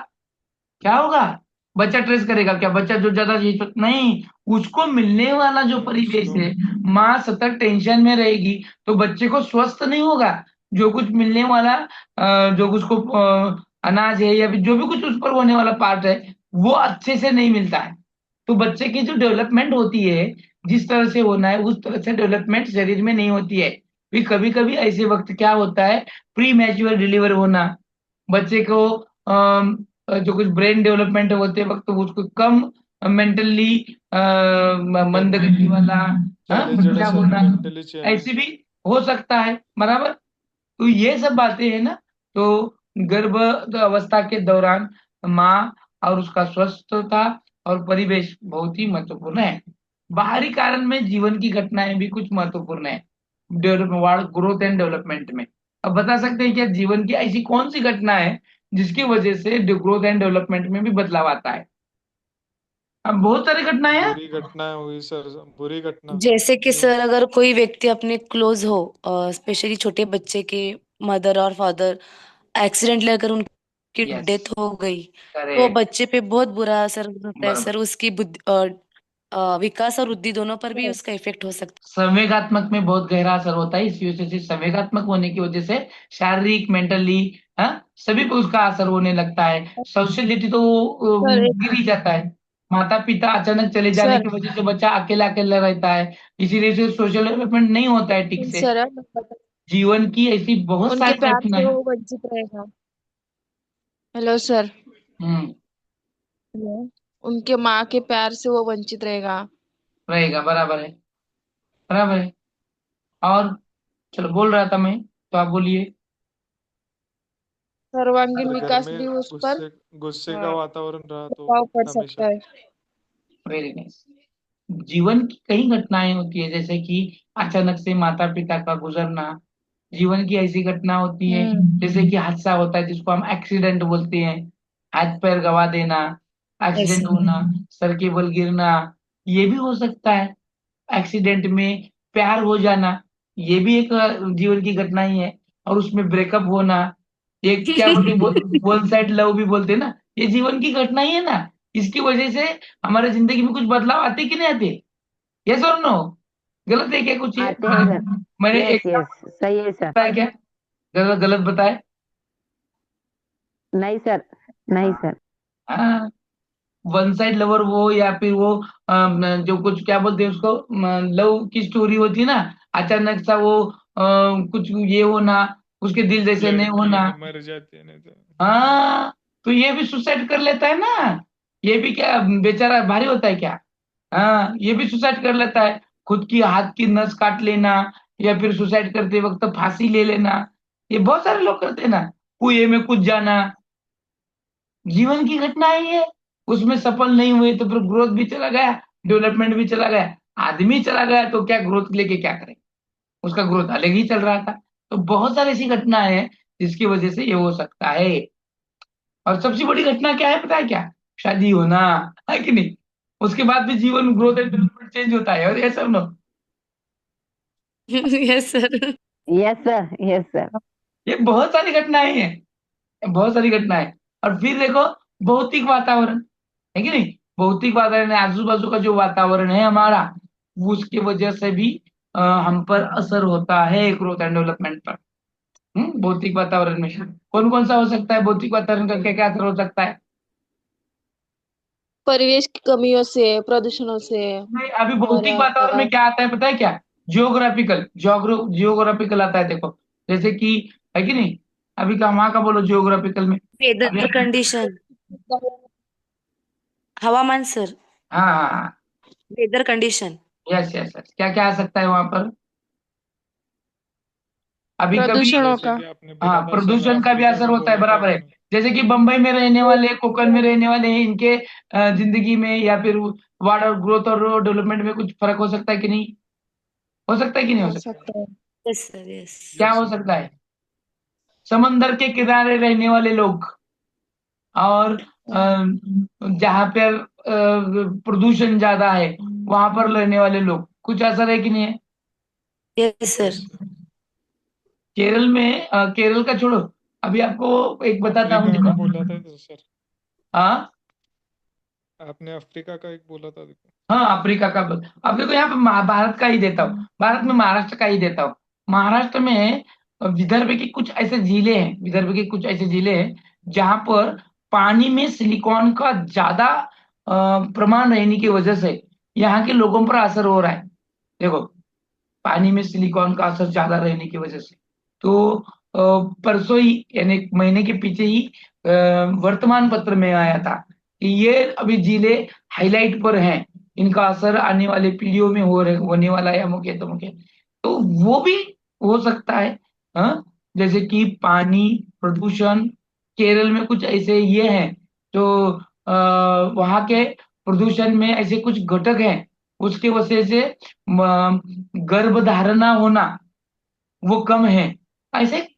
क्या होगा? बच्चा ट्रेस करेगा क्या? बच्चा जो ज्यादा ये नहीं, उसको मिलने वाला जो परिवेश उसको है, माँ सतत टेंशन में रहेगी तो बच्चे को स्वस्थ नहीं होगा। जो कुछ मिलने वाला जो उसको अनाज है या फिर जो भी कुछ उस पर होने वाला पार्ट है, वो अच्छे से नहीं मिलता है। तो बच्चे की जो डेवलपमेंट होती है, जिस तरह से होना है उस तरह से डेवलपमेंट शरीर में नहीं होती है। फिर कभी कभी ऐसे वक्त क्या होता है, प्री मैच्योर डिलीवर होना, बच्चे को जो कुछ ब्रेन डेवलपमेंट होते वक्त उसको कम मेंटली मंद गति वाला, हाँ, चैलेंजेड बच्चा असेल, होना, मेंटली ऐसे चैलेंज। भी हो सकता है, बराबर। तो ये सब बातें है ना। तो गर्भ अवस्था के दौरान माँ और उसका स्वस्थता और परिवेश बहुत ही महत्वपूर्ण है। बाहरी कारण में जीवन की घटनाएं भी कुछ महत्वपूर्ण है डेवलपमेंट, ग्रोथ एंड डेवलपमेंट में। अब बता सकते हैं क्या जीवन की ऐसी कौन सी घटना है जिसकी वजह से ग्रोथ एंड डेवलपमेंट में भी बदलाव आता है? अब बहुत सारी घटनाएं हैं। बुरी घटनाएं हुई सर, बुरी घटना। जैसे कि जो सर अगर कोई व्यक्ति अपने क्लोज हो, स्पेशली छोटे बच्चे के मदर और फादर एक्सीडेंट लेकर उनकी यस, डेथ हो गई, तो करेक्ट, बच्चे पे बहुत बुरा असर होता है बराबर। सर। उसकी बुद्धि विकास और बुद्धि दोनों पर भी उसका इफेक्ट हो सकता संवेगात्मक में बहुत गहरा असर होता है, इस वजह से संवेगात्मक होने की वजह से शारीरिक, मेंटली, हाँ, सभी पे उसका असर होने लगता है। सोशलिटी तो सर एक गिर ही जाता है। माता पिता अचानक चले जाने सर की वजह से बच्चा अकेला अकेला रहता है, इसीलिए से सोशल डेवलपमेंट नहीं होता है ठीक से। सर जीवन की ऐसी बहुत उनके सारी प्यार से घटनाएं। वो वंचित रहेगा। Hello sir. Hmm, hello. उनके माँ के प्यार से वो वंचित रहेगा। रहेगा, बराबर है, बराबर है। और चलो, बोल रहा था मैं, तो आप बोलिए। सर्वांगीण अगर घर विकास में भी उस पर गुस्से गुस्से का वातावरण रहा तो प्रभाव पड़ हमेशा। सकता है। Very nice. जीवन की कई घटनाएं होती है, जैसे कि अचानक से माता पिता का गुजरना, जीवन की ऐसी घटना होती है। जैसे कि हादसा होता है जिसको हम एक्सीडेंट बोलते हैं, हाथ पैर गवा देना, है। Yes accident sir. होना, सर के बल गिरना, ये भी हो सकता है। एक्सीडेंट में प्यार हो जाना, ये भी एक जीवन की घटना ही है। और उसमें ब्रेकअप होना, एक क्या बोलते वन साइड लव भी बोलते हैं ना, ये जीवन की घटना ही है ना। इसकी वजह से हमारे जिंदगी में कुछ बदलाव आते कि नहीं आते? यस और नो? गलत है क्या कुछ ये? आते हैं सर। मैंने यस एक यस, सही है सर। बताया क्या? गलत गलत बताया? नहीं सर, नहीं सर। हाँ, वन साइड लवर वो, या फिर वो जो कुछ क्या बोलते हैं उसको, लव की स्टोरी होती है ना, अचानक सा वो कुछ ये होना, उसके दिल जैसे नहीं होना। लड़की मर जाती है नहीं तो। हाँ, तो ये भी सुसाइड कर लेता है ना, ये भी क्या बेचारा भारी होता है क्या? हाँ, ये भी सुसाइड कर लेता है, खुद की हाथ की नस काट लेना, या फिर सुसाइड करते वक्त फांसी ले लेना, ये बहुत सारे लोग करते हैं ना, कुएं में कूद जाना। जीवन की घटना है ये। उसमें सफल नहीं हुए तो फिर ग्रोथ भी चला गया, डेवलपमेंट भी चला गया। आदमी चला गया तो क्या ग्रोथ लेके क्या करें, उसका ग्रोथ अलग ही चल रहा था। तो बहुत सारी ऐसी घटनाएं हैं जिसकी वजह से ये हो सकता है। और सबसे बड़ी घटना क्या है पता है क्या? शादी होना, है कि नहीं? उसके बाद भी जीवन ग्रोथ एंड डेवलपमेंट चेंज होता है, और ये सब ना, yes sir. Yes sir, yes sir. ये बहुत सारी घटनाएं हैं, बहुत सारी घटनाएं। और फिर देखो, भौतिक वातावरण, है कि नहीं? भौतिक वातावरण है, आजू बाजू का जो वातावरण है हमारा, वो उसकी वजह से भी हम पर असर होता है ग्रोथ एंड डेवलपमेंट पर। भौतिक वातावरण में कौन कौन सा हो सकता है? भौतिक वातावरण का क्या क्या असर हो सकता है? परिवेश की कमियों से, प्रदूषणों से। नहीं, अभी और भौतिक वातावरण में क्या आता है पता है क्या? जियोग्राफिकल आता है, देखो, जैसे कि, है कि नहीं? अभी का वहां का बोलो जियोग्राफिकल में। अभी वेदर कंडीशन, हवामान सर। हाँ हाँ हाँ, weather condition. Yes yes yes, क्या क्या आ सकता है वहां पर? अभी कभी, प्रदूषणों जैसे का। कि आपने हाँ, बोला था सर, प्रदूषण का भी अफ्रीका असर का होता है, बोला था बराबर है। आपने। जैसे कि बंबई में रहने वाले, कोकण में रहने वाले हैं, इनके जिंदगी में या फिर वाटर ग्रोथ और डेवलपमेंट में कुछ फर्क हो सकता है कि नहीं? हो सकता है कि नहीं हो हो सकता? सकता है। Yes sir, yes. क्या यस हो सर। सकता है? समंदर के किनारे रहने वाले लोग, और जहाँ पर प्रदूषण ज्यादा है, वहां पर रहने वाले लोग, कुछ असर है कि नहीं है? Yes sir. Yes sir. Kerala में, केरल का छोड़ो, अभी आपको एक बताता हूँ, अफ्रीका का देखो। बोला था तो सर, हाँ आपने अफ्रीका का एक बोला था देखो। हाँ, अफ्रीका का अब देखो, यहाँ पे भारत का ही देता हूँ, भारत में महाराष्ट्र का ही देता हूँ। महाराष्ट्र में विदर्भ की कुछ ऐसे झीलें हैं, विदर्भ की कुछ ऐसे झीलें हैं जहां पर पानी में सिलिकॉन का ज्यादा प्रमाण रहने की वजह से यहाँ के लोगों पर असर हो रहा है। देखो, पानी में सिलिकॉन का असर ज्यादा रहने की वजह से, तो परसों ही, यानी एक महीने के पीछे ही वर्तमान पत्र में आया था कि ये अभी जिले हाईलाइट पर हैं, इनका असर आने वाले पीढ़ियों में होने वाला है, अमुक है तमुक है। तो वो भी हो सकता है। हाँ, जैसे कि पानी प्रदूषण, केरल में कुछ ऐसे ये हैं जो वहाँ के प्रदूषण में ऐसे कुछ घटक हैं, उसके वजह से गर्भधारणा होना वो कम है। ऐसे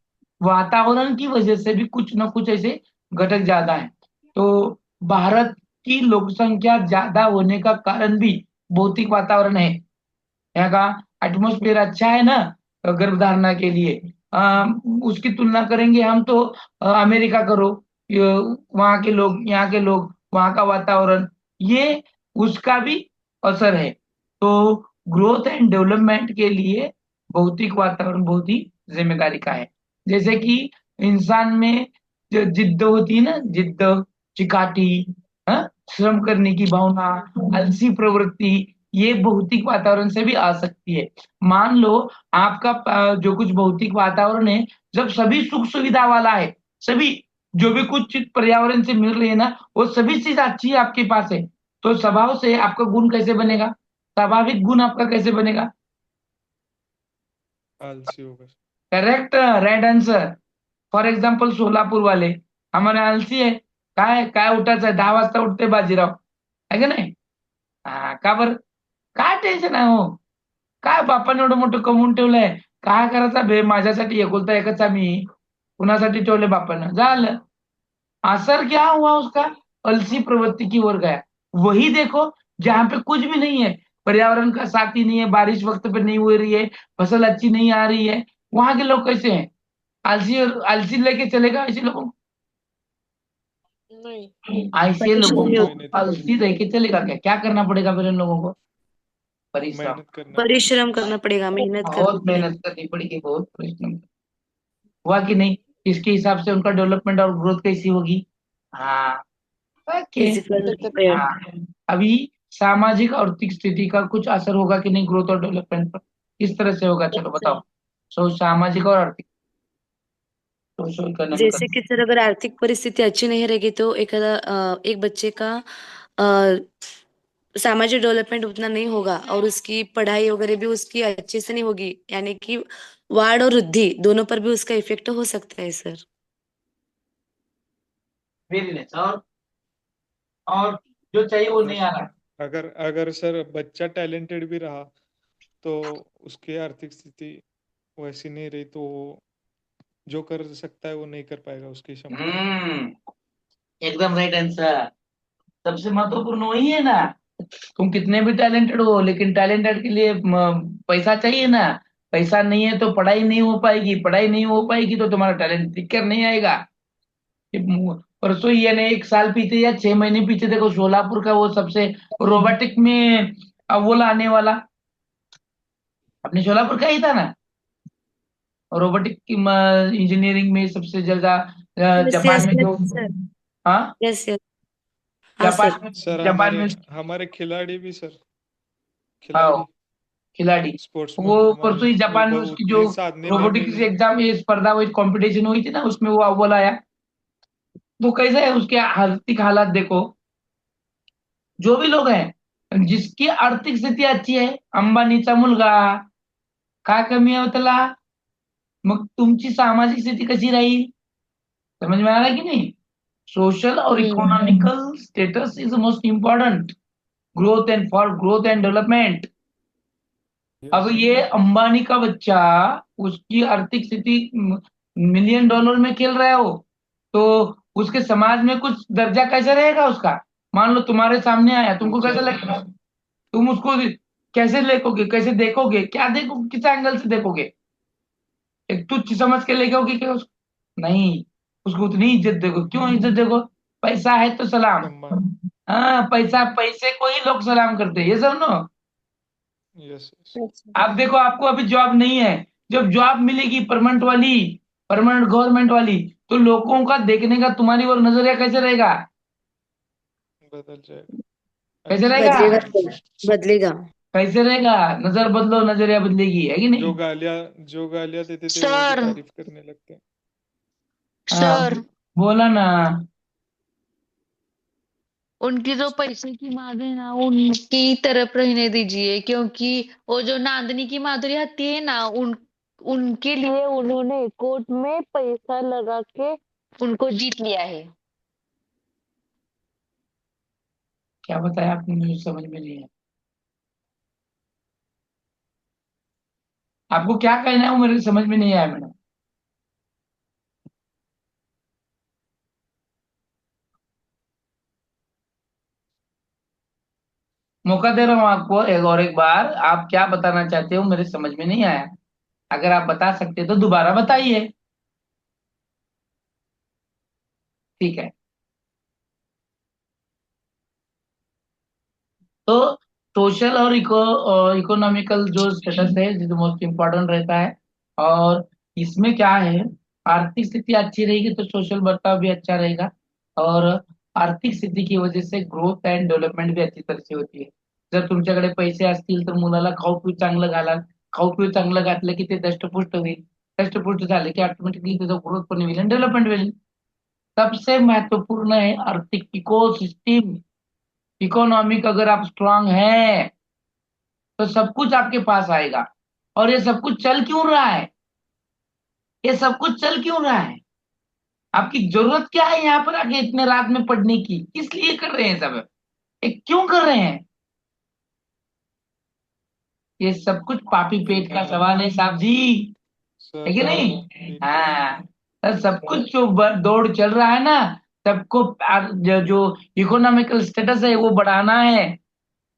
वातावरण की वजह से भी कुछ ना कुछ ऐसे घटक ज्यादा है। तो भारत की लोक संख्या ज्यादा होने का कारण भी भौतिक वातावरण है। यहाँ का एटमोस्फेयर अच्छा है ना गर्भधारणा के लिए। उसकी तुलना करेंगे हम तो अमेरिका करो, वहाँ के लोग, यहाँ के लोग, वहाँ का वातावरण, ये उसका भी असर है। तो ग्रोथ एंड डेवलपमेंट के लिए भौतिक वातावरण बहुत ही जिम्मेदारी का है। जैसे कि इंसान में जो जिद्द होती है ना, जिद्द, चिकाटी, हाँ, श्रम करने की भावना, आलसी प्रवृत्ति, ये भौतिक वातावरण से भी आ सकती है। मान लो आपका जो कुछ भौतिक वातावरण है, जब सभी सुख सुविधा वाला है, सभी जो भी कुछ चीज पर्यावरण से मिल रही है ना, वो सभी चीज अच्छी है आपके पास है, तो स्वभाव से आपका गुण कैसे बनेगा? स्वाभाविक गुण आपका कैसे बनेगा? आलसी होगा sir. Correct, right answer. For example Solapur वाले हमारे आलसी आहे, काय काय उठायचं 10 वाजता उठते बाजीराव, आहे का नाही? हा, का बरं? काय टेन्शन आहे हो? काय बापाने एवढं मोठं कमवून ठेवलंय, काय करायचा बे? माझ्यासाठी एकुलता एकच आम्ही, कुणासाठी ठेवले बापानं? झालं, असर क्या हुआ उसका? अलसी प्रवृत्ति की ओर गया। वही देखो, जहां पे कुछ भी नहीं है, पर्यावरण का साथ ही नहीं है, बारिश वक्त पे नहीं हो रही है, फसल अच्छी नहीं आ रही है, वहां के लोग कैसे हैं? आलसी आलसी लेके चलेगा ऐसे लोगों को? नहीं। ऐसे लोगों परिश्रमी को मेहनत आलसी रह के चलेगा क्या? क्या करना पड़ेगा फिर इन लोगों को? परिश्रम, मेहनत करना पड़ेगा। परिश्रम करना पड़ेगा, मेहनत करनी बहुत पड़ेगी। मेहनत करनी पड़ेगी, बहुत परिश्रम। हुआ कि नहीं? इसके हिसाब से उनका डेवलपमेंट और ग्रोथ कैसी होगी? हाँ, ओके। फिजिकल हाँ, अभी सामाजिक और आर्थिक स्थिति का कुछ असर होगा कि नहीं ग्रोथ और डेवलपमेंट पर? किस तरह से होगा, चलो बताओ। सामाजिक और आर्थिक, सोशल इकोनॉमिकल। जैसे कि सर अगर आर्थिक परिस्थिति अच्छी नहीं रहेगी तो एक बच्चे का अ, सामाजिक डेवलपमेंट उतना नहीं होगा और उसकी पढ़ाई वगैरह भी उसकी अच्छे से नहीं होगी, यानी कि वाढ और वृद्धि दोनों पर भी उसका इफेक्ट हो सकता है सर। Very nice. और जो चाहिए वो नहीं बस आ रहा। अगर अगर सर बच्चा टैलेंटेड भी रहा तो उसकी आर्थिक स्थिति वैसी नहीं रही तो वो जो कर सकता है वो नहीं कर पाएगा उसकी क्षमता में। एकदम राइट आंसर। सबसे महत्वपूर्ण वही है ना। तुम कितने भी टैलेंटेड हो, लेकिन टैलेंटेड के लिए पैसा चाहिए ना। पैसा नहीं है तो पढ़ाई नहीं हो पाएगी, पढ़ाई नहीं हो पाएगी तो तुम्हारा टैलेंट दिख कर नहीं आएगा। परसों ही यानी 1 साल पीछे या 6 महीने पीछे देखो, सोलापुर का वो सबसे रोबोटिक में वो लाने वाला अपने सोलापुर का ही था ना। रोबोटिक की इंजीनियरिंग में सबसे ज्यादा यस जापान यस में यस जो। सर। हाँ, यस यस। हाँ जापान सर। में, सर जापान हमारे में। हमारे खिलाड़ी भी सर, हाँ, खिलाड़ी खिलाड़ी। वो स्पोर्ट्समैन हमारे परसों ही वो जापान में बहुत उसकी जो उतनी साधने लेके रोबोटिक्स एग्जाम, ये स्पर्धा हुई, कंपटीशन हुई थी ना, उसमें वो अव्वल आया। तो कैसा है उसके आर्थिक हालात देखो। जो भी लोग हैं जिसकी आर्थिक स्थिती अच्छी है, अंबानीचा मुलगा, काय कमी आहे हो त्याला? मग तुमची सामाजिक स्थिती कशी राहील? समझ में आ रहा है कि नहीं? सोशल और economical status is most important growth and for growth and development. अब यस ये अंबानी का बच्चा, उसकी आर्थिक स्थिति $1 मिलियन में खेल रहा हो, तो उसके समाज में कुछ दर्जा कैसे रहेगा उसका? मान लो तुम्हारे सामने आया, तुमको कैसा लगेगा? तुम उसको कैसे देखोगे, कैसे देखोगे, क्या देखोगे, किस एंगल से देखोगे? एक तुच्छ समझ के लेके क्या उसको? नहीं, उसको उतनी इज्जत देखो। क्यों इज्जत देखो? पैसा है तो सलाम। सम्मान। हाँ, पैसा, पैसे को ही लोग सलाम करते हैं, ये समझो। Yes yes. आप देखो, आपको अभी जॉब नहीं है, जब जॉब मिलेगी परमानेंट वाली, परमानेंट गवर्नमेंट वाली, तो लोगों का देखने का तुम्हारी और नजरिया कैसे रहेगा? बदल जाएगा। कैसे अच्छी रहेगा? तरह बदलेगा से। सर, बदलेगा। कैसे रहेगा? नजर बदलो, नजरिया बदलेगी, है कि नहीं? जो गालियां देते थे वो भी सर तारीफ करने लगते हैं। हाँ, सर बोला ना। उनकी जो पैसे की मांग है ना उनकी तरफ रहने दीजिए, क्योंकि वो जो नांदनी की माधुरी हत्ती है ना उनके लिए उन्होंने कोर्ट में पैसा लगा के उनको जीत लिया है। क्या बताया आपने, मुझे समझ में नहीं आया। आपको क्या कहना है वो मेरे समझ में नहीं आया मैडम। मौका दे रहा हूँ आपको एक बार, आप क्या बताना चाहते हो मेरे समझ में नहीं आया। अगर आप बता सकते तो दोबारा बताइए। ठीक है। तो सोशल और इकोनॉमिकल जो स्टेटस है जो मोस्ट इम्पोर्टेंट रहता है। और इसमें क्या है, आर्थिक स्थिति अच्छी रहेगी तो सोशल बर्ताव भी अच्छा रहेगा। और आर्थिक स्थिती की वजह से ग्रोथ अँड डेव्हलपमेंट भी अच्छी तरह से होती आहे. जर तुमच्याकडे पैसे असतील तर मुलाला खाऊ पिऊ चांगलं घाला. खाऊ पिऊ चांगलं घातलं की ते दष्टपुष्ट होईल. दष्टपुष्ट झाले की ऑटोमॅटिकली त्याचा ग्रोथ पण होईल आणि डेव्हलपमेंट होईल. सबसे महत्वपूर्ण है आर्थिक इकोसिस्टम। इकोनॉमिक अगर आप स्ट्रांग हैं तो सब कुछ आपके पास आएगा। और ये सब कुछ चल क्यों रहा है? ये सब कुछ चल क्यों रहा है? आपकी जरूरत क्या है यहाँ पर आके इतने रात में पढ़ने की? किस लिए कर रहे हैं सब? ये क्यों कर रहे हैं? ये सब कुछ पापी पेट का सवाल है साहब जी, है कि सर नहीं? बिल्कुल हाँ, तो सब कुछ जो दौड़ चल रहा है ना, सबको जो इकोनॉमिकल स्टेटस है वो बढ़ाना है।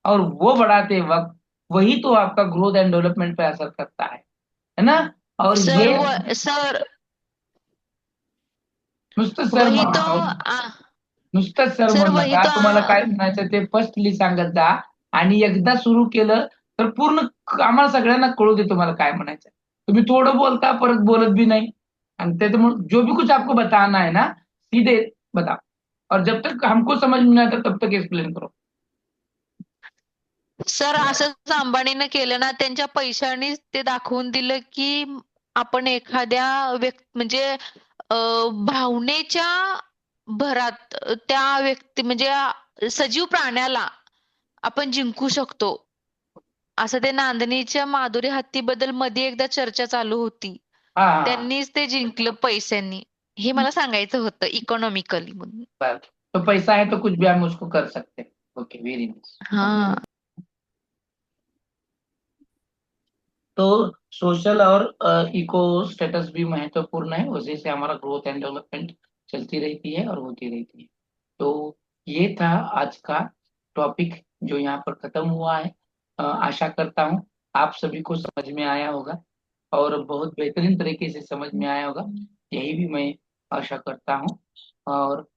और वो बढ़ाते वक्त वही तो आपका ग्रोथ एंड डेवलपमेंट पे असर करता है ना? और सर ये वो सर नुसतं सर वही म्हणू तो नका. नुसतं सर सर म्हणू वही नका. तो तुम्हाला काय म्हणायचं ते फर्स्टली सांगत जा, आणि एकदा सुरू केलं तर पूर्ण आम्हाला सगळ्यांना कळू दे तुम्हाला काय म्हणायचं. तुम्ही थोडं बोलता, परत बोलत भी नहीं, आणि त्याच्यामुळे जो भी कुछ आपको बताना है ना, सीधे बताओ, और जब तक हमको समझ में नहीं आता तब तक एक्सप्लेन करो. सर असंच अंबानीनं केलं ना, त्यांच्या पैशाने ते दाखवून दिलं की आपण एखाद्या म्हणजे भावनेच्या भरात त्या व्यक्ती म्हणजे सजीव प्राण्याला आपण जिंकू शकतो. असं ते नांदणीच्या माधुरी हत्तीबद्दल मध्ये एकदा चर्चा चालू होती. हा हा. त्यांनीच ते जिंकलं पैशांनी. हे मला सांगायचं होतं इकॉनॉमिकली म्हणून. तो पैसा है तो कुछ भी हम उसको कर सकते हैं. Okay, very nice. हां. तो सोशल और इको स्टेटस भी महत्वपूर्ण है, उसी से हमारा ग्रोथ एंड डेवलपमेंट चलती रहती है और होती रहती है. तो ये था आज का टॉपिक जो यहाँ पर खत्म हुआ है. आशा करता हूँ आप सभी को समझ में आया होगा, और बहुत बेहतरीन तरीके से समझ में आया होगा, यही भी मैं आशा करता हूँ. और